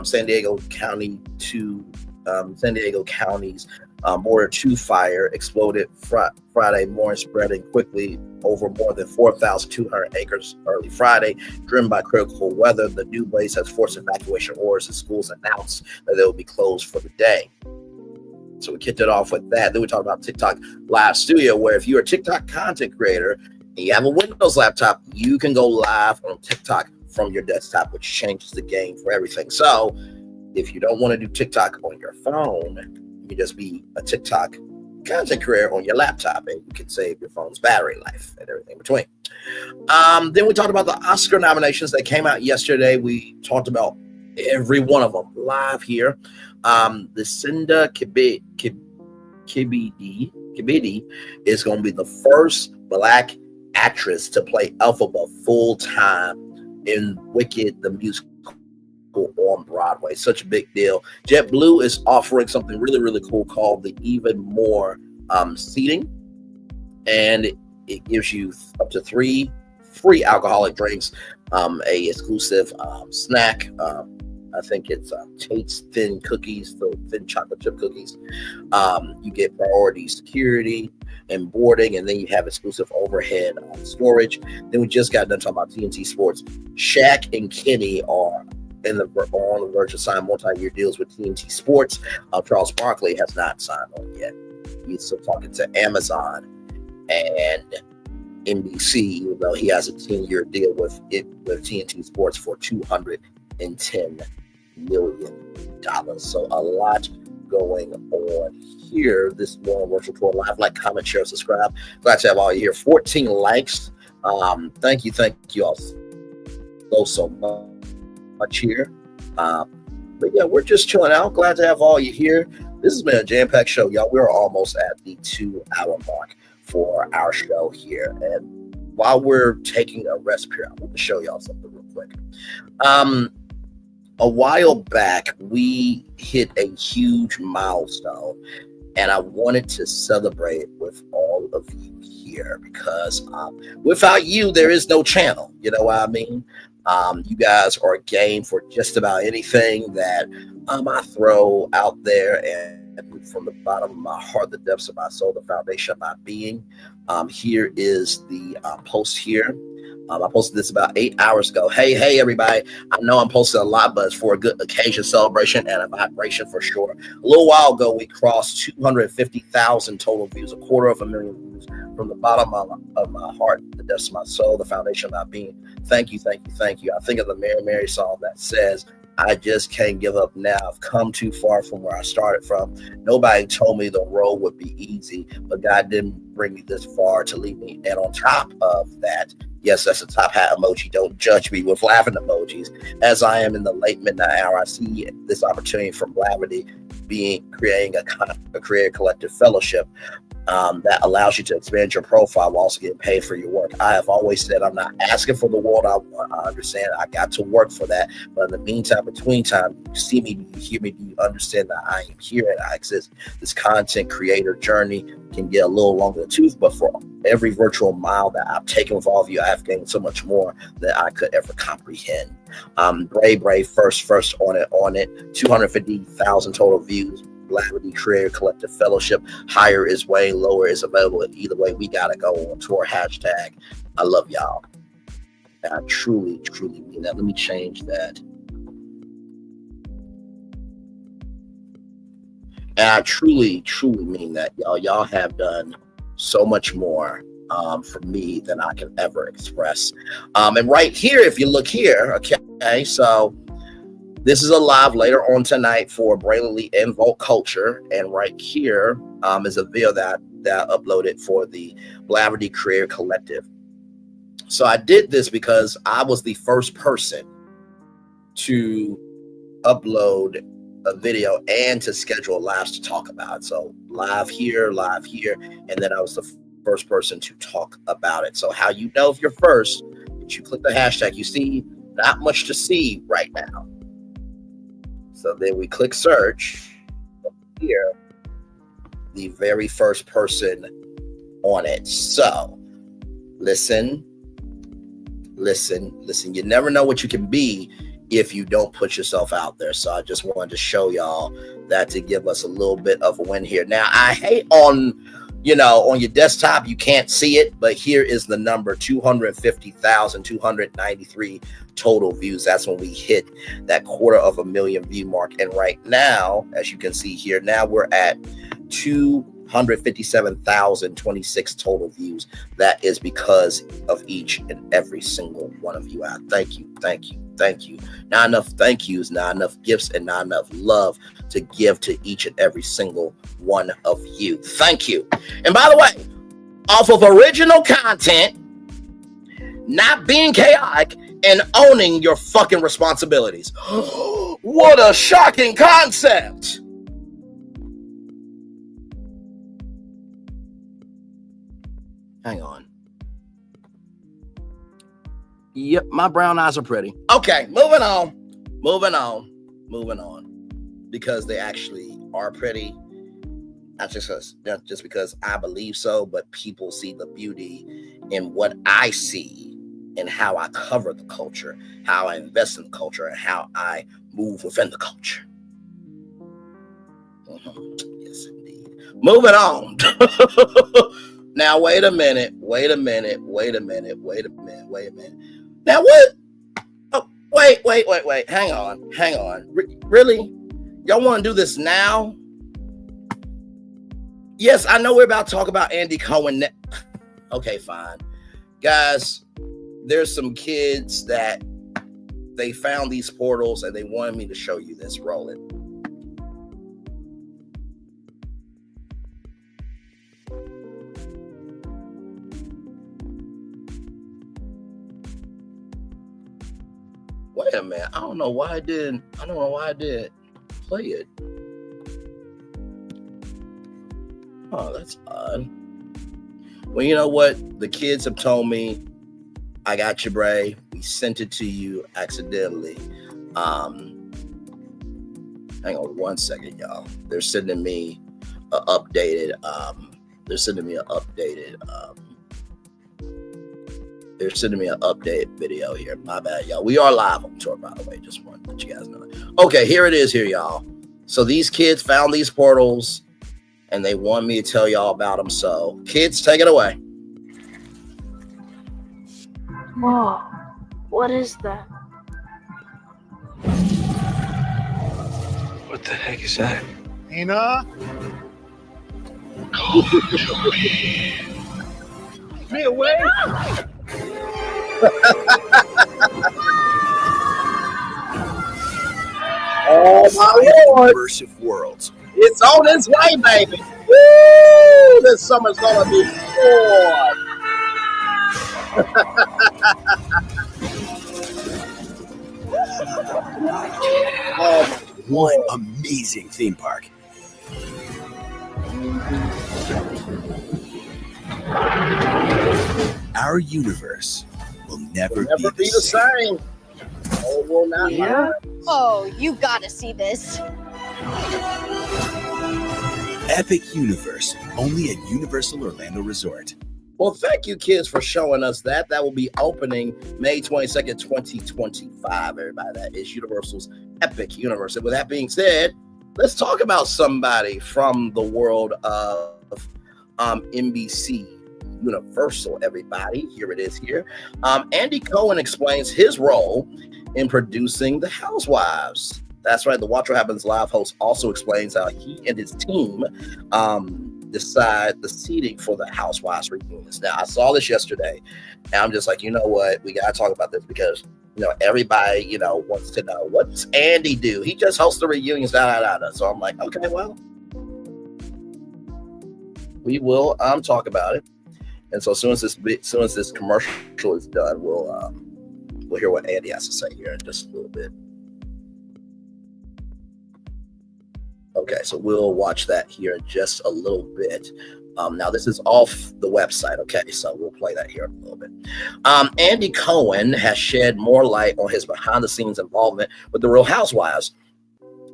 S11: San Diego County's Border 2 fire exploded Friday morning, spreading quickly over more than 4,200 acres early Friday. Driven by critical weather, the new blaze has forced evacuation orders, and schools announced that they will be closed for the day. So we kicked it off with that. Then we talked about TikTok Live Studio, where if you're a TikTok content creator and you have a Windows laptop, you can go live on TikTok from your desktop, which changes the game for everything. So if you don't want to do TikTok on your phone, you can just be a TikTok content creator on your laptop, and you can save your phone's battery life and everything in between. Then we talked about the Oscar nominations that came out yesterday. We talked about every one of them live here. Lencia Kebede is going to be the first Black actress to play Elphaba full time in Wicked the musical on Broadway. Such a big deal. Jetblue is offering something really, really cool called the Even More seating, and it gives you up to 3 free alcoholic drinks, a exclusive snack. I think it's Tate's thin cookies, the thin chocolate chip cookies. You get priority security and boarding, and then you have exclusive overhead storage. Then we just got done talking about TNT Sports. Shaq and Kenny are on the verge of signing multi-year deals with TNT Sports. Charles Barkley has not signed on yet. He's still talking to Amazon and NBC, even though he has a 10-year deal with TNT Sports for $210 million. So a lot going on here. This morning virtual tour live. Like, comment, share, subscribe. Glad to have all you here. 14 likes. Thank you all so much here. But yeah, we're just chilling out. Glad to have all you here. This has been a jam-packed show, y'all. We're almost at the 2-hour mark for our show here. And while we're taking a rest period, I want to show y'all something real quick. A while back, we hit a huge milestone, and I wanted to celebrate with all of you here because without you, there is no channel. You know what I mean? You guys are game for just about anything that I throw out there, and from the bottom of my heart, the depths of my soul, the foundation of my being. Here is the post here. I posted this about 8 hours ago. Hey, everybody. I know I'm posting a lot, but it's for a good occasion, celebration, and a vibration for sure. A little while ago, we crossed 250,000 total views, 250,000 views from the bottom of my heart, the depths of my soul, the foundation of my being. Thank you, thank you, thank you. I think of the Mary Mary song that says, I just can't give up now. I've come too far from where I started from. Nobody told me the road would be easy, but God didn't bring me this far to leave me. And on top of that, yes, that's a top hat emoji. Don't judge me with laughing emojis. As I am in the late midnight hour, I see this opportunity from Blavity creating a career collective fellowship that allows you to expand your profile while also getting paid for your work. I have always said I'm not asking for the world I want. I understand I got to work for that. But in the meantime, between time, you see me, do you hear me, do you understand that I am here and I exist? This content creator journey can get a little longer than tooth, but for every virtual mile that I've taken with all of you, I have gained so much more than I could ever comprehend. Brave, first on it, 250,000 total views. Blavity Career Collective Fellowship. Higher is way, lower is available. Either way, we gotta go on tour. Hashtag I love y'all. And I truly mean that. Let me change that. And I truly mean that, y'all. Y'all have done so much more for me than I can ever express. And right here, if you look here, okay, so this is a live later on tonight for Braylon Lee and Volt Culture. And right here is a video that I uploaded for the Blavity Career Collective. So I did this because I was the first person to upload a video and to schedule lives to talk about it. So live here, and then I was the first person to talk about it. So how you know if you're first, if you click the hashtag, you see not much to see right now. So then we click search here, the very first person on it. So listen. You never know what you can be if you don't put yourself out there. So I just wanted to show y'all that to give us a little bit of a win here. Now I hate on your desktop, you can't see it, but here is the number, 250,293 total views. That's when we hit that 250,000 view mark. And right now, as you can see here, now we're at 257,026 total views. That is because of each and every single one of you. I thank you. Not enough thank yous, not enough gifts, and not enough love to give to each and every single one of you. Thank you. And by the way, off of original content, not being chaotic, and owning your fucking responsibilities. What a shocking concept. Hang on. Yep, my brown eyes are pretty. Okay, moving on. Because they actually are pretty. Not just because I believe so, but people see the beauty in what I see and how I cover the culture, how I invest in the culture, and how I move within the culture. Yes, indeed. Moving on. Now, wait a minute. Now, what? Oh, wait. Hang on. Really? Y'all want to do this now? Yes, I know we're about to talk about Andy Cohen. Okay, fine. Guys, there's some kids that they found these portals and they wanted me to show you this. Roll it. Wait a minute. I don't know why I didn't play it. Oh, that's odd. Well, you know what? The kids have told me, I got you, Bray. We sent it to you accidentally. Hang on one second, y'all. They're sending me an updated video here. My bad, y'all. We are live on tour, by the way. Just wanted to let you guys know. Okay, here it is here, y'all. So these kids found these portals and they want me to tell y'all about them. So kids, take it away.
S1: Whoa, what is that?
S4: What the heck is that?
S6: Nina?
S4: Come to me. me away.
S11: Oh my Lord!
S22: Immersive worlds.
S11: It's on its way, baby. Woo! This summer's gonna be fun.
S22: One amazing theme park. Our universe will never be the
S11: same. Oh, will not.
S6: Yeah. Oh, you gotta see this.
S22: Epic Universe, only at Universal Orlando Resort.
S11: Well, thank you, kids, for showing us that. That will be opening May 22nd, 2025, everybody. That is Universal's Epic Universe. And with that being said, let's talk about somebody from the world of NBC Universal, everybody. Here it is here. Andy Cohen explains his role in producing The Housewives. That's right. The Watch What Happens Live host also explains how he and his team decide the seating for the Housewives reunions. Now, I saw this yesterday, and I'm just like, you know what? We got to talk about this because, everybody, wants to know, what's Andy do? He just hosts the reunions, So I'm like, okay, well, we will talk about it. And so as soon as this commercial is done, we'll hear what Andy has to say here in just a little bit. Okay, so we'll watch that here in just a little bit. Now, this is off the website, okay? So we'll play that here in a little bit. Andy Cohen has shed more light on his behind-the-scenes involvement with The Real Housewives.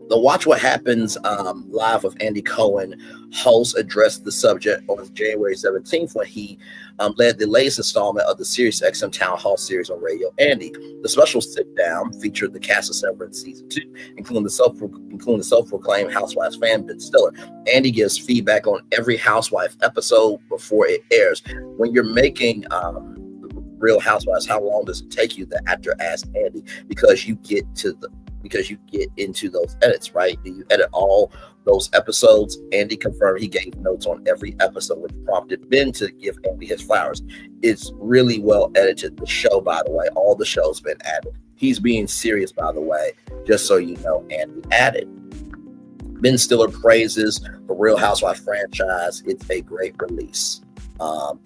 S11: The Watch What Happens Live with Andy Cohen host addressed the subject on January 17th when he led the latest installment of the Sirius XM Town Hall series on Radio Andy. The special sit-down featured the cast of Severance Season 2, including the self-proclaimed Housewives fan, Ben Stiller. Andy gives feedback on every Housewife episode before it airs. When you're making Real Housewives, how long does it take you? The actor asked Andy, because you get into those edits, right? Do you edit all those episodes? Andy confirmed he gave notes on every episode, which prompted Ben to give Andy his flowers. It's really well edited, the show, by the way. All the show's been added. He's being serious, by the way, just so you know, Andy added. Ben Stiller praises the Real Housewives franchise. It's a great release.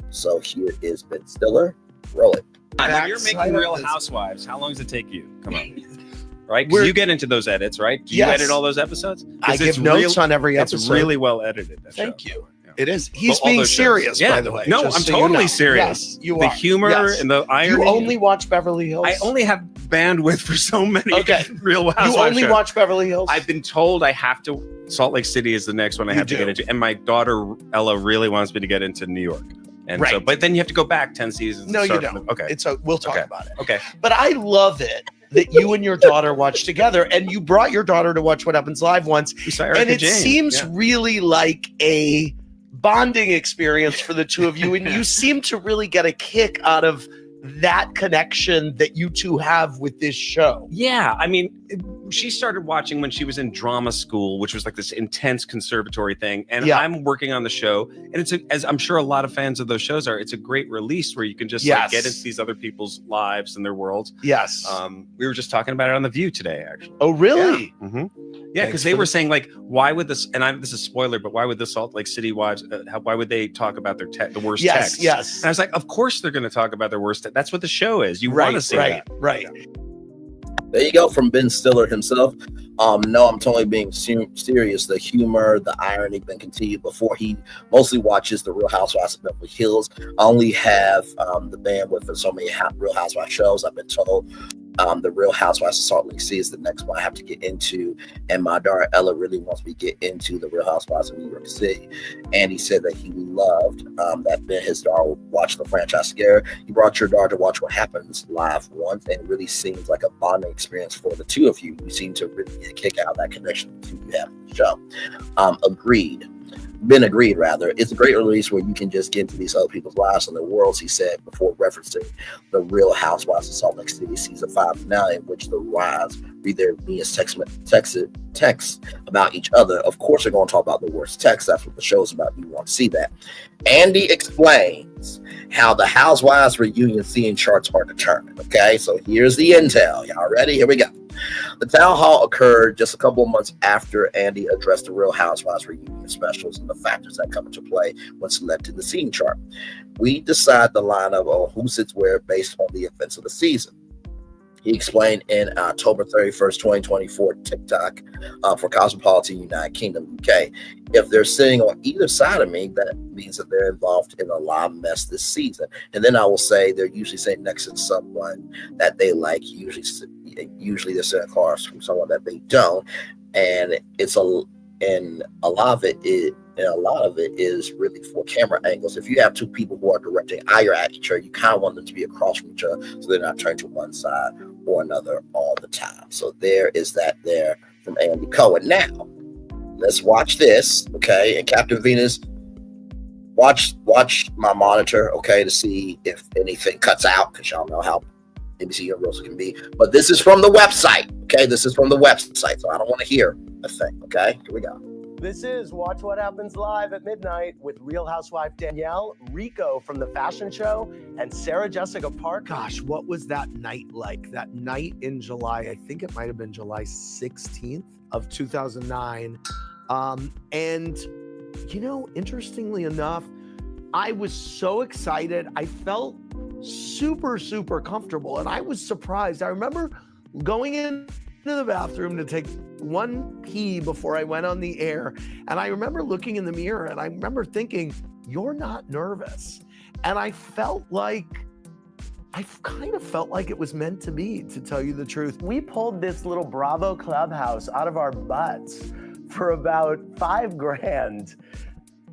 S11: So here is Ben Stiller. Roll it.
S7: When you're making Real Housewives, how long does it take you? Come on. Right? Because you get into those edits, right? Do you edit all those episodes?
S8: I give notes on every episode.
S7: It's really well edited.
S8: Thank you. It is. He's being serious, by the way.
S7: No, I'm totally serious.
S8: Yes, you
S7: the
S8: are.
S7: humor and the irony.
S8: You only watch Beverly Hills?
S7: I only have bandwidth for so many Real Housewives
S8: You only
S7: shows.
S8: watch Beverly Hills?
S7: I've been told I have to. Salt Lake City is the next one I have to get into. And my daughter, Ella, really wants me to get into New York. And so, but then you have to go back 10 seasons.
S8: No, you don't.
S7: Okay.
S8: We'll talk about it.
S7: Okay.
S8: But I love it that you and your daughter watch together, and you brought your daughter to Watch What Happens Live once. And it seems really like a bonding experience for the two of you. And you seem to really get a kick out of that connection that you two have with this show.
S7: Yeah. I mean, she started watching when she was in drama school, which was like this intense conservatory thing. And I'm working on the show. And it's, as I'm sure a lot of fans of those shows are, it's a great release where you can just like, get into these other people's lives and their worlds.
S8: Yes.
S7: We were just talking about it on The View today, actually.
S8: Oh, really?
S7: Yeah. Mm-hmm. Yeah, because they were saying like, why would this? And this is a spoiler, but why would the Salt Lake City wives? Why would they talk about their the worst texts?
S8: Yes.
S7: And I was like, of course they're going to talk about their worst. That's what the show is. You want to see that,
S8: right?
S11: There you go, from Ben Stiller himself. No, I'm totally being serious. The humor, the irony been continued before he mostly watches the Real Housewives of Beverly Hills. I only have the bandwidth for so many Real Housewives shows. I've been told the Real Housewives of Salt Lake City is the next one I have to get into, and my daughter Ella really wants me to get into the Real Housewives of New York City. And he said that he loved that his daughter watched the franchise together. You brought your daughter to Watch What Happens Live once, and it really seems like a bonding experience for the two of you. You seem to really get a kick out of that connection that you have in the show. Agreed. Been agreed, rather. It's a great release where you can just get into these other people's lives and their worlds, he said, before referencing the Real Housewives of Salt Lake City season 5 finale, in which the wives read their meanest texts about each other. Of course, they're going to talk about the worst text. That's what the show's about. You want to see that. Andy explained reunions. How the Housewives reunion scene charts are determined. Okay, so here's the intel. Y'all ready? Here we go. The town hall occurred just a couple of months after Andy addressed the Real Housewives reunion specials and the factors that come into play when selecting the scene chart. We decide the lineup on who sits where based on the events of the season. He explained in October 31st, 2024, Tik Tok for Cosmopolitan United Kingdom, UK. If they're sitting on either side of me, that means that they're involved in a lot of mess this season. And then I will say they're usually sitting next to someone that they like. Usually they're sitting across from someone that they don't. And a lot of it is really for camera angles. If you have two people who are directing eye at each other, you kind of want them to be across from each other so they're not turned to one side or another all the time. So there is that there from Andy Cohen. Now, let's watch this, okay? And Captain Venus, watch my monitor, okay, to see if anything cuts out, because y'all know how ABC Universal can be. But this is from the website, okay? This is from the website, so I don't want to hear a thing, okay? Here we go.
S4: This is Watch What Happens Live at midnight with Real Housewife Danielle, Rico from the fashion show, and Sarah Jessica Parker.
S5: Gosh, what was that night like? That night in July, I think it might have been July 16th of 2009. And, you know, interestingly enough, I was so excited. I felt super, super comfortable, and I was surprised. I remember going into the bathroom to take one pee before I went on the air. And I remember looking in the mirror and I remember thinking, you're not nervous. And I kind of felt like it was meant to be, to tell you the truth.
S4: We pulled this little Bravo clubhouse out of our butts for about $5,000.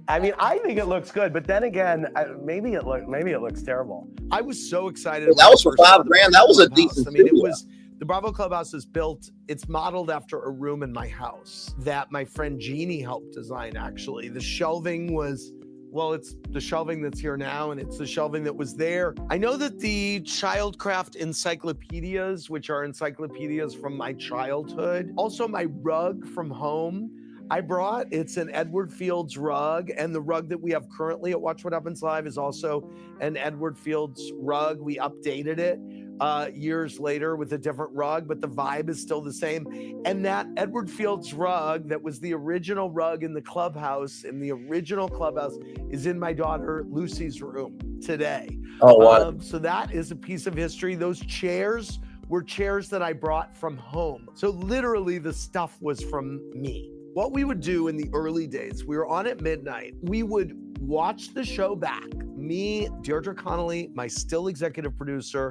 S4: I mean, I think it looks good, but then again, maybe it looks terrible.
S5: I was so excited.
S11: Well, that was for $5,000. That was a decent.
S5: I mean, it was. The Bravo Clubhouse is built, it's modeled after a room in my house that my friend Jeannie helped design, actually. The shelving was, well, it's the shelving that's here now, and it's the shelving that was there. I know that the Childcraft encyclopedias, which are encyclopedias from my childhood, also my rug from home, I brought, it's an Edward Fields rug, and the rug that we have currently at Watch What Happens Live is also an Edward Fields rug. We updated it years later with a different rug, but the vibe is still the same. And that Edward Fields rug that was the original rug in the clubhouse, is in my daughter Lucy's room today.
S11: Oh, wow.
S5: So that is a piece of history. Those chairs were chairs that I brought from home. So literally the stuff was from me. What we would do in the early days, we were on at midnight. We would watch the show back. Me, Deirdre Connolly, my still executive producer,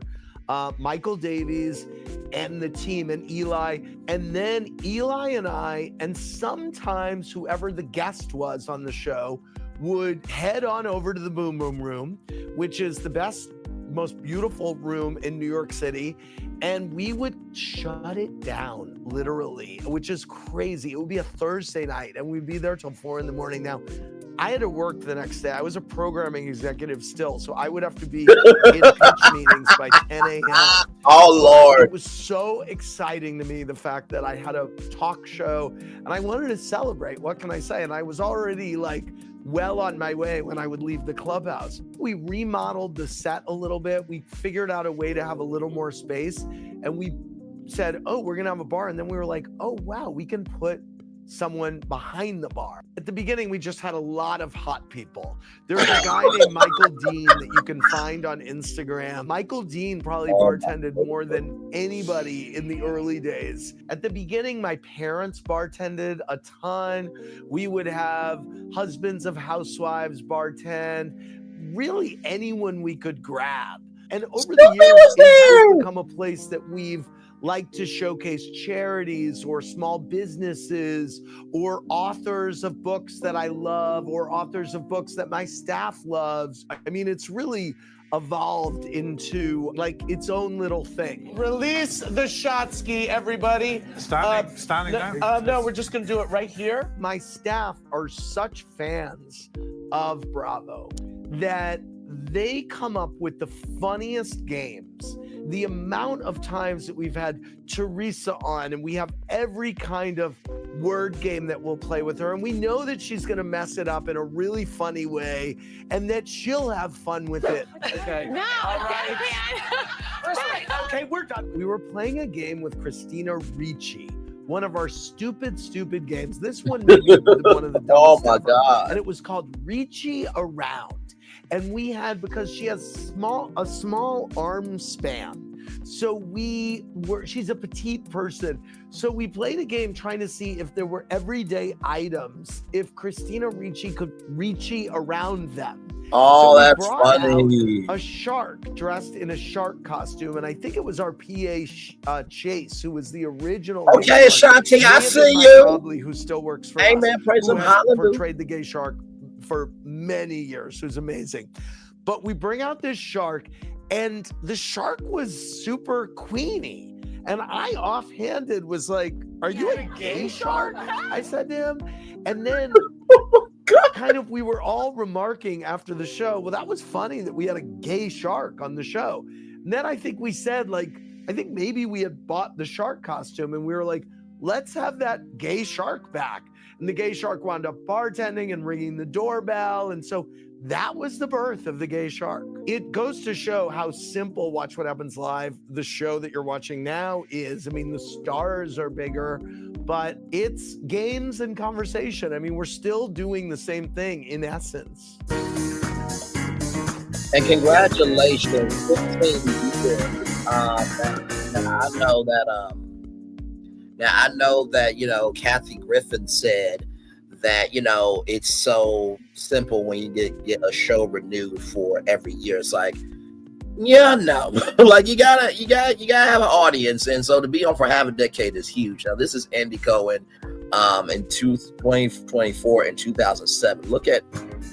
S5: Michael Davies, and the team, and Eli. And then Eli and I, and sometimes whoever the guest was on the show, would head on over to the Boom Boom Room, which is the best, most beautiful room in New York City. And we would shut it down, literally, which is crazy. It would be a Thursday night, and we'd be there till 4 a.m. Now, I had to work the next day. I was a programming executive still, so I would have to be in pitch meetings by 10 a.m.
S11: Oh, Lord.
S5: It was so exciting to me, the fact that I had a talk show, and I wanted to celebrate. What can I say? And I was already well on my way when I would leave the clubhouse. We remodeled the set a little bit. We figured out a way to have a little more space, and we said, oh, we're gonna have a bar. And then we were like, oh, wow, we can put someone behind the bar. At the beginning, we just had a lot of hot people. There's a guy named Michael Dean that you can find on Instagram. Michael Dean probably bartended more than anybody in the early days. At the beginning, my parents bartended a ton. We would have husbands of housewives bartend, really anyone we could grab. And over the years, it has become a place that we've liked to showcase charities or small businesses or authors of books that I love or authors of books that my staff loves. I mean, it's really evolved into its own little thing. Release the shot ski, everybody.
S9: Standing down.
S5: No, we're just gonna do it right here. My staff are such fans of Bravo that they come up with the funniest games. The amount of times that we've had Teresa on, and we have every kind of word game that we'll play with her. And we know that she's going to mess it up in a really funny way and that she'll have fun with it. Okay.
S6: No,
S5: all right. Okay, we're done. We were playing a game with Christina Ricci, one of our stupid games. This one may be one of the dumbest
S11: Oh my
S5: ever.
S11: God.
S5: And it was called Ricci Around. And we had, because she has a small arm span. So she's a petite person. So we played a game trying to see if there were everyday items, if Christina Ricci could Ricci around them.
S11: Oh,
S5: so
S11: that's funny.
S5: A shark dressed in a shark costume. And I think it was our PA Chase, who was the original.
S11: Okay, Shanti, I see you.
S5: Probably, who still works for us.
S11: Amen, praise him,
S5: who has
S11: hallelujah.
S5: portrayed the gay shark for many years, who's amazing. But we bring out this shark, and the shark was super queeny. And I offhanded was like, "Are you a gay shark?" I said to him. And then kind of we were all remarking after the show, well, that was funny that we had a gay shark on the show. And then I think we said, like, I think maybe we had bought the shark costume and we were like, let's have that gay shark back. And the gay shark wound up bartending and ringing the doorbell. And so that was the birth of the gay shark. It goes to show how simple Watch What Happens Live, the show that you're watching now, is. I mean, the stars are bigger, but it's games and conversation. I mean, we're still doing the same thing in essence.
S11: And congratulations, 15 years. Now I know that, you know, Kathy Griffin said that, you know, it's so simple when you get a show renewed for every year. It's like, yeah, no, like you gotta have an audience, and so to be on for half a decade is huge. Now this is Andy Cohen, in 2024 and 2007. Look at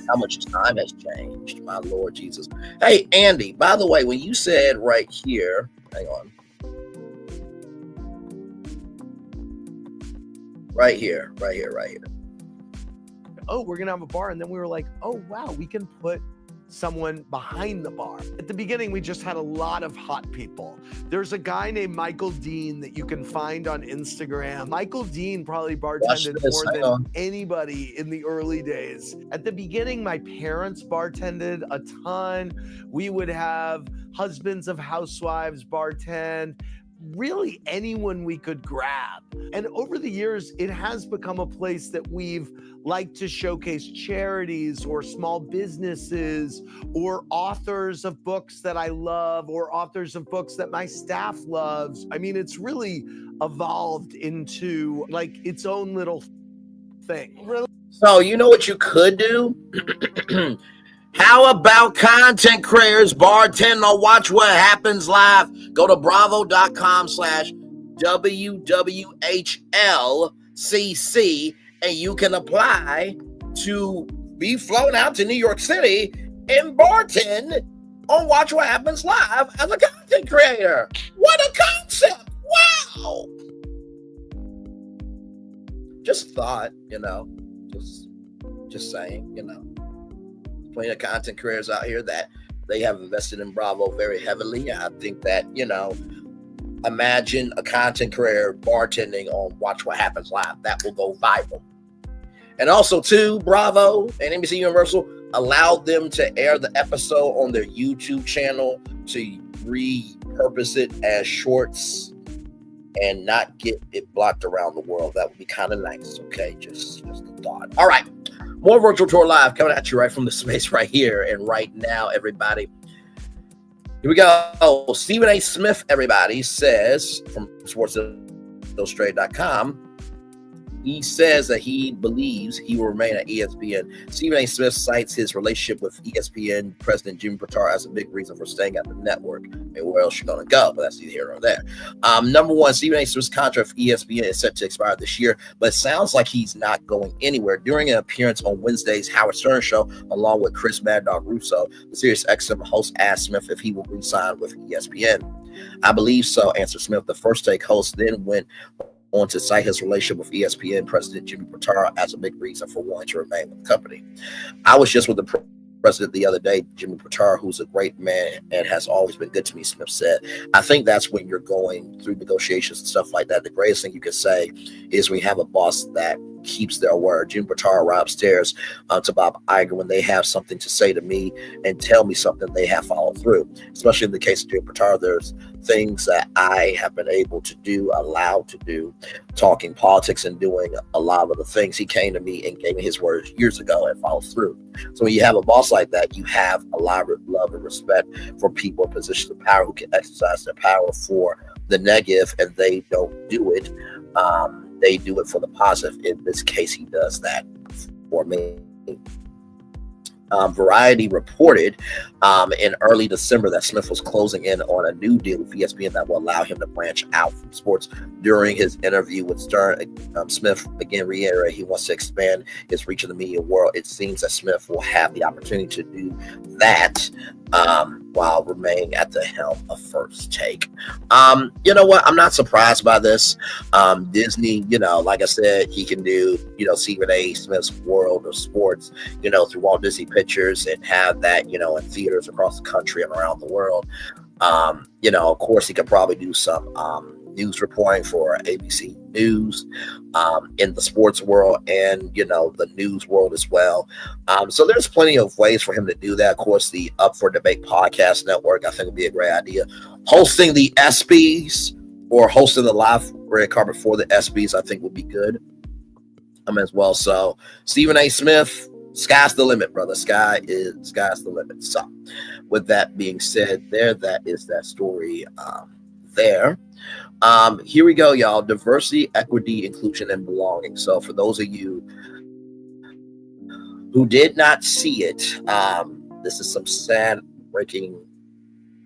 S11: how much time has changed, my Lord Jesus. Hey, Andy, by the way, when you said right here, hang on. Right here.
S5: Oh, we're going to have a bar. And then we were like, oh, wow, we can put someone behind the bar. At the beginning, we just had a lot of hot people. There's a guy named Michael Dean that you can find on Instagram. Michael Dean probably bartended more than anybody in the early days. At the beginning, my parents bartended a ton. We would have husbands of housewives bartend. Really anyone we could grab. And over the years, it has become a place that we've liked to showcase charities or small businesses or authors of books that I love or authors of books that my staff loves. I mean, it's really evolved into like its own little thing. Really.
S11: So you know what you could do? How about content creators bartend on Watch What Happens Live? Go to bravo.com/WWHLCC and you can apply to be flown out to New York City and bartend on Watch What Happens Live as a content creator. What a concept! Wow! Just thought, you know, just saying, you know. Plenty of content creators out here that they have invested in Bravo very heavily. I think that, you know, imagine a content creator bartending on Watch What Happens Live. That will go viral. And also, too, Bravo and NBC Universal allowed them to air the episode on their YouTube channel to repurpose it as shorts and not get it blocked around the world. That would be kind of nice. Okay, just a thought. All right. More Virtual Tour Live coming at you right from the space right here and right now, everybody. Here we go. Stephen A. Smith, everybody, says from SportsIllustrated.com, he says that he believes he will remain at ESPN. Stephen A. Smith cites his relationship with ESPN President Jimmy Pitaro as a big reason for staying at the network. I mean, where else you going to go? But that's neither here nor there. Number one, Stephen A. Smith's contract for ESPN is set to expire this year, but it sounds like he's not going anywhere. During an appearance on Wednesday's Howard Stern show, along with Chris Mad Dog Russo, the Sirius XM host asked Smith if he will re-sign with ESPN. I believe so, answered Smith. The First Take host then went on to cite his relationship with ESPN President Jimmy Pitaro as a big reason for wanting to remain with the company. I was just with the president the other day, Jimmy Pitara, who's a great man and has always been good to me, Smith said. I think that's when you're going through negotiations and stuff like that. The greatest thing you can say is we have a boss that keeps their word. Jimmy Pitara right upstairs to Bob Iger when they have something to say to me and tell me something, they have followed through. Especially in the case of Jimmy Pitara, there's things that I have been able to do, allowed to do, talking politics and doing a lot of the things. He came to me and gave me his words years ago and followed through. So when you have a boss like that, you have a lot of love and respect for people in positions of power who can exercise their power for the negative, and they don't do it. They do it for the positive. In this case, he does that for me. Variety reported in early December that Smith was closing in on a new deal with ESPN that will allow him to branch out from sports. During his interview with Stern, Smith again reiterated he wants to expand his reach in the media world. It seems that Smith will have the opportunity to do that while remaining at the helm of First Take. You know what? I'm not surprised by this. Disney, like I said, he can do, Stephen A. Smith's World of Sports, through Walt Disney Pictures and have that, in theaters across the country and around the world. Of course, he could probably do some news reporting for ABC News in the sports world and, the news world as well. So there's plenty of ways for him to do that. Of course, the Up for Debate podcast network, I think would be a great idea. Hosting the ESPYs or hosting the live red carpet for the ESPYs, I think would be good as well. So Stephen A. Smith, sky's the limit, brother. Sky's the limit. So with that being said, that is that story there. Here we go, y'all. Diversity, equity, inclusion, and belonging. So for those of you who did not see it, this is some sad breaking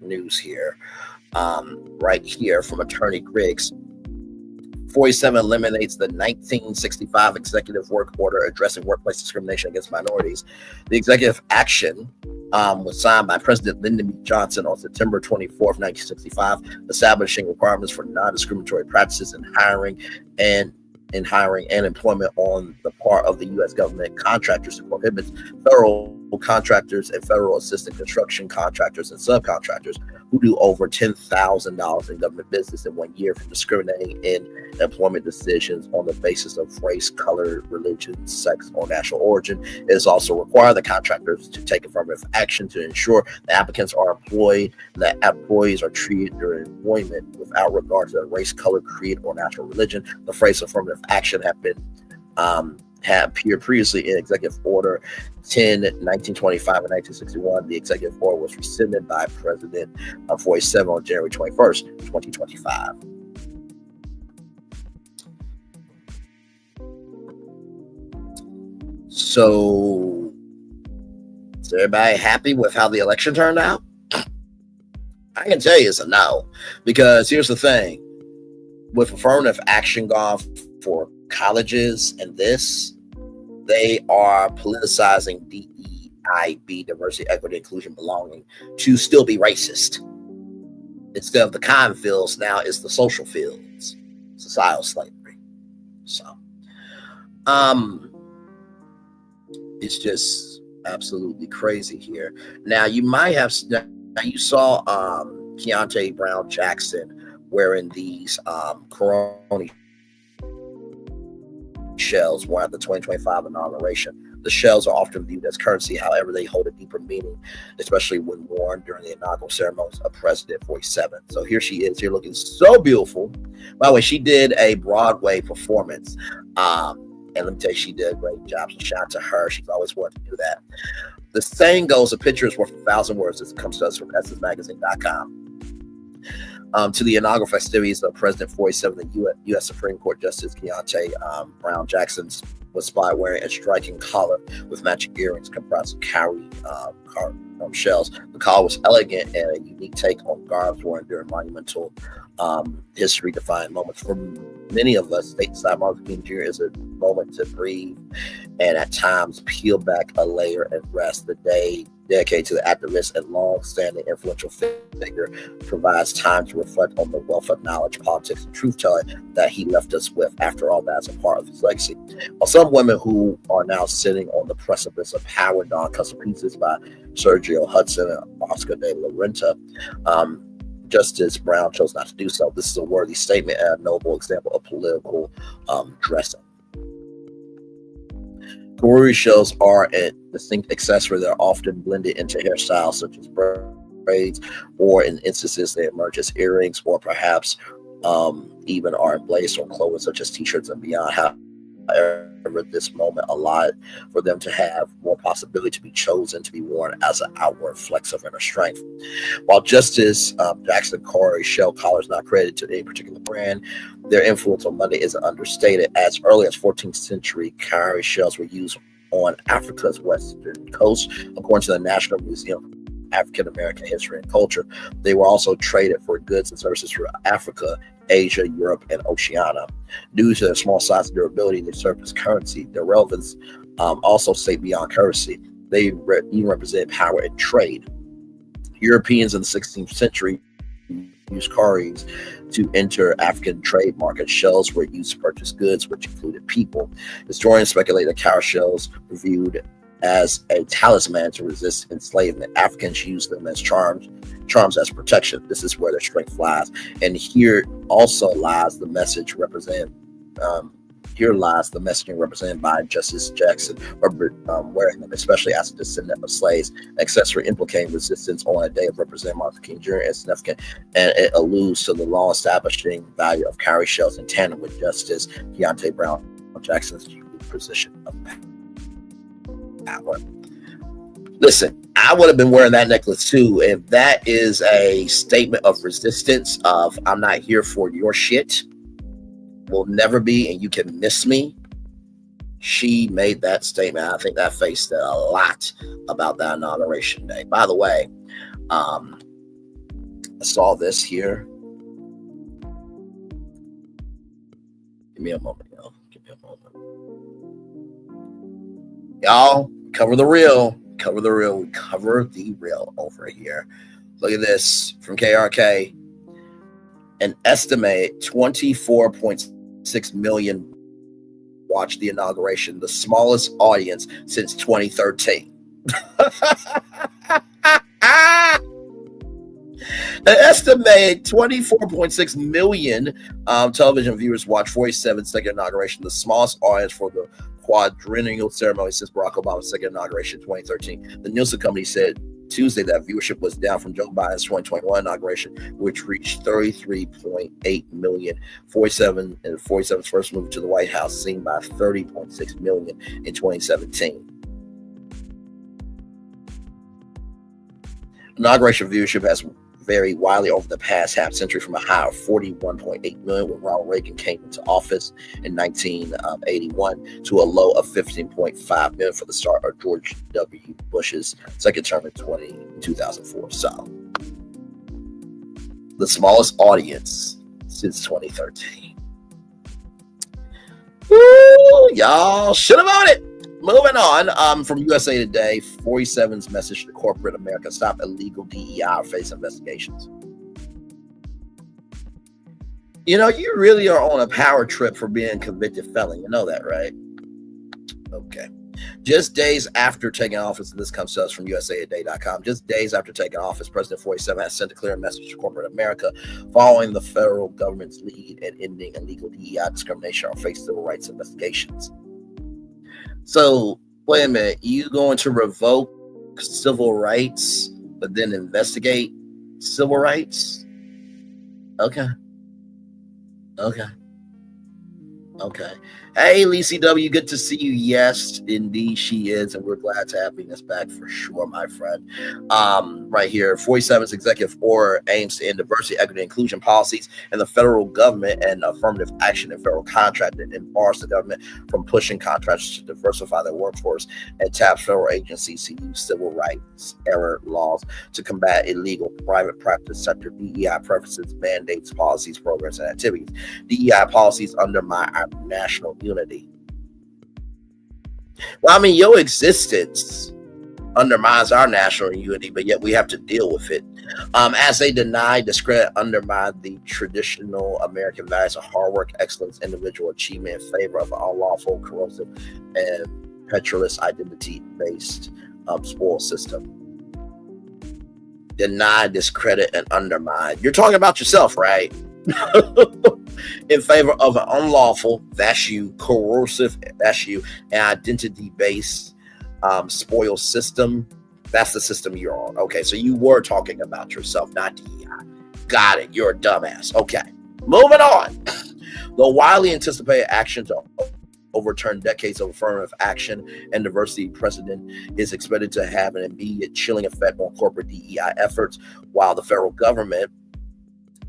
S11: news here. Right here from Attorney Griggs. 47 eliminates the 1965 executive work order addressing workplace discrimination against minorities. The executive action was signed by President Lyndon B. Johnson on September 24th, 1965, establishing requirements for non-discriminatory practices in hiring and employment on the part of the U.S. government contractors and prohibits federal contractors and federal assistant construction contractors and subcontractors who do over $10,000 in government business in 1 year from discriminating in employment decisions on the basis of race, color, religion, sex, or national origin. It is also required the contractors to take affirmative action to ensure the applicants are employed and that employees are treated during employment without regard to their race, color, creed, or national religion. The phrase affirmative action had appeared previously in Executive Order 10, 1925 and 1961. The Executive Order was rescinded by President 47 on January 21st, 2025. So, is everybody happy with how the election turned out? I can tell you it's a no, because here's the thing. With affirmative action gone for colleges and this, they are politicizing DEIB, diversity, equity, inclusion, belonging, to still be racist. Instead of the cotton fields, now it's the social fields, societal slavery. So, it's just absolutely crazy here. Now, you saw Keontae Brown Jackson wearing these Corona shells while at the 2025 inauguration. The shells are often viewed as currency, however, they hold a deeper meaning, especially when worn during the inaugural ceremonies of President 47. So here she is, here looking so beautiful. By the way, she did a Broadway performance. And let me tell you, she did a great job. So shout out to her. She's always wanted to do that. The saying goes, a picture is worth 1,000 words, as it comes to us from EssensMagazine.com. To the inaugural festivities of President 47, the U.S. Supreme Court Justice Keontae Brown Jackson was spotted wearing a striking collar with matching earrings comprised of cowrie shells. The collar was elegant and a unique take on garbs worn during monumental history-defining moments. For many of us, stateside Martin Luther King Jr. is a moment to breathe and at times peel back a layer and rest. The day dedicated to the activist and long-standing influential figure, provides time to reflect on the wealth of knowledge, politics, and truth-telling that he left us with. After all, that's a part of his legacy. While some women who are now sitting on the precipice of power don custom pieces by Sergio Hudson and Oscar de la Renta, Justice Brown chose not to do so. This is a worthy statement and a noble example of political dressing. Jewelry shows are a distinct accessory that are often blended into hairstyles such as braids, or in instances they emerge as earrings, or perhaps even are emblazed on clothing such as t-shirts and beyond. However, this moment allowed for them to have more possibility to be chosen to be worn as an outward flex of inner strength. While Justice Jackson Corey shell collars not credited to any particular brand, their influence on Monday is understated. As early as 14th century, cowrie shells were used on Africa's western coast. According to the National Museum of African American History and Culture, they were also traded for goods and services through Africa, Asia, Europe, and Oceania. Due to their small size and durability, they served as currency. Their relevance also stayed beyond currency. They even represented power and trade. Europeans in the 16th century used cowries to enter African trade markets. Shells were used to purchase goods, which included people. Historians speculate that cowrie shells were viewed as a talisman to resist enslavement. Africans used them as charms as protection. This is where their strength lies. And here also lies the message represented. Here lies the messaging represented by Justice Jackson, wearing them, especially as a descendant of slaves. Accessory implicating resistance on a day of representing Martin King Jr. is significant, and it alludes to the long-establishing value of cowrie shells in tandem with Justice Keontae Brown Jackson's position of power. Listen, I would have been wearing that necklace too if that is a statement of resistance of I'm not here for your shit. Will never be, and you can miss me. She made that statement. I think that faced a lot about that inauguration day. By the way, I saw this here. Give me a moment, y'all. Give me a moment. Y'all, cover the real. Cover the real. We cover the real over here. Look at this from KRK. An estimated 24.6 million watched the inauguration, the smallest audience since 2013. An estimated 24.6 million television viewers watched 47th second inauguration, the smallest audience for the quadrennial ceremony since Barack Obama's second inauguration in 2013. The Nielsen company said Tuesday that viewership was down from Joe Biden's 2021 inauguration, which reached 33.8 million. 47's first move to the White House, seen by 30.6 million in 2017. Inauguration viewership has varied widely over the past half century, from a high of 41.8 million when Ronald Reagan came into office in 1981 to a low of 15.5 million for the start of George W. Bush's second term in 2004. So, the smallest audience since 2013. Woo, y'all should have voted. Moving on, from USA Today, 47's message to corporate America: stop illegal DEI or face investigations. You know, you really are on a power trip for being a convicted felon. You know that, right? Okay. Just days after taking office, and this comes to us from USAtoday.com, just days after taking office, President 47 has sent a clear message to corporate America following the federal government's lead in ending illegal DEI discrimination or face civil rights investigations. So, wait a minute, you going to revoke civil rights, but then investigate civil rights? Okay. Hey, Lacey W., good to see you. Yes, indeed she is, and we're glad to have Venus back for sure, my friend. Right here, 47's executive order aims to end diversity, equity, inclusion policies in the federal government and affirmative action in federal contracting, and bars the government from pushing contractors to diversify their workforce and taps federal agencies to use civil rights error laws to combat illegal private practice sector DEI preferences, mandates, policies, programs, and activities. DEI policies undermine our national unity. Well, I mean, your existence undermines our national unity, but yet we have to deal with it. As they deny, discredit, undermine the traditional American values of hard work, excellence, individual achievement in favor of an unlawful, corrosive, and petrolist identity-based spoil system. Deny, discredit, and undermine. You're talking about yourself, right? In favor of an unlawful, that's you, corrosive, that's you, and identity-based spoil system, that's the system you're on. Okay, so you were talking about yourself, not DEI. Got it. You're a dumbass. Okay, moving on. The widely anticipated action to overturn decades of affirmative action and diversity precedent is expected to have an immediate chilling effect on corporate DEI efforts, while the federal government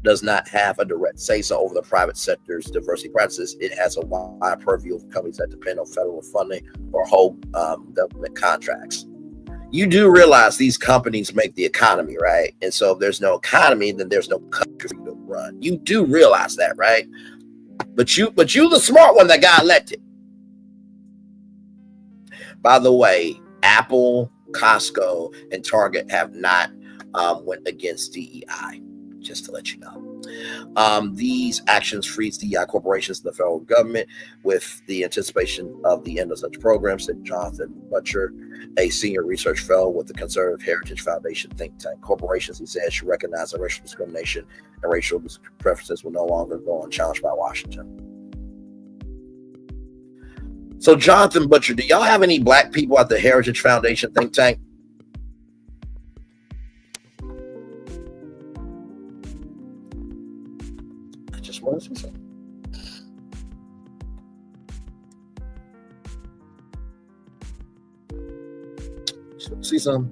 S11: does not have a direct say-so over the private sector's diversity practices. It has a wide purview of companies that depend on federal funding or hold government contracts. You do realize these companies make the economy, right? And so if there's no economy, then there's no country to run. You do realize that, right? But you the smart one that got elected. By the way, Apple, Costco, and Target have not went against DEI. Just to let you know. These actions freeze DEI corporations and the federal government with the anticipation of the end of such programs, said Jonathan Butcher, a senior research fellow with the Conservative Heritage Foundation think tank. Corporations, he said, should recognize that racial discrimination and racial preferences will no longer go unchallenged by Washington. So, Jonathan Butcher, do y'all have any black people at the Heritage Foundation think tank? What is this? See some.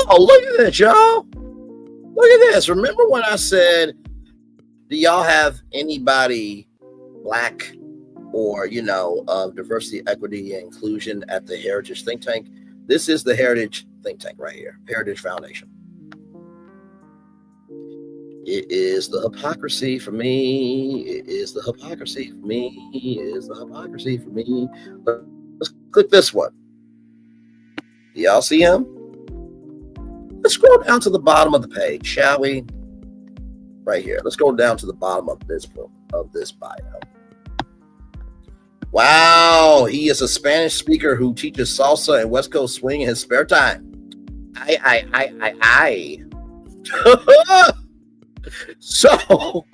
S11: Oh, look at that, y'all. Look at this. Remember when I said, do y'all have anybody black or, of diversity, equity, and inclusion at the Heritage think tank? This is the Heritage think tank right here, Heritage Foundation. It is the hypocrisy for me. It is the hypocrisy for me. It is the hypocrisy for me. Let's click this one. Do y'all see him? Let's scroll down to the bottom of the page, shall we? Right here. Let's go down to the bottom of this bio. Wow, he is a Spanish speaker who teaches salsa and West Coast swing in his spare time. I. So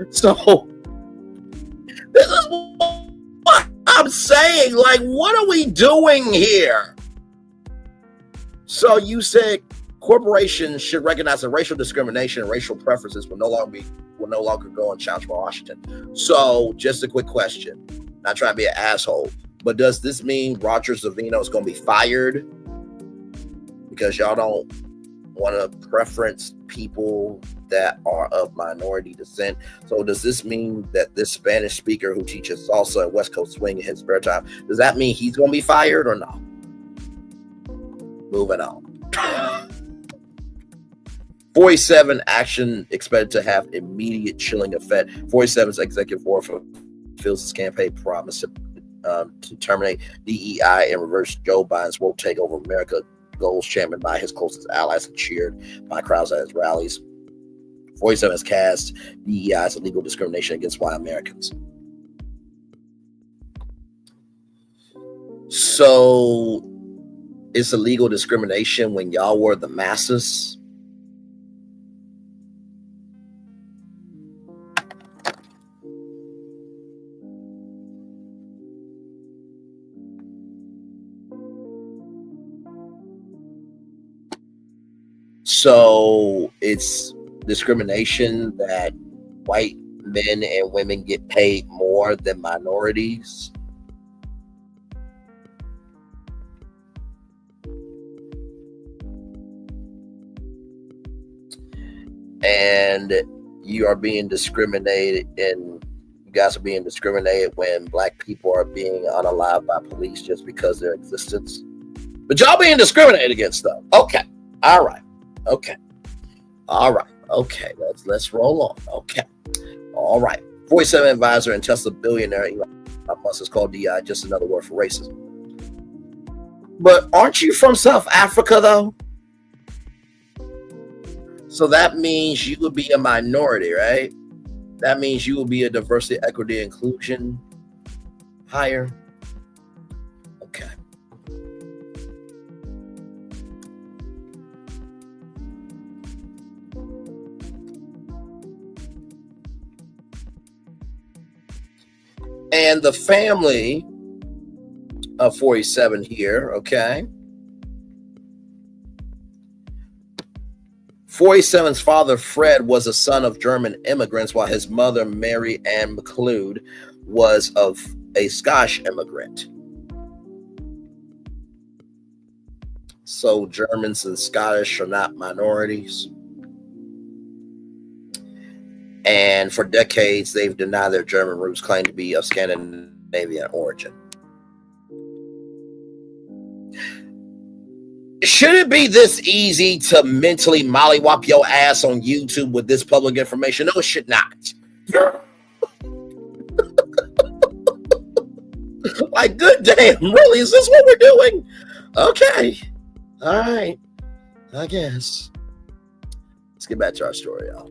S11: this is what I'm saying. Like, what are we doing here? So you said corporations should recognize that racial discrimination and racial preferences will no longer go unchallenged by Washington. So just a quick question, not trying to be an asshole, but does this mean Roger Zavino is going to be fired because y'all don't want to preference people that are of minority descent? So does this mean that this Spanish speaker who teaches salsa and West Coast swing in his spare time, does that mean he's going to be fired or no? Moving on. 47 action expected to have immediate chilling effect. 47's executive board fulfills his campaign promise to terminate DEI and reverse Joe Biden's "Won't Take Over America" goals, championed by his closest allies and cheered by crowds at his rallies. 47 has cast DEI as illegal discrimination against white Americans. So it's illegal discrimination when y'all were the masses. So it's discrimination that white men and women get paid more than minorities. And you are being discriminated, and you guys are being discriminated when black people are being unalived by police just because of their existence. But y'all being discriminated against, though. Okay. All right. Okay. All right. Okay. Let's roll on. Okay. All right. 47 advisor and Tesla billionaire Elon Musk has called DEI just another word for racism. But aren't you from South Africa, though? So that means you would be a minority, right? That means you will be a diversity, equity, inclusion hire. Okay. And the family of 47 here, okay? 47's father, Fred, was a son of German immigrants, while his mother, Mary Ann McLeod, was of a Scottish immigrant. So Germans and Scottish are not minorities. And for decades, they've denied their German roots, claim to be of Scandinavian origin. Should it be this easy to mentally mollywop your ass on YouTube with this public information? No, it should not. Like, good damn, really? Is this what we're doing? Okay. All right. I guess. Let's get back to our story, y'all.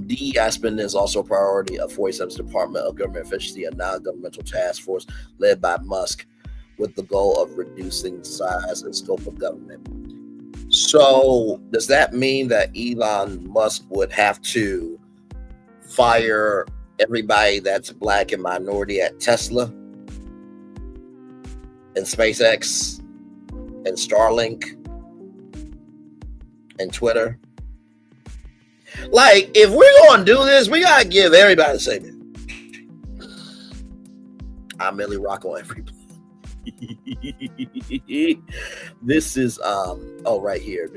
S11: DEI spending is also a priority of 47's Department of Government Efficiency, a non-governmental task force led by Musk, with the goal of reducing size and scope of government. So does that mean that Elon Musk would have to fire everybody that's black and minority at Tesla and SpaceX and Starlink and Twitter? Like, if we're going to do this, we got to give everybody the same. I merely rock on everybody. This is right here.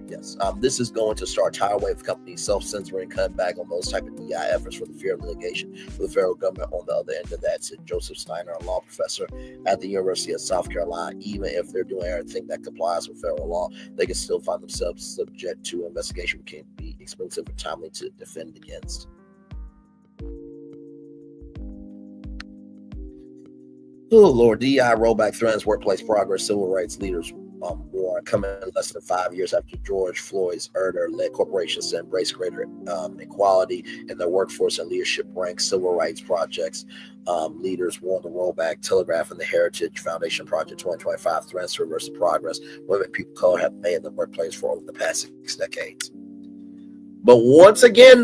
S11: Yes. This is going to start a tidal wave of companies self-censoring, cutting back on those type of DEI efforts for the fear of litigation with the federal government. On the other end of that, said Joseph Steiner, a law professor at the University of South Carolina. Even if they're doing everything that complies with federal law, they can still find themselves subject to investigation, which can be expensive and timely to defend against. Oh, Lord. DEI rollback threatens workplace progress. Civil rights leaders war coming less than 5 years after George Floyd's murder led corporations to embrace greater equality in their workforce and leadership ranks. Civil rights projects leaders warned the rollback. Telegraph and the Heritage Foundation Project 2025 threatens to reverse the progress women people of color have made in the workplace for over the past 6 decades. But once again,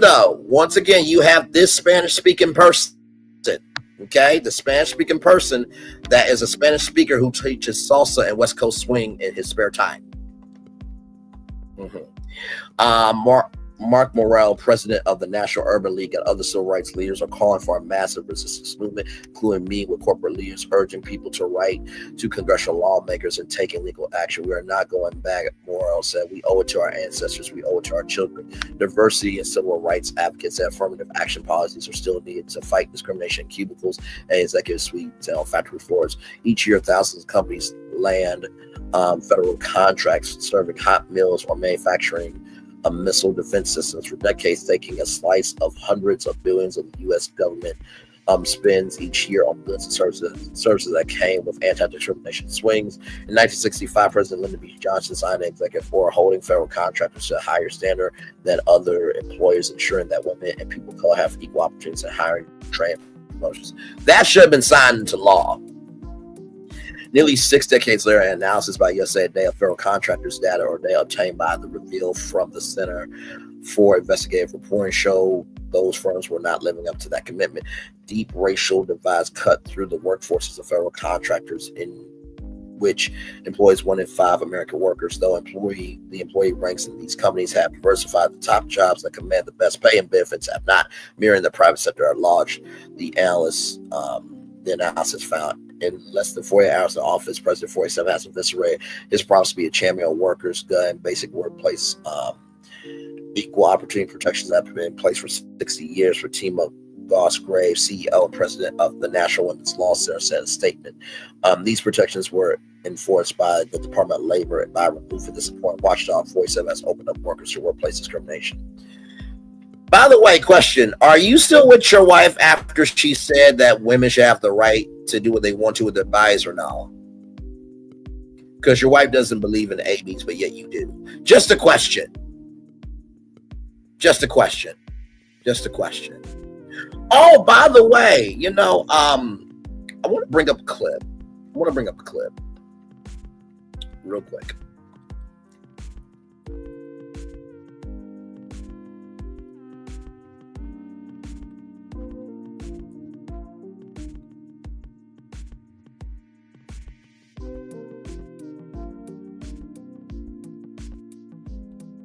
S11: you have this Spanish-speaking person. Okay, the Spanish-speaking person that is a Spanish speaker who teaches salsa and West Coast swing in his spare time. Mark Morrell, president of the National Urban League, and other civil rights leaders are calling for a massive resistance movement, including me, with corporate leaders urging people to write to congressional lawmakers and taking legal action. We are not going back, Morrell said. We owe it to our ancestors. We owe it to our children. Diversity and civil rights advocates and affirmative action policies are still needed to fight discrimination in cubicles and executive suites and on factory floors. Each year, thousands of companies land federal contracts serving hot meals or manufacturing missile defense systems for decades, taking a slice of hundreds of billions of the U.S. government spends each year on goods and services that came with anti-discrimination swings. In 1965, President Lyndon B. Johnson signed an executive order holding federal contractors to a higher standard than other employers, ensuring that women and people of color have equal opportunities in hiring, training, and promotions. That should have been signed into law. Nearly 6 decades later, an analysis by USA Today of federal contractors' data or data obtained by the Reveal from the Center for Investigative Reporting show those firms were not living up to that commitment. Deep racial divides cut through the workforces of federal contractors in which employs 1 in 5 American workers. Though the employee ranks in these companies have diversified, the top jobs that command the best pay and benefits have not, mirroring the private sector at large. The analysis found in less than 48 hours in office, President 47 has eviscerated his promise to be a champion of workers' gun, basic workplace equal opportunity protections that have been in place for 60 years. For Tima Gosgrave, CEO and president of the National Women's Law Center, said in a statement. These protections were enforced by the Department of Labor and by removing this important watchdog. 47 has opened up workers to workplace discrimination. By the way, question, are you still with your wife after she said that women should have the right to do what they want to with their bodies or no? Because your wife doesn't believe in ABs, but yet you do. Just a question. Just a question. Just a question. Oh, by the way, I want to bring up a clip. Real quick.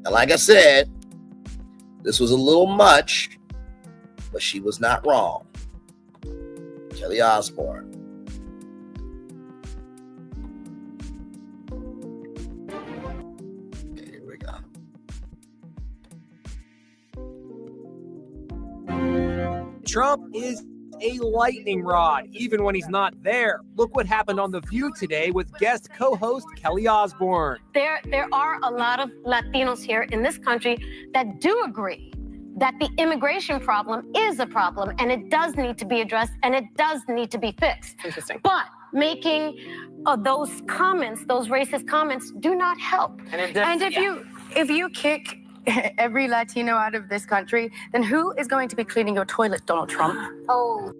S11: And like I said, this was a little much, but she was not wrong. Kelly Osbourne. Okay, here we go.
S10: Trump is a lightning rod, even when he's not there. Look what happened on The View today with guest co-host Kelly Osbourne.
S12: There are a lot of Latinos here in this country that do agree that the immigration problem is a problem and it does need to be addressed and it does need to be fixed.
S13: Interesting.
S12: But making those comments, those racist comments, do not help.
S13: And if you kick every Latino out of this country, then who is going to be cleaning your toilet, Donald Trump?
S12: Oh.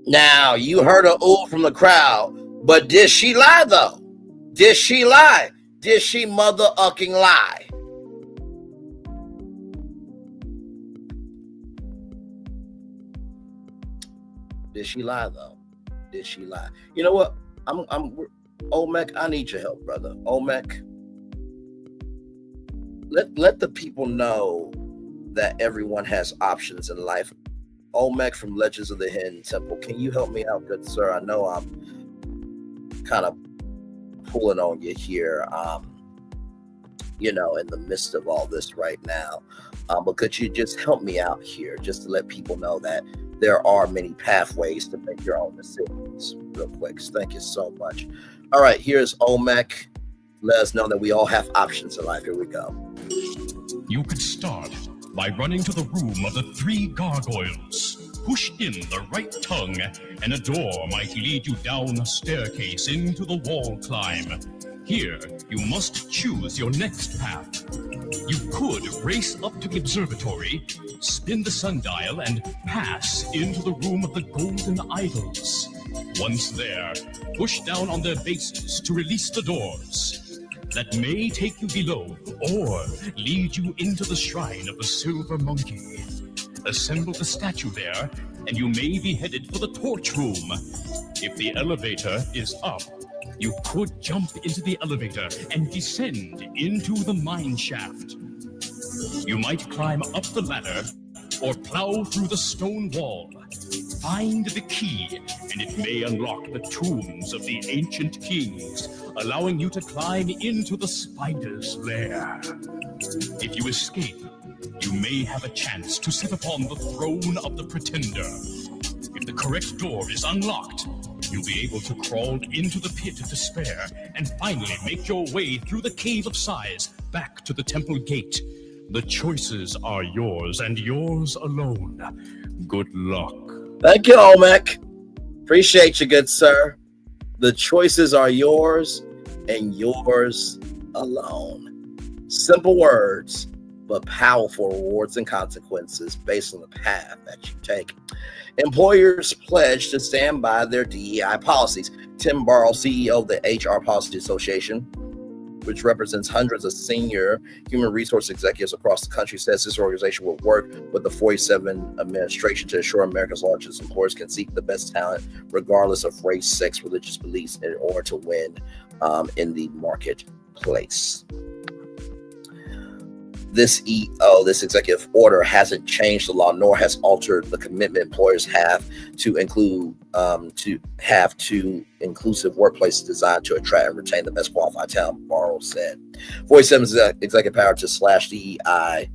S11: Now, you heard a ooh from the crowd, but did she lie, though? Did she lie? Did she mother-ucking lie? Did she lie, though? Did she lie? You know what? Olmec, I need your help, brother. Olmec, let the people know that everyone has options in life. Olmec from Legends of the Hidden Temple, can you help me out, good sir? I know I'm kind of pulling on you here, in the midst of all this right now. But could you just help me out here, just to let people know that there are many pathways to make your own decisions real quick. Thank you so much. All right, here's Olmec. Let us know that we all have options in life. Here we go.
S14: You could start by running to the room of the 3 gargoyles. Push in the right tongue, and a door might lead you down a staircase into the wall climb. Here, you must choose your next path. You could race up to the observatory, spin the sundial, and pass into the room of the golden idols. Once there, push down on their bases to release the doors. That may take you below or lead you into the shrine of the silver monkey. Assemble the statue there, and you may be headed for the torch room. If the elevator is up, you could jump into the elevator and descend into the mine shaft. You might climb up the ladder or plow through the stone wall. Find the key, and it may unlock the tombs of the ancient kings, allowing you to climb into the spider's lair. If you escape, you may have a chance to sit upon the throne of the pretender. If the correct door is unlocked, you'll be able to crawl into the pit of despair and finally make your way through the cave of sighs back to the temple gate. The choices are yours and yours alone. Good luck.
S11: Thank you, Olmec. Appreciate you, good sir. The choices are yours and yours alone. Simple words, but powerful rewards and consequences based on the path that you take. Employers pledge to stand by their DEI policies. Tim Barrow, CEO of the HR Policy Association, which represents hundreds of senior human resource executives across the country, says this organization will work with the 47 administration to ensure America's largest employers can seek the best talent, regardless of race, sex, religious beliefs, in order to win in the marketplace. This executive order hasn't changed the law, nor has altered the commitment employers have to inclusive workplaces designed to attract and retain the best qualified talent, Barrow said. 47's executive power to slash DEI,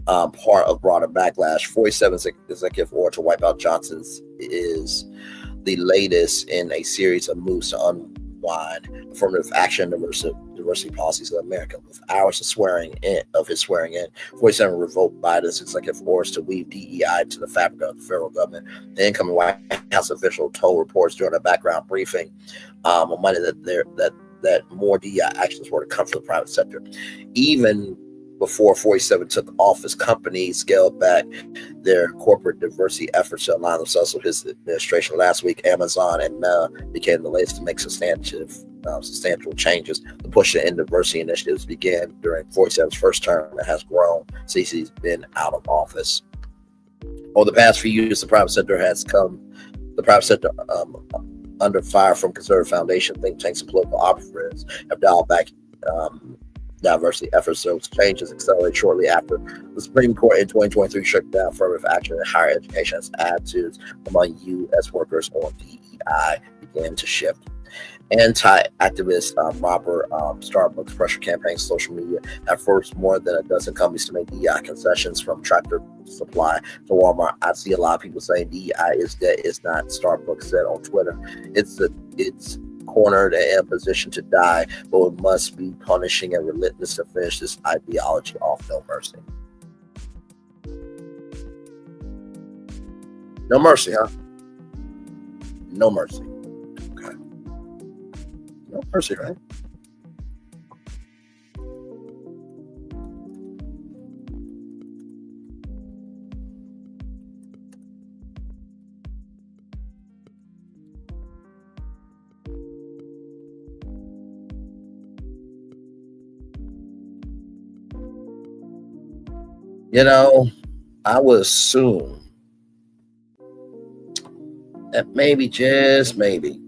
S11: part of broader backlash. 47's executive order to wipe out Johnson's is the latest in a series of moves to unwind affirmative action diversity policies of America. With hours of his swearing in, 47 revoked Biden's executive orders to weave DEI to the fabric of the federal government. The incoming White House official told reporters during a background briefing on Monday that more DEI actions were to come from the private sector. Even before 47 took office, companies scaled back their corporate diversity efforts to align themselves with his administration. Last week, Amazon and Meta became the latest to make substantial changes. The push to end diversity initiatives began during 47's first term and has grown since he's been out of office. Over the past few years, the private sector under fire from conservative foundation, think tanks, and political operatives have dialed back diversity efforts. Those changes accelerated shortly after the Supreme Court in 2023 shut down affirmative action in higher education as attitudes among U.S. workers on DEI began to shift. Anti-activist Robert Starbucks pressure campaigns, social media have forced more than a dozen companies to make DEI concessions, from Tractor Supply to Walmart. I see a lot of people saying DEI is dead. It's not. Starbucks said on Twitter, it's cornered and in a position to die, but it must be punishing and relentless to finish this ideology off. No mercy. No mercy, huh? No mercy. Okay. No mercy, right? You know, I would assume that maybe, just maybe,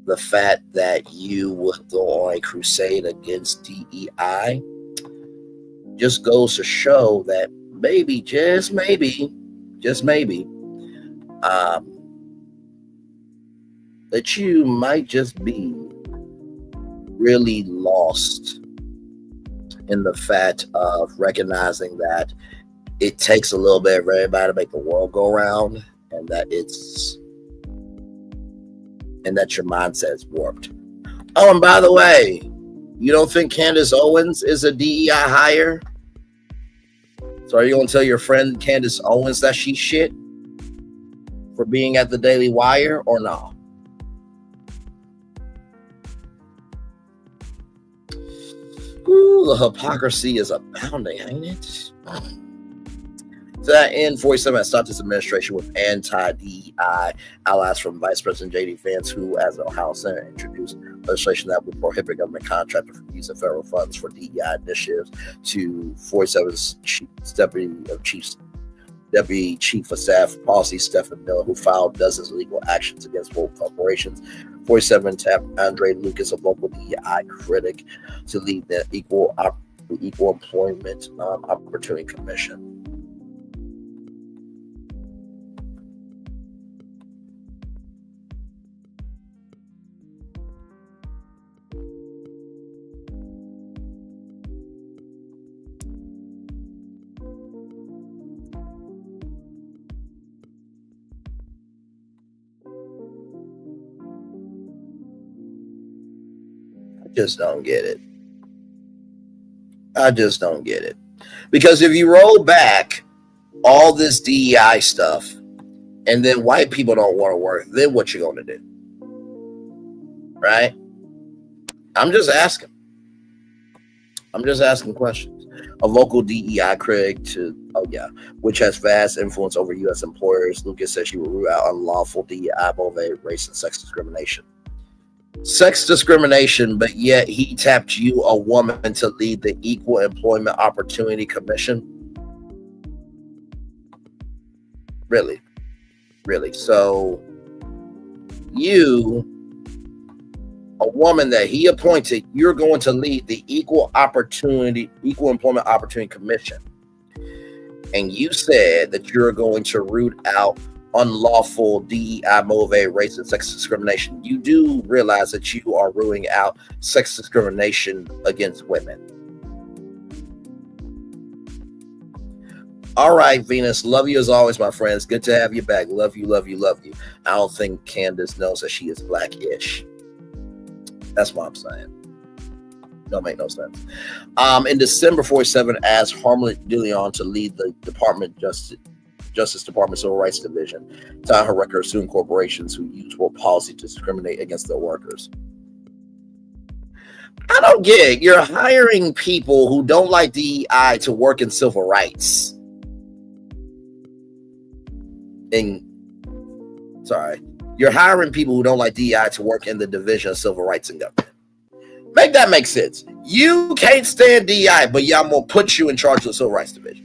S11: the fact that you would go on a crusade against DEI just goes to show that maybe, just maybe, that you might just be really lost in the fact of recognizing that it takes a little bit of everybody to make the world go round, and that your mindset is warped. Oh, and by the way, you don't think Candace Owens is a DEI hire? So are you going to tell your friend Candace Owens that she's shit for being at the Daily Wire, or no? Ooh, the hypocrisy is abounding, ain't it? To that end, 47 has stopped this administration with anti-DEI allies from Vice President J.D. Vance, who, as the Ohio Senate, introduced legislation that would prohibit government contractors from using federal funds for DEI initiatives, to 47's Deputy Chief of Staff Policy, Stephen Miller, who filed dozens of legal actions against both corporations. 47 tapped Andre Lucas, a local DEI critic, to lead the Equal Employment Opportunity Commission. Just don't get it. I just don't get it. Because if you roll back all this DEI stuff and then white people don't want to work, then what you going to do? Right? I'm just asking questions. A local DEI critic which has vast influence over U.S. employers, Lucas says she will root out unlawful DEI, both race and sex discrimination. Sex discrimination, but yet he tapped you, a woman, to lead the Equal Employment Opportunity Commission. Really? So you, a woman that he appointed, you're going to lead the Equal Employment Opportunity Commission. And you said that you're going to root out unlawful DEI motivated race and sex discrimination. You do realize that you are ruling out sex discrimination against women. All right, Venus, love you as always, my friends. Good to have you back. Love you. I don't think Candace knows that she is Black-ish. That's what I'm saying. Don't make no sense. In December 47, asked Harmony DeLeon to lead the Justice Department Civil Rights Division, tying her record suing corporations who use work policy to discriminate against their workers. I don't get it. You're hiring people who don't like DEI to work in civil rights. You're hiring people who don't like DEI to work in the Division of Civil Rights and Government. Make that make sense. You can't stand DEI, but yeah, I'm gonna put you in charge of the Civil Rights Division.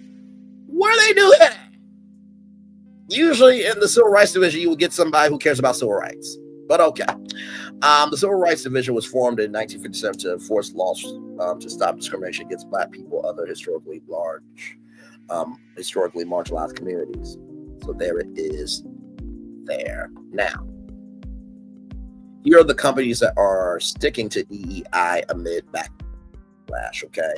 S11: Where they do that? Usually in the Civil Rights Division, you will get somebody who cares about civil rights. But okay. The Civil Rights Division was formed in 1957 to enforce laws to stop discrimination against Black people, other historically marginalized communities. So there it is there. Now, here are the companies that are sticking to DEI amid backlash, okay?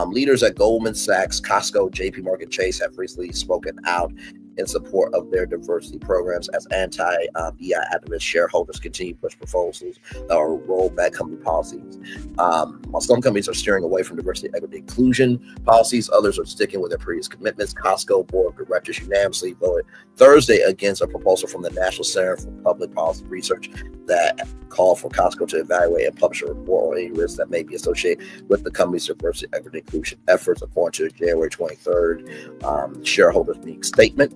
S11: Leaders at Goldman Sachs, Costco, JP Morgan Chase have recently spoken out in support of their diversity programs as anti-DEI activist shareholders continue to push proposals that will roll back company policies. While some companies are steering away from diversity, equity, inclusion policies, others are sticking with their previous commitments. Costco Board of Directors unanimously voted Thursday against a proposal from the National Center for Public Policy Research that called for Costco to evaluate and publish a report on any risks that may be associated with the company's diversity, equity, inclusion efforts, according to the January 23rd shareholders meeting statement.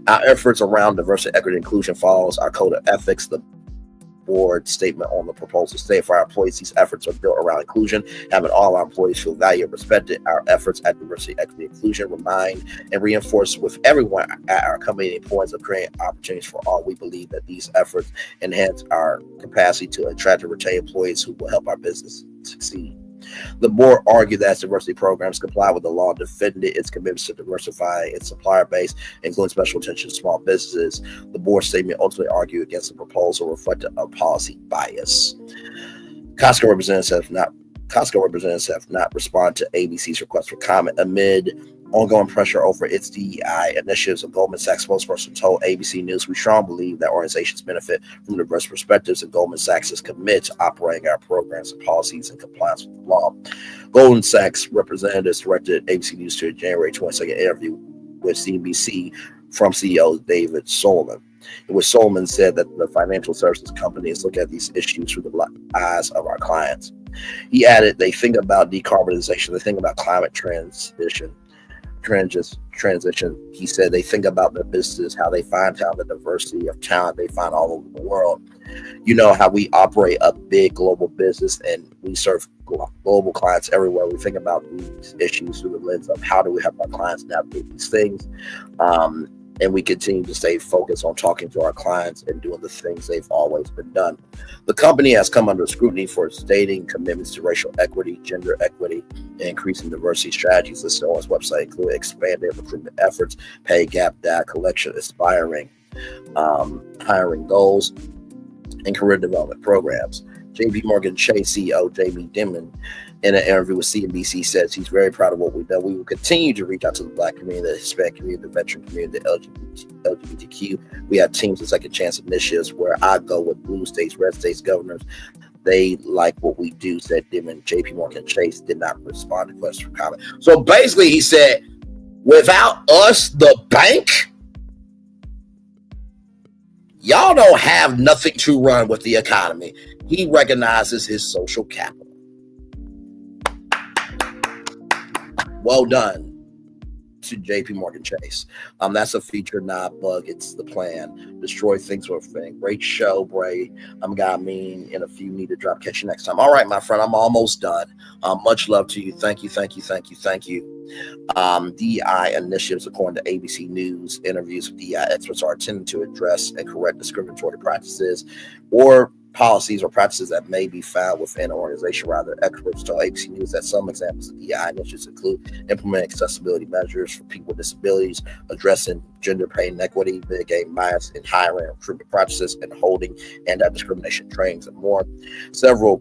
S11: Our efforts around diversity, equity, and inclusion follows our code of ethics. The board statement on the proposal stated for our employees, these efforts are built around inclusion, having all our employees feel valued and respected. Our efforts at diversity, equity, and inclusion remind and reinforce with everyone at our company the importance of creating opportunities for all. We believe that these efforts enhance our capacity to attract and retain employees who will help our business succeed. The board argued that diversity programs comply with the law, defended its commitments to diversify its supplier base, including special attention to small businesses. The board statement ultimately argued against the proposal, reflecting a policy bias. Costco representatives have not responded to ABC's request for comment amid ongoing pressure over its DEI initiatives. A Goldman Sachs spokesperson told ABC News, "We strongly believe that organizations benefit from diverse perspectives, and Goldman Sachs is committed to operating our programs and policies in compliance with the law." Goldman Sachs representatives directed ABC News to a January 22nd interview with CNBC from CEO David Solomon, in which Solomon said that the financial services companies look at these issues through the eyes of our clients. He added, they think about decarbonization, they think about climate transition. He said they think about their business, how they find talent, the diversity of talent they find all over the world. You know how we operate a big global business and we serve global clients everywhere. We think about these issues through the lens of how do we help our clients navigate these things. And we continue to stay focused on talking to our clients and doing the things they've always been done. The company has come under scrutiny for stating commitments to racial equity, gender equity, and increasing diversity strategies listed on its website, including expanded recruitment efforts, pay gap data collection, aspiring hiring goals, and career development programs. JP Morgan Chase CEO Jamie Dimon, in an interview with CNBC, says he's very proud of what we've done. We will continue to reach out to the Black community, the Hispanic community, the veteran community, the LGBTQ. We have teams of second chance initiatives where I go with blue states, red states governors. They like what we do, said Dimon. JP Morgan Chase did not respond to questions for comment. So basically he said, without us, the bank, y'all don't have nothing to run with the economy. He recognizes his social capital. Well done. to JP Morgan Chase. That's a feature, not bug. It's the plan. Destroy things with a thing. Great show, Bray. Got mean. And if you need to drop, catch you next time. All right, my friend, I'm almost done. Much love to you. Thank you. DEI initiatives, according to ABC News, interviews with DEI experts are intended to address and correct discriminatory practices or policies or practices that may be found within an organization. Rather, experts told ABC News that some examples of DEI initiatives include implementing accessibility measures for people with disabilities, addressing gender pay inequity, mitigating bias in hiring and recruitment practices, and holding anti-discrimination trainings and more. Several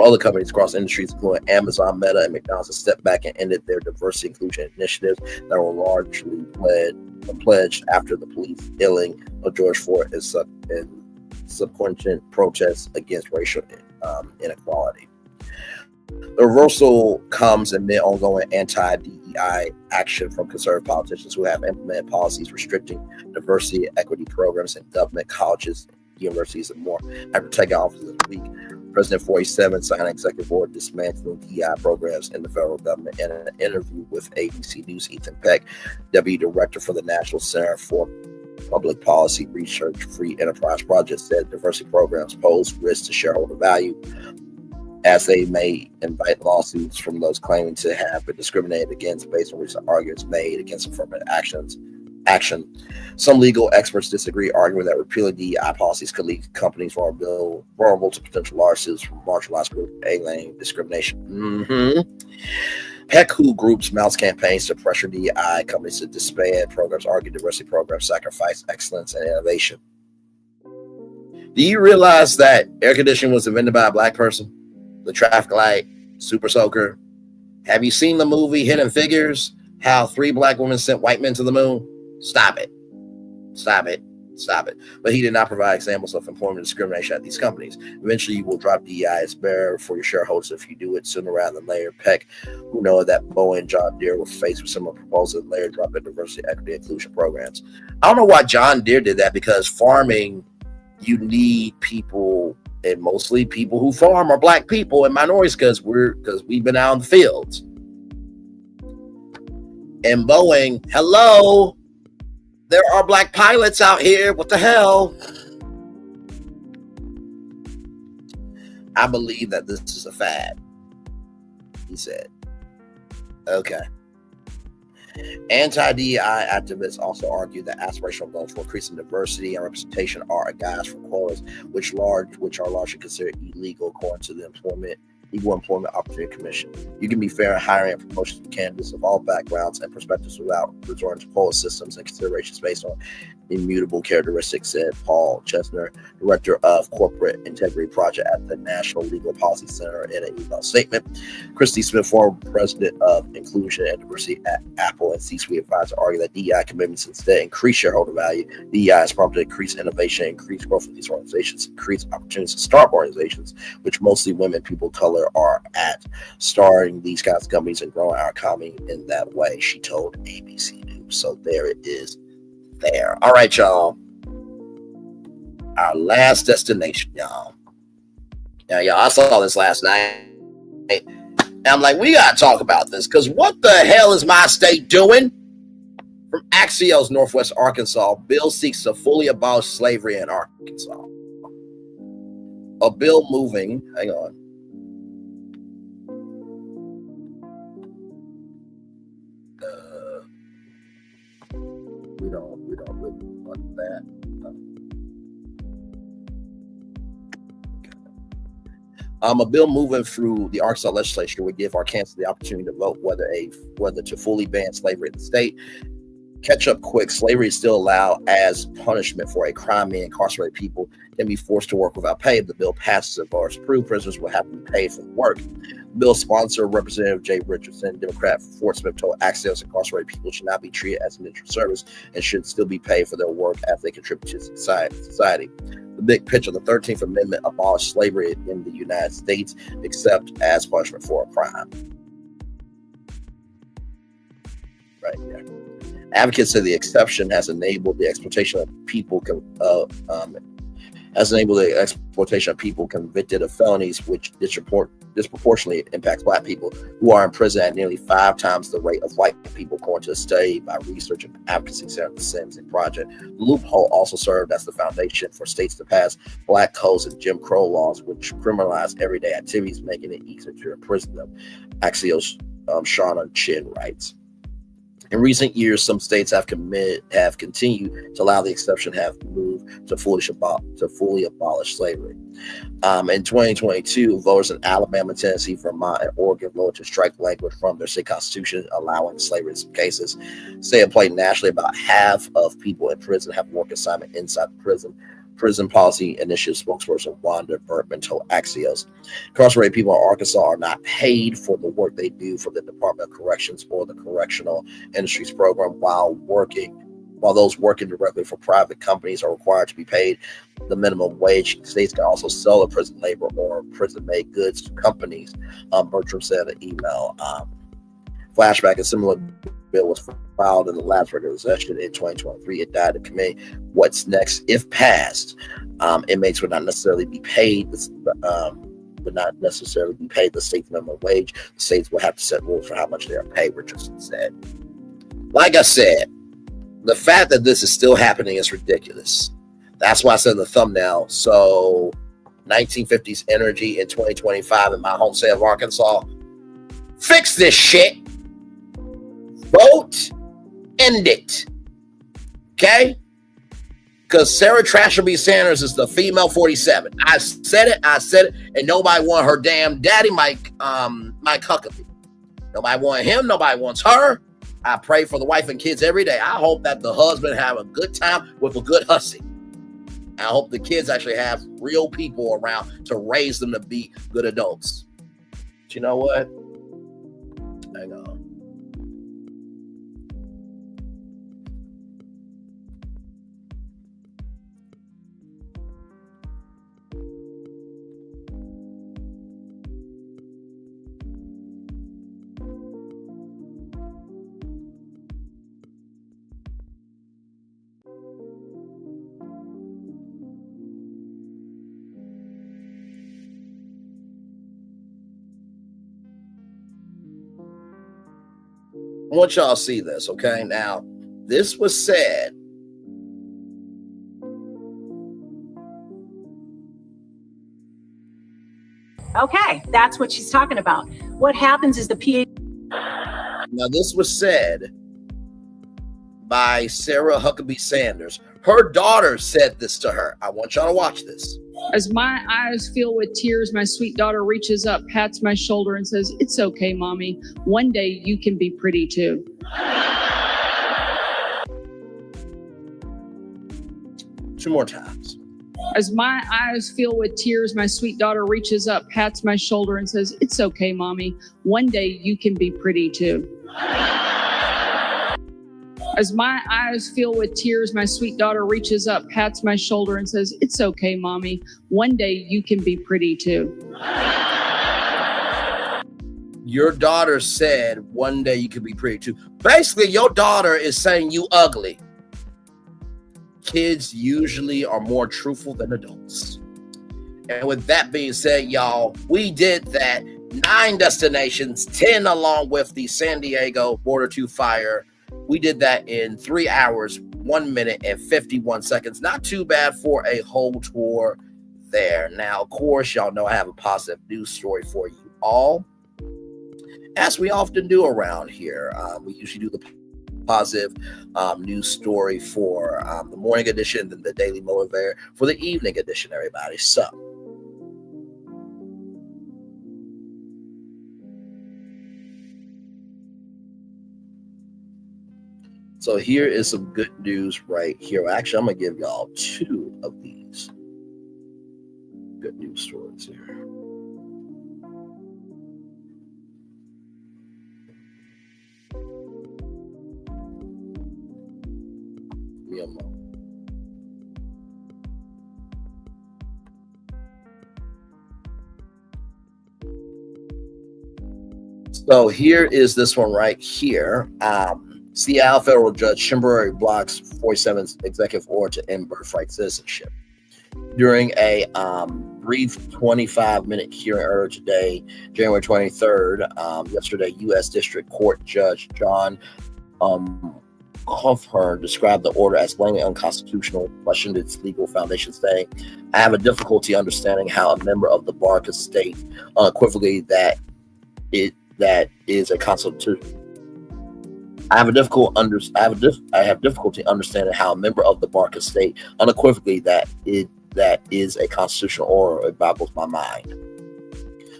S11: other companies across industries, including Amazon, Meta, and McDonald's, have stepped back and ended their diversity inclusion initiatives that were largely pledged after the police killing of George Floyd and subsequent protests against racial inequality. The reversal comes amid ongoing anti-DEI action from conservative politicians who have implemented policies restricting diversity and equity programs in government, colleges, universities, and more. After taking office this week, President 47 signed an executive order dismantling DEI programs in the federal government. In an interview with ABC News, Ethan Peck, Deputy Director for the National Center for Public Policy Research Free Enterprise Project, said diversity programs pose risks to shareholder value as they may invite lawsuits from those claiming to have been discriminated against based on recent arguments made against affirmative action. Some legal experts disagree, arguing that repealing DEI policies could leave companies vulnerable to potential lawsuits from marginalized groups alienating discrimination. Peck, who groups mounts campaigns to pressure DEI companies to disband programs, argue diversity programs sacrifice excellence and innovation. Do you realize that air conditioning was invented by a black person? The traffic light, super soaker. Have you seen the movie Hidden Figures? How 3 black women sent white men to the moon? Stop it. But he did not provide examples of employment discrimination at these companies. Eventually, you will drop DEI. It's better for your shareholders if you do it sooner rather than later. Peck, who know that Boeing and John Deere were faced with similar proposals and later dropped in diversity, equity, inclusion programs. I don't know why John Deere did that, because farming, you need people, and mostly people who farm are black people and minorities because we've been out in the fields. And Boeing, hello, there are black pilots out here. What the hell? I believe that this is a fad, he said. Okay. Anti-DEI activists also argue that aspirational goals for increasing diversity and representation are a guise for quotas, which are largely considered illegal according to the Equal Employment Opportunity Commission. You can be fair in hiring and promotions of candidates of all backgrounds and perspectives without resorting to quota systems and considerations based on immutable characteristics, said Paul Chesner, Director of Corporate Integrity Project at the National Legal Policy Center, in an email statement. Christy Smith, former President of Inclusion and Diversity at Apple and C-suite advisor, argue that DEI commitments instead increase shareholder value. DEI is prompted to increase innovation, increase growth of these organizations, increase opportunities to start organizations, which mostly women, people of color are at, starting these kinds of companies and growing our economy in that way, she told ABC News. So there it is. There. All right, y'all. Our last destination, y'all. Now, y'all, I saw this last night. And I'm like, we got to talk about this, because what the hell is my state doing? From Axios, Northwest Arkansas, bill seeks to fully abolish slavery in Arkansas. A bill moving, hang on. We don't really want that. A bill moving through the Arkansas legislature would give Arkansas the opportunity to vote whether to fully ban slavery in the state. Catch up quick. Slavery is still allowed as punishment for a crime. Incarcerated people can be forced to work without pay. If the bill passes or is approved, prisoners will have to be paid for the work. Bill sponsor, Representative Jay Richardson, Democrat from Fort Smith, told Axios incarcerated people should not be treated as an indentured service and should still be paid for their work as they contribute to society. The big picture, the 13th Amendment abolished slavery in the United States, except as punishment for a crime. Right there. Advocates say the exception has enabled the exploitation of people has enabled the exploitation of people convicted of felonies, which disproportionately impacts Black people who are in prison at nearly 5 times the rate of white people, according to a study by Research and Advocacy Center, the Sentencing Project. The loophole also served as the foundation for states to pass Black codes and Jim Crow laws, which criminalize everyday activities, making it easier to imprison them. Axios Shauna Chin writes. In recent years, some states have continued to allow the exception have moved to fully abolish slavery. In 2022, voters in Alabama, Tennessee, Vermont, and Oregon voted to strike language from their state constitution allowing slavery in some cases. Say it played nationally, about half of people in prison have work assignment inside the prison. Prison Policy Initiative spokesperson Wanda Bertman told Axios. Incarcerated people in Arkansas are not paid for the work they do for the Department of Corrections or the Correctional Industries Program, while those working directly for private companies are required to be paid the minimum wage. States can also sell a prison labor or prison-made goods to companies, Bertram said in an email. Flashback, a similar bill was filed in the last regular session in 2023. It died in committee. What's next? If passed, inmates would not necessarily be paid, the state's minimum wage. The states will have to set rules for how much they are paid, Richardson said. Like I said, the fact that this is still happening is ridiculous. That's why I said in the thumbnail. So 1950s energy in 2025 in my home state of Arkansas. Fix this shit. Vote, end it. Okay? Because Sarah Trasher Sanders is the female 47. I said it, and nobody wanted her damn daddy, Mike Huckabee. Nobody wanted him, nobody wants her. I pray for the wife and kids every day. I hope that the husband have a good time with a good hussy. I hope the kids actually have real people around to raise them to be good adults. But you know what? Hang on. I want y'all to see this, okay? Now, this was said.
S2: Okay, that's what she's talking about. What happens is the PA.
S11: Now, this was said by Sarah Huckabee Sanders. Her daughter said this to her. I want y'all to watch this.
S15: As my eyes fill with tears, my sweet daughter reaches up, pats my shoulder, and says, "It's okay, Mommy. One day you can be pretty too."
S11: Two more times.
S15: As my eyes fill with tears, my sweet daughter reaches up, pats my shoulder, and says, "It's okay, Mommy. One day you can be pretty too." As my eyes fill with tears, my sweet daughter reaches up, pats my shoulder, and says, "It's okay, Mommy. One day you can be pretty too."
S11: Your daughter said, "One day you can be pretty too." Basically, your daughter is saying you ugly. Kids usually are more truthful than adults. And with that being said, y'all, we did that. 9 destinations, 10 along with the San Diego Border 2 fire. We did that in 3 hours, 1 minute, and 51 seconds. Not too bad for a whole tour there. Now, of course, y'all know I have a positive news story for you all. As we often do around here, we usually do the positive news story for the morning edition, then the daily motivator for the evening edition, everybody. So here is some good news right here. Actually, I'm going to give y'all 2 of these good news stories here. Give me a moment. So here is this one right here. Seattle federal judge temporarily blocks 47's executive order to end birthright citizenship. During a brief 25-minute hearing earlier today, January 23rd, yesterday, U.S. District Court Judge John Cohen described the order as blatantly unconstitutional, questioned its legal foundation, saying, "I have a difficulty understanding how a member of the bar could state unequivocally that is a constitution. I have difficulty understanding how a member of the bar could state unequivocally that is a constitutional order. It boggles my mind."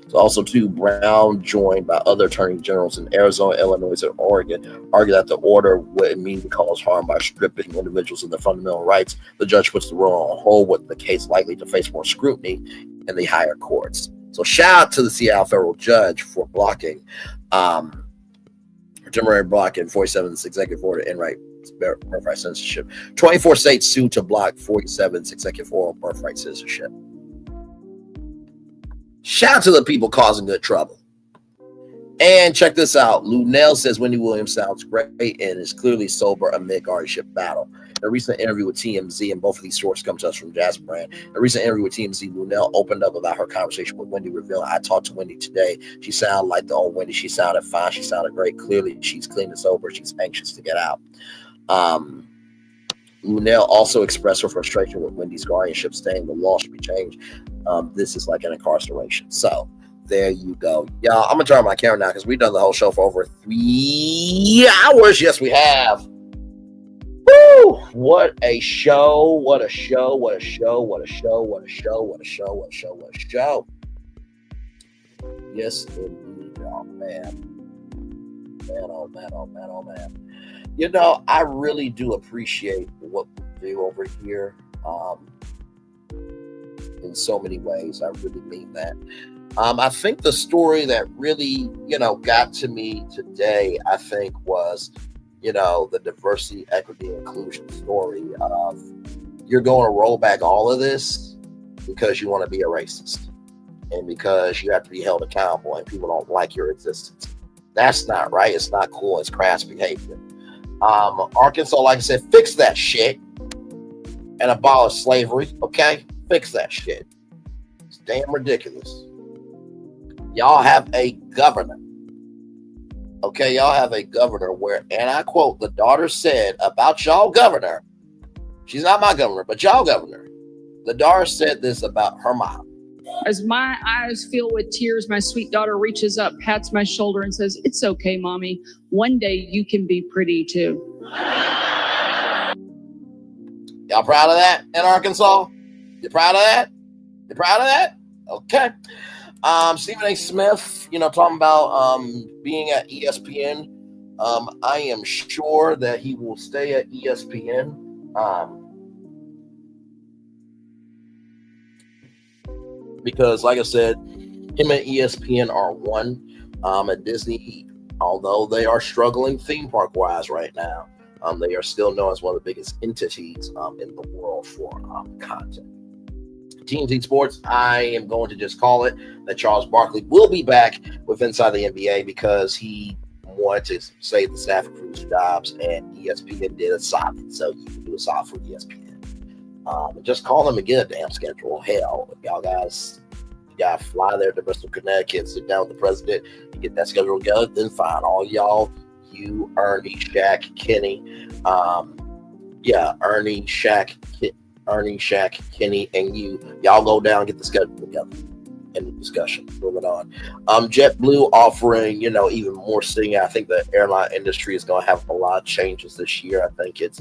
S11: So also, too, Brown, joined by other attorney generals in Arizona, Illinois, and Oregon, argued that the order would immediately cause harm by stripping individuals of their fundamental rights. The judge puts the rule on hold, with the case likely to face more scrutiny in the higher courts. So shout out to the Seattle federal judge for blocking, temporary blocking 47's executive order in birthright citizenship. 24 states sued to block 47's executive order birthright citizenship. Shout out to the people causing good trouble. And check this out. Lunell says Wendy Williams sounds great and is clearly sober amid guardianship battle. In a recent interview with TMZ, and both of these sources come to us from Jasper Brand. In a recent interview with TMZ, Lunell opened up about her conversation with Wendy, revealing, "I talked to Wendy today. She sounded like the old Wendy. She sounded fine. She sounded great. Clearly, she's clean and sober. She's anxious to get out." Lunell also expressed her frustration with Wendy's guardianship, saying the law should be changed. This is like an incarceration. So there you go. Y'all, I'm going to turn on my camera now because we've done the whole show for over 3 hours. Yes, we have. Woo! What a show. What a show. What a show. What a show. What a show. What a show. What a show. What a show. Yes, indeed, y'all. Man. Man, oh, man, oh, man, oh, man. You know, I really do appreciate what we do over here in so many ways. I really mean that. I think the story that really, got to me today, I think was, the diversity, equity, inclusion story of you're going to roll back all of this because you want to be a racist and because you have to be held accountable and people don't like your existence. That's not right. It's not cool. It's crass behavior. Arkansas, like I said, fix that shit and abolish slavery. Okay? Fix that shit. It's damn ridiculous. Y'all have a governor. Okay, y'all have a governor where, and I quote, the daughter said about y'all governor, she's not my governor, but y'all governor, the daughter said this about her mom.
S15: As my eyes fill with tears, my sweet daughter reaches up, pats my shoulder, and says, "It's okay, Mommy. One day you can be pretty too."
S11: Y'all proud of that in Arkansas? You proud of that? You proud of that? Okay. Stephen A. Smith, talking about being at ESPN. I am sure that he will stay at ESPN. Because, like I said, him and ESPN are one. At Disney, although they are struggling theme park wise right now, they are still known as one of the biggest entities in the world for content. TNT Sports, I am going to just call it that Charles Barkley will be back with Inside the NBA because he wanted to save the staff and crews jobs, and ESPN did a solid. So you can do a solid for ESPN. Just call them and get a damn schedule. Hell, y'all guys, you gotta fly there to Bristol, Connecticut, sit down with the president, and get that schedule together. Then fine, all y'all, you, Ernie, Shaq, Kenny, Ernie, Shaq, Kenny, and y'all go down and get the schedule together. End of discussion. Moving on. JetBlue offering, even more sitting. I think the airline industry is going to have a lot of changes this year. I think it's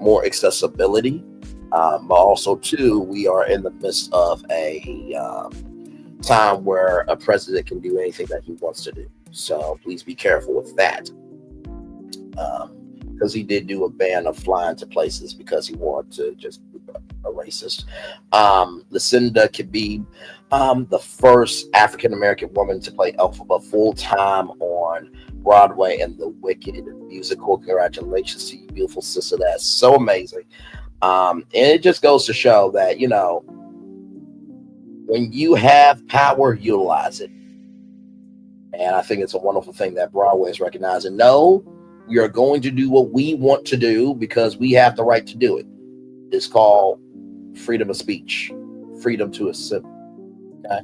S11: more accessibility. But also, too, we are in the midst of a time where a president can do anything that he wants to do. So please be careful with that. Because he did do a ban of flying to places because he wanted to just be a racist. Lencia Kebede, the first African-American woman to play Elphaba full-time on Broadway in the Wicked musical. Congratulations to you, beautiful sister. That's so amazing. And it just goes to show that, when you have power, utilize it. And I think it's a wonderful thing that Broadway is recognizing. No, we are going to do what we want to do because we have the right to do it. It's called freedom of speech. freedom to assemble. Okay.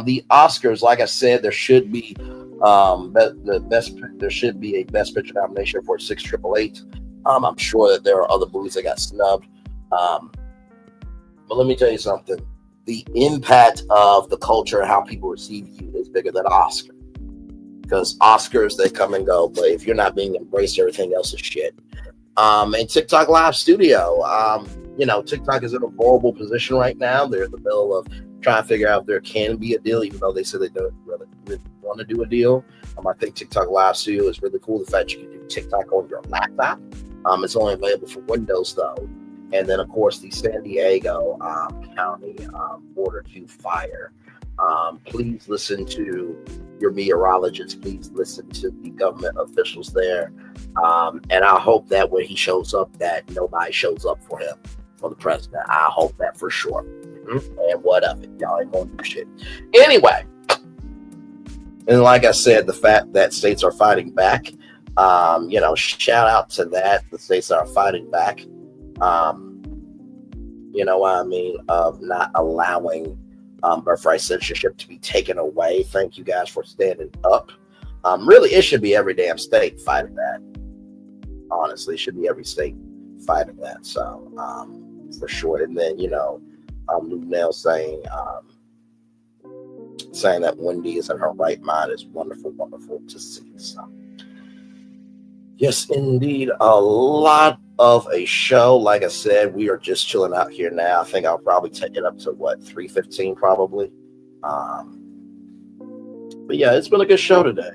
S11: The Oscars, like I said, there should be there should be a Best Picture nomination for 688. I'm sure that there are other movies that got snubbed. But let me tell you something. The impact of the culture and how people receive you is bigger than Oscar. Because Oscars, they come and go, but if you're not being embraced, everything else is shit. And TikTok Live Studio, TikTok is in a vulnerable position right now. They're in the middle of trying to figure out if there can be a deal, even though they said they don't really want to do a deal. I think TikTok Live Studio is really cool. The fact you can do TikTok on your laptop. It's only available for Windows though. And then of course the San Diego County Border to Fire. Please listen to your meteorologists. Please listen to the government officials there. And I hope that when he shows up, that nobody shows up for him, for the president. I hope that for sure. And what of it? Y'all ain't gonna do shit. Anyway, and like I said, the fact that states are fighting back, shout out to that. The states are fighting back. Of not allowing birthright censorship to be taken away. Thank you guys for standing up. Really, it should be every damn state fighting that. Honestly, it should be every state fighting that. So, for sure. And then, Luke Nail saying that Wendy is in her right mind is wonderful, wonderful to see. So, yes, indeed, a lot of a show. Like I said, we are just chilling out here now. I think I'll probably take it up to 3:15 probably. But yeah, it's been a good show today.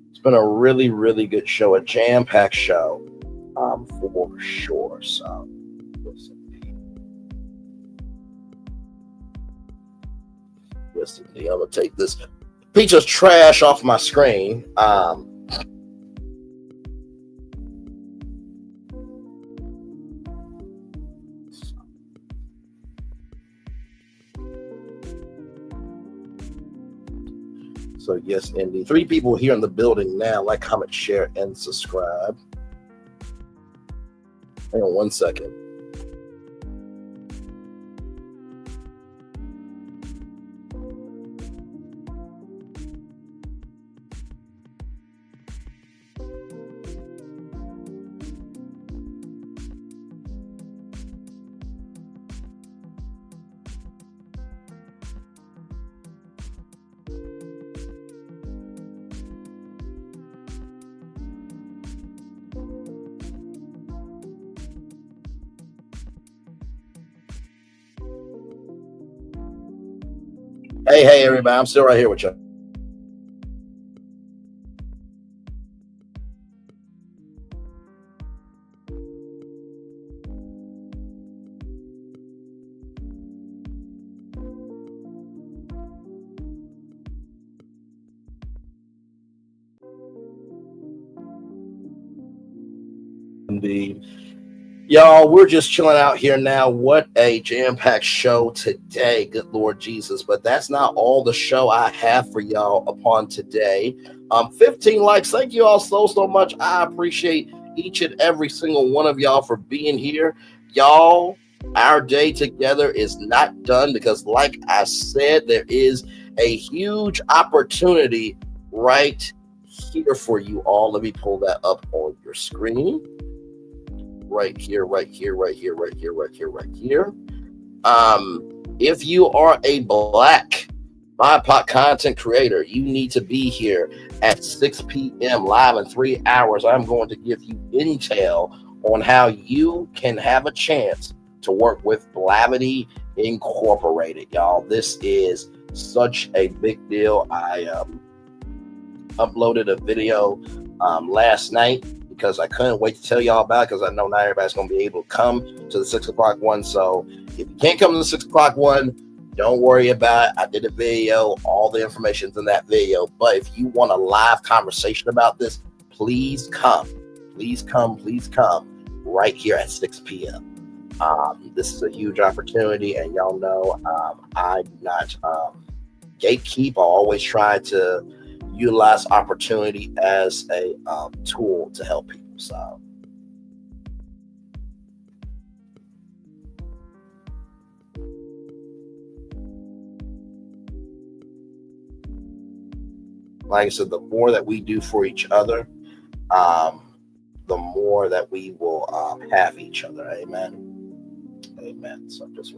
S11: It's been a really, really good show, a jam-packed show, for sure. So, yes, indeed. I'm gonna take this piece of trash off my screen. So yes, indeed. 3 people here in the building now. Like, comment, share, and subscribe. Hang on 1 second. Hey, everybody. I'm still right here with you. Indeed. Y'all, we're just chilling out here now. What a jam-packed show today. Good Lord Jesus. But that's not all the show I have for y'all upon today. 15 likes. Thank you all so much. I appreciate each and every single one of y'all for being here. Y'all, our day together is not done because, like I said, there is a huge opportunity right here for you all. Let me pull that up on your screen. Right here. If you are a Black BIPOC content creator, you need to be here at 6 p.m. live in 3 hours. I'm going to give you intel on how you can have a chance to work with Blavity Incorporated, y'all. This is such a big deal. I uploaded a video last night because I couldn't wait to tell y'all about it because I know not everybody's going to be able to come to the 6 o'clock one. So if you can't come to the 6 o'clock one, don't worry about it. I did a video. All the information's in that video. But if you want a live conversation about this, please come. Please come right here at 6 p.m. This is a huge opportunity, and y'all know I do not gatekeep. I always try to utilize opportunity as a tool to help people. So Like I said, the more that we do for each other, the more that we will have each other. Amen. Amen. So I just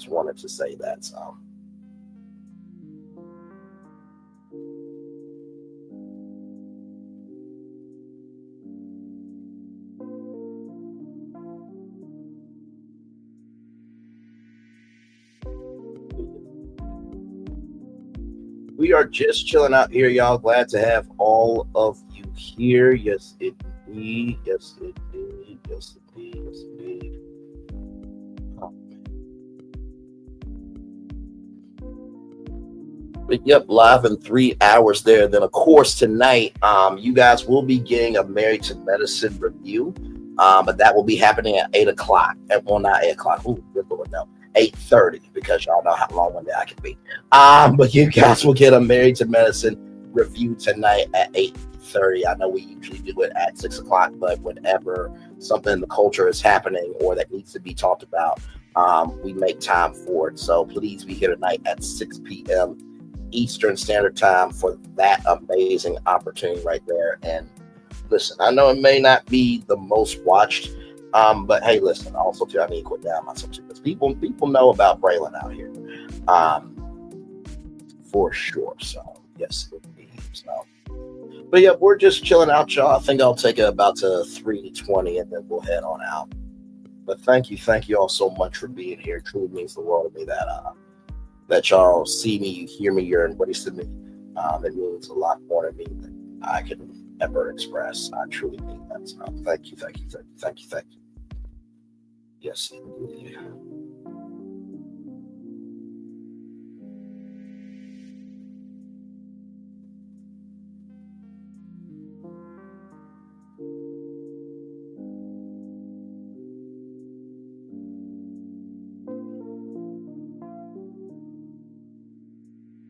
S11: wanted to say that. So. We are just chilling out here, y'all. Glad to have all of you here. Yes, indeed. Yes, indeed. Yes, indeed. Yes, indeed. Oh. But yep, live in 3 hours there. Then, of course, tonight, you guys will be getting a Married to Medicine review. But that will be happening at 8 o'clock. Well, not 8 o'clock. Ooh, good Lord, no. 8:30, because y'all know how long-winded I can be. But you guys will get a Married to Medicine review tonight at 8:30. I know we usually do it at 6 o'clock, but whenever something in the culture is happening or that needs to be talked about, we make time for it. So please be here tonight at 6 p.m. Eastern Standard Time for that amazing opportunity right there. And listen, I know it may not be the most watched, but hey, listen, also too, I need to quit down myself too, because people know about Braylon out here, for sure. So yes, indeed. So, but yeah, we're just chilling out, y'all. I think I'll take it about to 3:20, and then we'll head on out. But thank you all so much for being here. It truly means the world to me that y'all see me, you hear me, you're embraced to me. It means a lot more to me than I can ever express. I truly mean that. So thank you. Yes, indeed.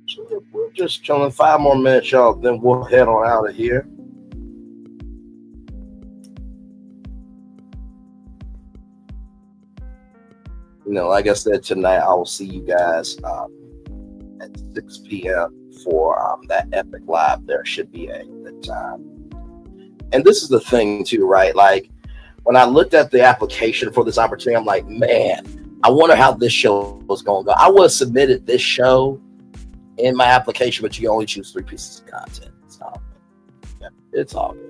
S11: So we're just chilling 5 more minutes, y'all, then we'll head on out of here. You know, like I said, tonight I will see you guys at 6 p.m. for that epic live. There should be a good time. And this is the thing too, right? Like when I looked at the application for this opportunity, I'm like, man, I wonder how this show was going to go. I would have submitted this show in my application, but you only choose 3 pieces of content. So yeah, it's all good.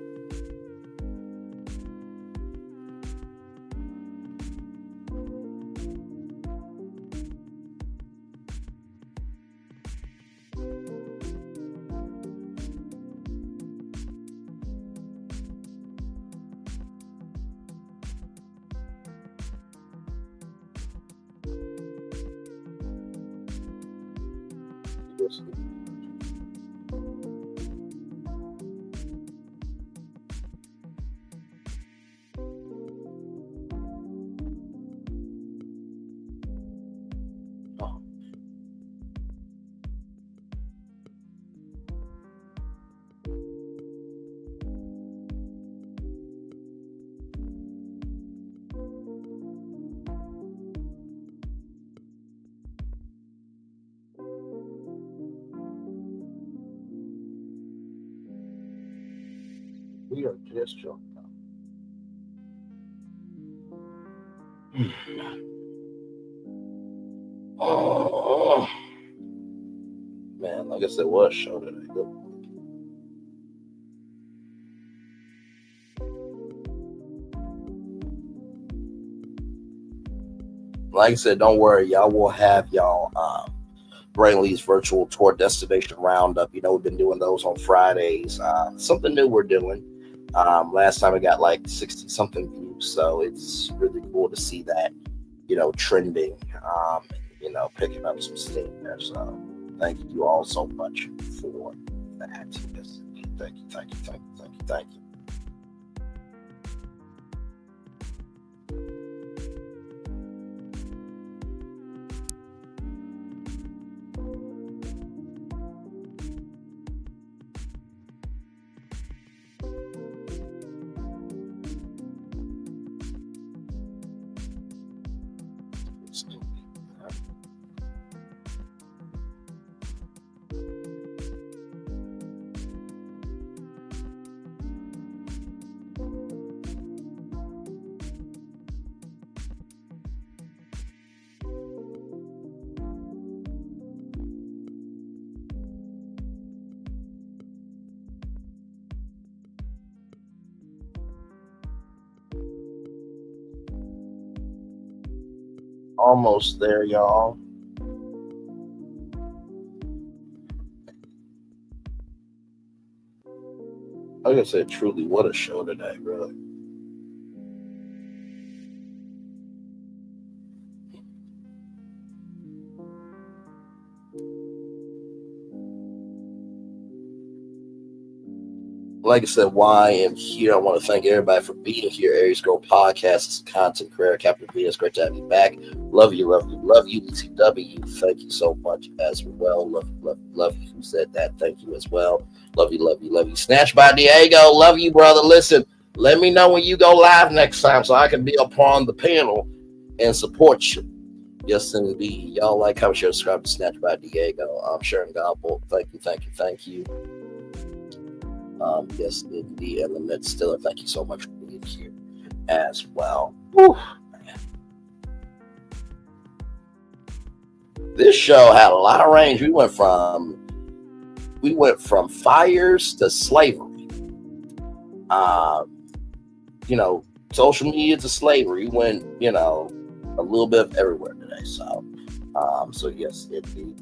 S11: We are just chilling. Oh man, like I said, what a show today. Like I said, don't worry, y'all will have y'all Brainley's virtual tour destination roundup. You know, we've been doing those on Fridays. Something new we're doing. Last time it got like 60 something views, so it's really cool to see that, you know, trending, you know, picking up some steam there. So thank you all so much for that. Yes, thank you. Almost there, y'all. Like I said, truly, what a show today, really. Like I said, why I am here. I want to thank everybody for being here. Aries Girl Podcast is content creator, Captain V. It's great to have you back. Love you, love you, love you. ECW, thank you so much as well. Love you, love you, love you. Who said that? Thank you as well. Love you, love you, love you. Snatch by Diego, love you, brother. Listen, let me know when you go live next time so I can be upon the panel and support you. Yes, indeed. Y'all like, comment, share, subscribe to Snatch by Diego. I'm Sharon Gobble. Thank you, thank you, thank you. Yes, indeed. And the Met Stiller, thank you so much for being here as well. Whew, man. This show had a lot of range. We went from fires to slavery. Social media to slavery. We went, a little bit of everywhere today. So yes, indeed.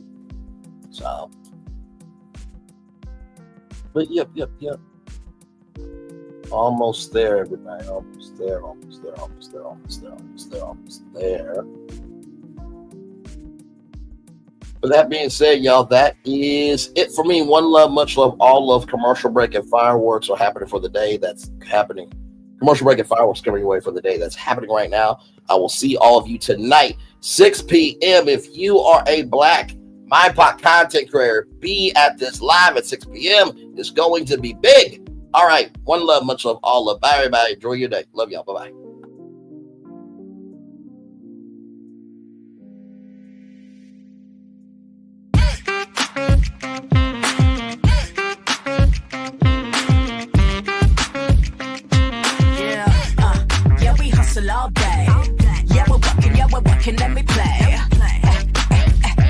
S11: So. But yep. Almost there, everybody. Almost there. With that being said, y'all, that is it for me. One love, much love, all love. Commercial break and fireworks are happening for the day. That's happening. Commercial break and fireworks coming away for the day. That's happening right now. I will see all of you tonight, 6 p.m. If you are a Black MyPOC content creator, be at this live at 6 p.m. It's going to be big. All right. One love, much love, all love. Bye, everybody. Enjoy your day. Love y'all. Bye-bye.
S3: Yeah, we hustle all day. Yeah, we're working, let me play.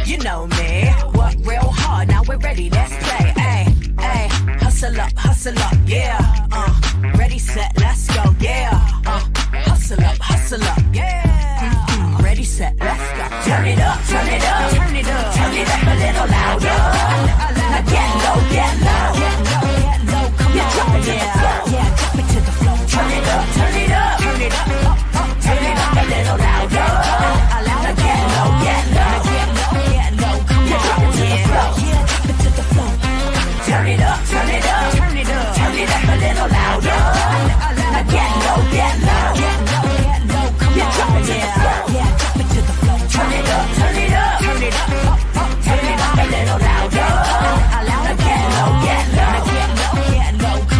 S3: You know me, work real hard, now we're ready, let's play. Ay, hustle up, yeah. Ready, set, let's go, yeah. Hustle up, yeah. Ready, set, let's go. Turn it up, turn it up, turn it up, turn it up a little louder. Now get low, come on, drop it to the floor. Yeah, drop it to the floor. Turn it up, turn it up, turn it up, turn it up a little louder. Now get low. Turn it up, turn it up, turn it up, turn it up a little louder. Now get low, come on, drop it to the floor. Yeah, drop it to the floor. Turn it up, turn it up, turn it up, turn it up a little louder. Now get low, come on,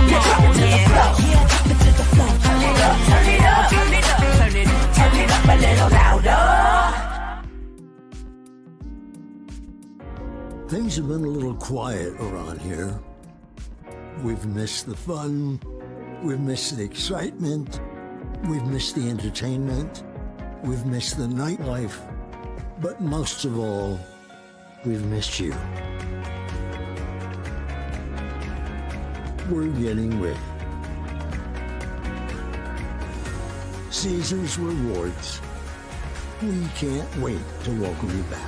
S3: drop it to the floor. Yeah, drop it to the floor. Turn it up, turn it up, turn it up, turn it up, turn it up a little louder.
S16: Things have been a little quiet around here. We've missed the fun, we've missed the excitement, we've missed the entertainment, we've missed the nightlife, but most of all, we've missed you. We're getting ready. Caesar's Rewards. We can't wait to welcome you back.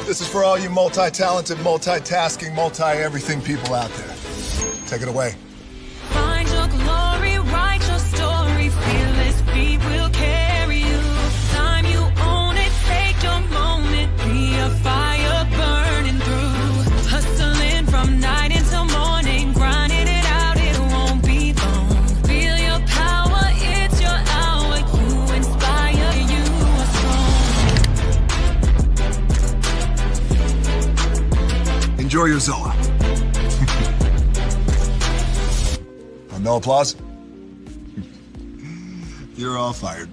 S17: This is for all you multi-talented, multitasking, multi-everything people out there. Take it away.
S3: Find your glory, write your story, fearless feet will carry you. Time you own it, take your moment, be a fire burning through. Hustling from night until morning, grinding it out, it won't be long. Feel your power, it's your hour, you inspire, you are strong.
S17: Enjoy your Zola. No applause? You're all fired.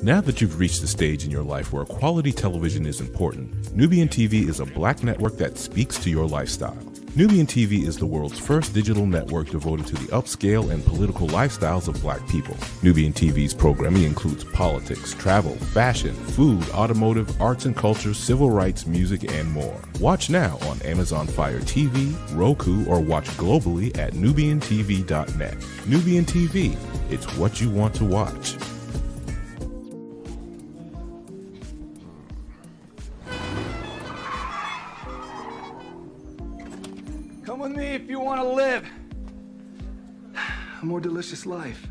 S18: Now that you've reached the stage in your life where quality television is important, Nubian TV is a Black network that speaks to your lifestyle. Nubian TV is the world's first digital network devoted to the upscale and political lifestyles of Black people. Nubian TV's programming includes politics, travel, fashion, food, automotive, arts and culture, civil rights, music, and more. Watch now on Amazon Fire TV, Roku, or watch globally at nubiantv.net. Nubian TV, it's what you want to watch.
S19: Come with me if you want to live a more delicious life.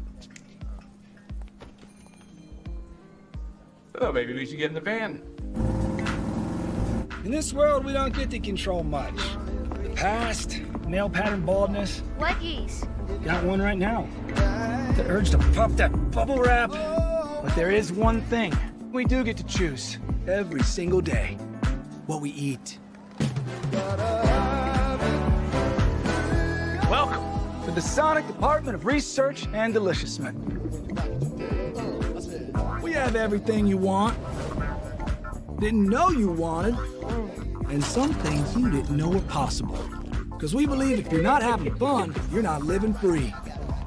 S9: Oh, maybe we should get in the van.
S19: In this world, we don't get to control much. The past, nail pattern baldness.
S12: Leggies.
S19: Got one right now. The urge to puff that bubble wrap. But there is one thing we do get to choose every single day: what we eat. Welcome to the Sonic Department of Research and Deliciousment. We have everything you want, didn't know you wanted, and some things you didn't know were possible. Because we believe if you're not having fun, you're not living free.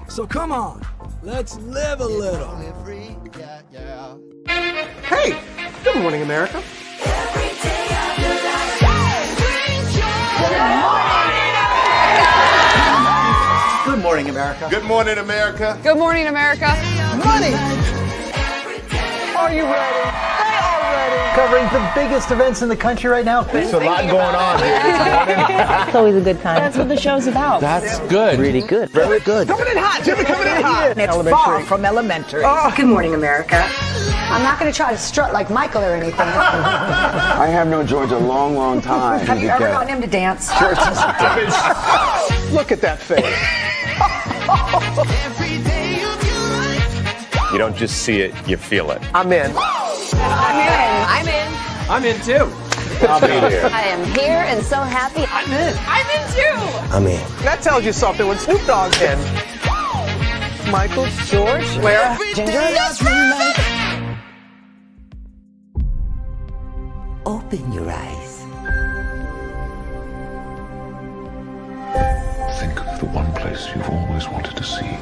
S19: So come on, let's live a little.
S20: Hey, good morning, America. Good morning, America.
S17: Good morning, America.
S21: Good morning, America.
S20: Money. Are you ready? They are ready. Covering the biggest events in the country right now.
S17: There's a lot going on here this morning.
S21: It's always a good time. That's what the show's about.
S20: That's good. Really good. Very good. Coming in hot, Jimmy, coming in hot.
S21: It's far from elementary.
S20: Oh.
S21: Good morning, America. I'm not going to try to strut like Michael or anything.
S22: I have known George a long, long time.
S21: Have you ever gotten him to dance?
S20: Look at that face.
S23: You don't just see it, you feel it.
S20: I'm in.
S21: I'm in.
S20: I'm in too.
S23: I'll be there.
S21: I am here and so happy.
S20: I'm in.
S21: I'm in too.
S20: I'm in. That tells you something when Snoop Dogg's in. Michael, George, Lara, Ginger.
S24: Open your eyes.
S22: Think of the one place you've always wanted to see.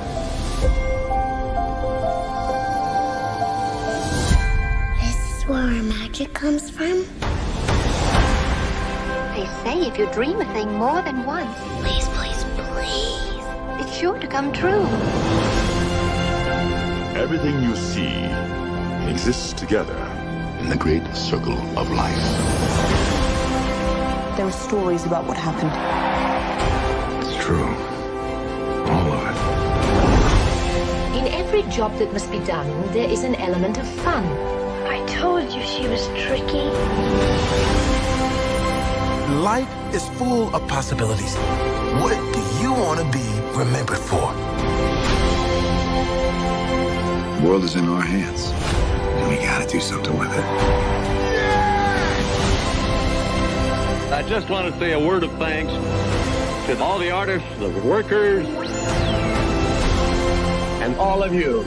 S12: This is where our magic comes from. They say if you dream a thing more than once, please, please, please, it's sure to come true.
S22: Everything you see exists together in the great circle of life.
S13: There were stories about what happened.
S22: It's true. All of it.
S12: In every job that must be done, there is an element of fun. I told you she was tricky.
S25: Life is full of possibilities. What do you want to be remembered for?
S22: The world is in our hands, and we gotta do something with it.
S27: I just want to say a word of thanks to all the artists, the workers, and all of you.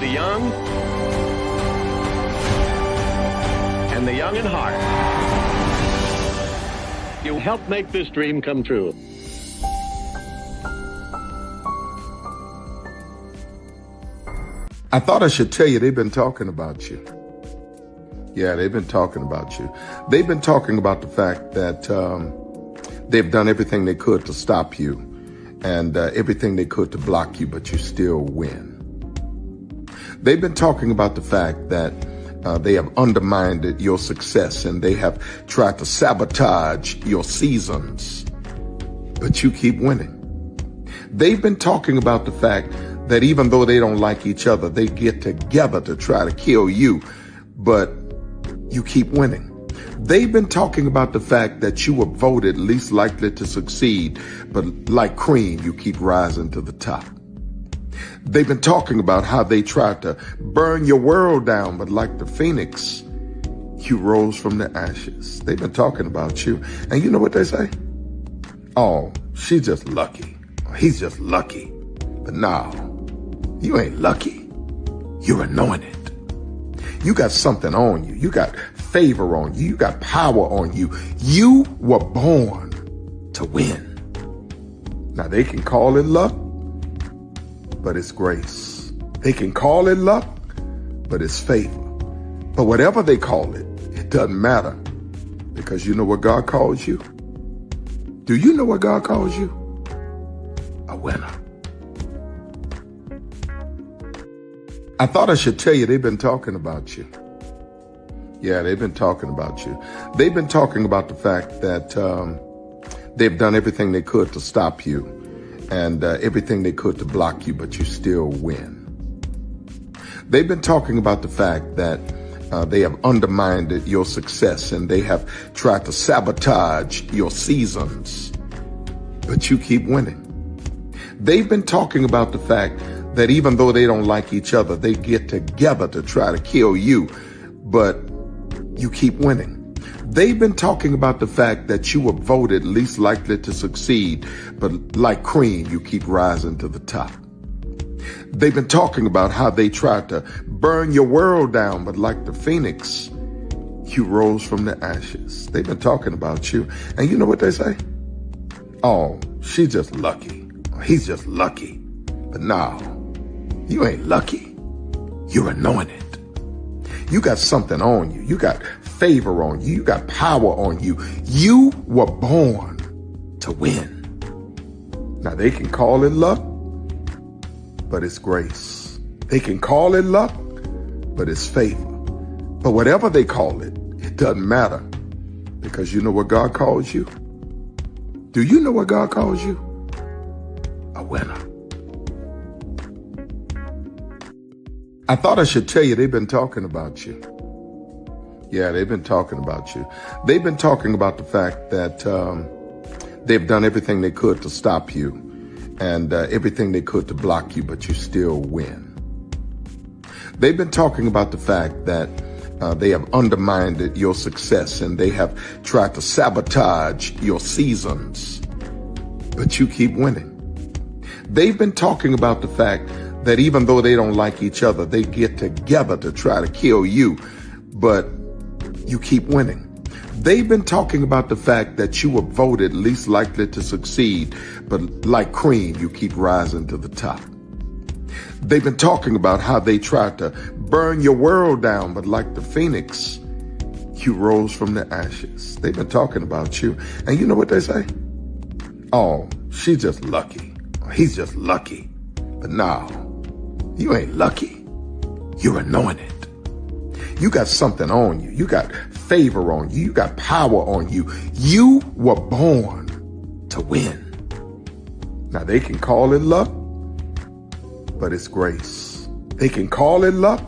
S27: The young and the young in heart. You helped make this dream come true.
S22: I thought I should tell you, they've been talking about you. Yeah, they've been talking about you. They've been talking about the fact that they've done everything they could to stop you and everything they could to block you, but you still win. They've been talking about the fact that they have undermined your success and they have tried to sabotage your seasons, but you keep winning. They've been talking about the fact that even though they don't like each other, they get together to try to kill you, but you keep winning. They've been talking about the fact that you were voted least likely to succeed, but like cream, you keep rising to the top. They've been talking about how they tried to burn your world down, but like the phoenix, you rose from the ashes. They've been talking about you. And you know what they say? Oh, she's just lucky. He's just lucky. But no, you ain't lucky. You're anointed. You got something on you. You got favor on you. You got power on you. You were born to win. Now, they can call it luck, but it's grace. They can call it luck, but it's favor. But whatever they call it, it doesn't matter, because you know what God calls you? Do you know what God calls you? A winner. I thought I should tell you they've been talking about you. Yeah, they've been talking about you. They've been talking about the fact that they've done everything they could to stop you and everything they could to block you, but you still win. They've been talking about the fact that they have undermined your success and they have tried to sabotage your seasons, but you keep winning. They've been talking about the fact that even though they don't like each other, they get together to try to kill you, but you keep winning. They've been talking about the fact that you were voted least likely to succeed, but like cream, you keep rising to the top. They've been talking about how they tried to burn your world down, but like the phoenix, you rose from the ashes. They've been talking about you. And you know what they say? Oh, she's just lucky. He's just lucky. But no, you ain't lucky. You're anointed. You got something on you. You got favor on you. You got power on you. You were born to win. Now, they can call it luck, but it's grace. They can call it luck, but it's favor. But whatever they call it, it doesn't matter, because you know what God calls you? Do you know what God calls you? A winner. I thought I should tell you they've been talking about you. Yeah, they've been talking about you. They've been talking about the fact that they've done everything they could to stop you and everything they could to block you, but you still win. They've been talking about the fact that they have undermined your success and they have tried to sabotage your seasons, but you keep winning. They've been talking about the fact that even though they don't like each other, they get together to try to kill you, but you keep winning. They've been talking about the fact that you were voted least likely to succeed, but like cream, you keep rising to the top. They've been talking about how they tried to burn your world down, but like the phoenix, you rose from the ashes. They've been talking about you. And you know what they say? Oh, she's just lucky. He's just lucky. But no, you ain't lucky. You're anointed. You got something on you. You got favor on you. You got power on you. You were born to win. Now, they can call it luck, but it's grace. They can call it luck,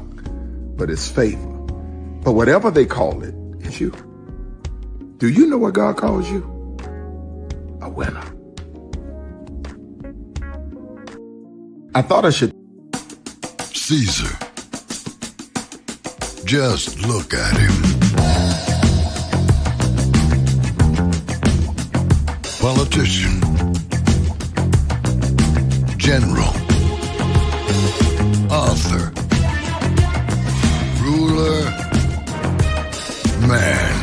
S22: but it's favor. But whatever they call it, it's you. Do you know what God calls you? A winner. I thought I should.
S1: Caesar. Just look at him. Politician. General. Author. Ruler. Man.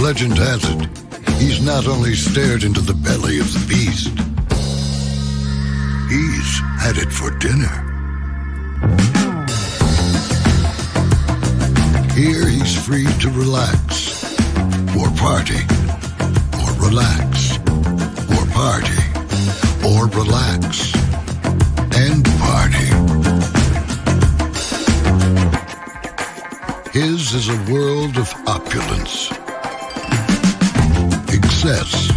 S1: Legend has it, he's not only stared into the belly of the beast, he's had it for dinner. Here he's free to relax, or party, or relax, or party, or relax, and party. His is a world of opulence. Excess,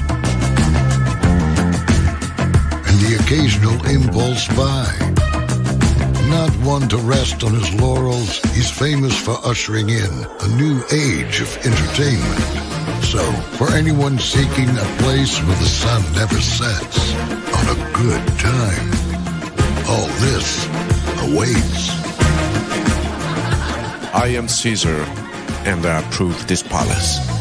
S1: and the occasional impulse buy. Not one to rest on his laurels, he's famous for ushering in a new age of entertainment. So, for anyone seeking a place where the sun never sets on a good time, all this awaits.
S4: I am Caesar, and I approve this palace.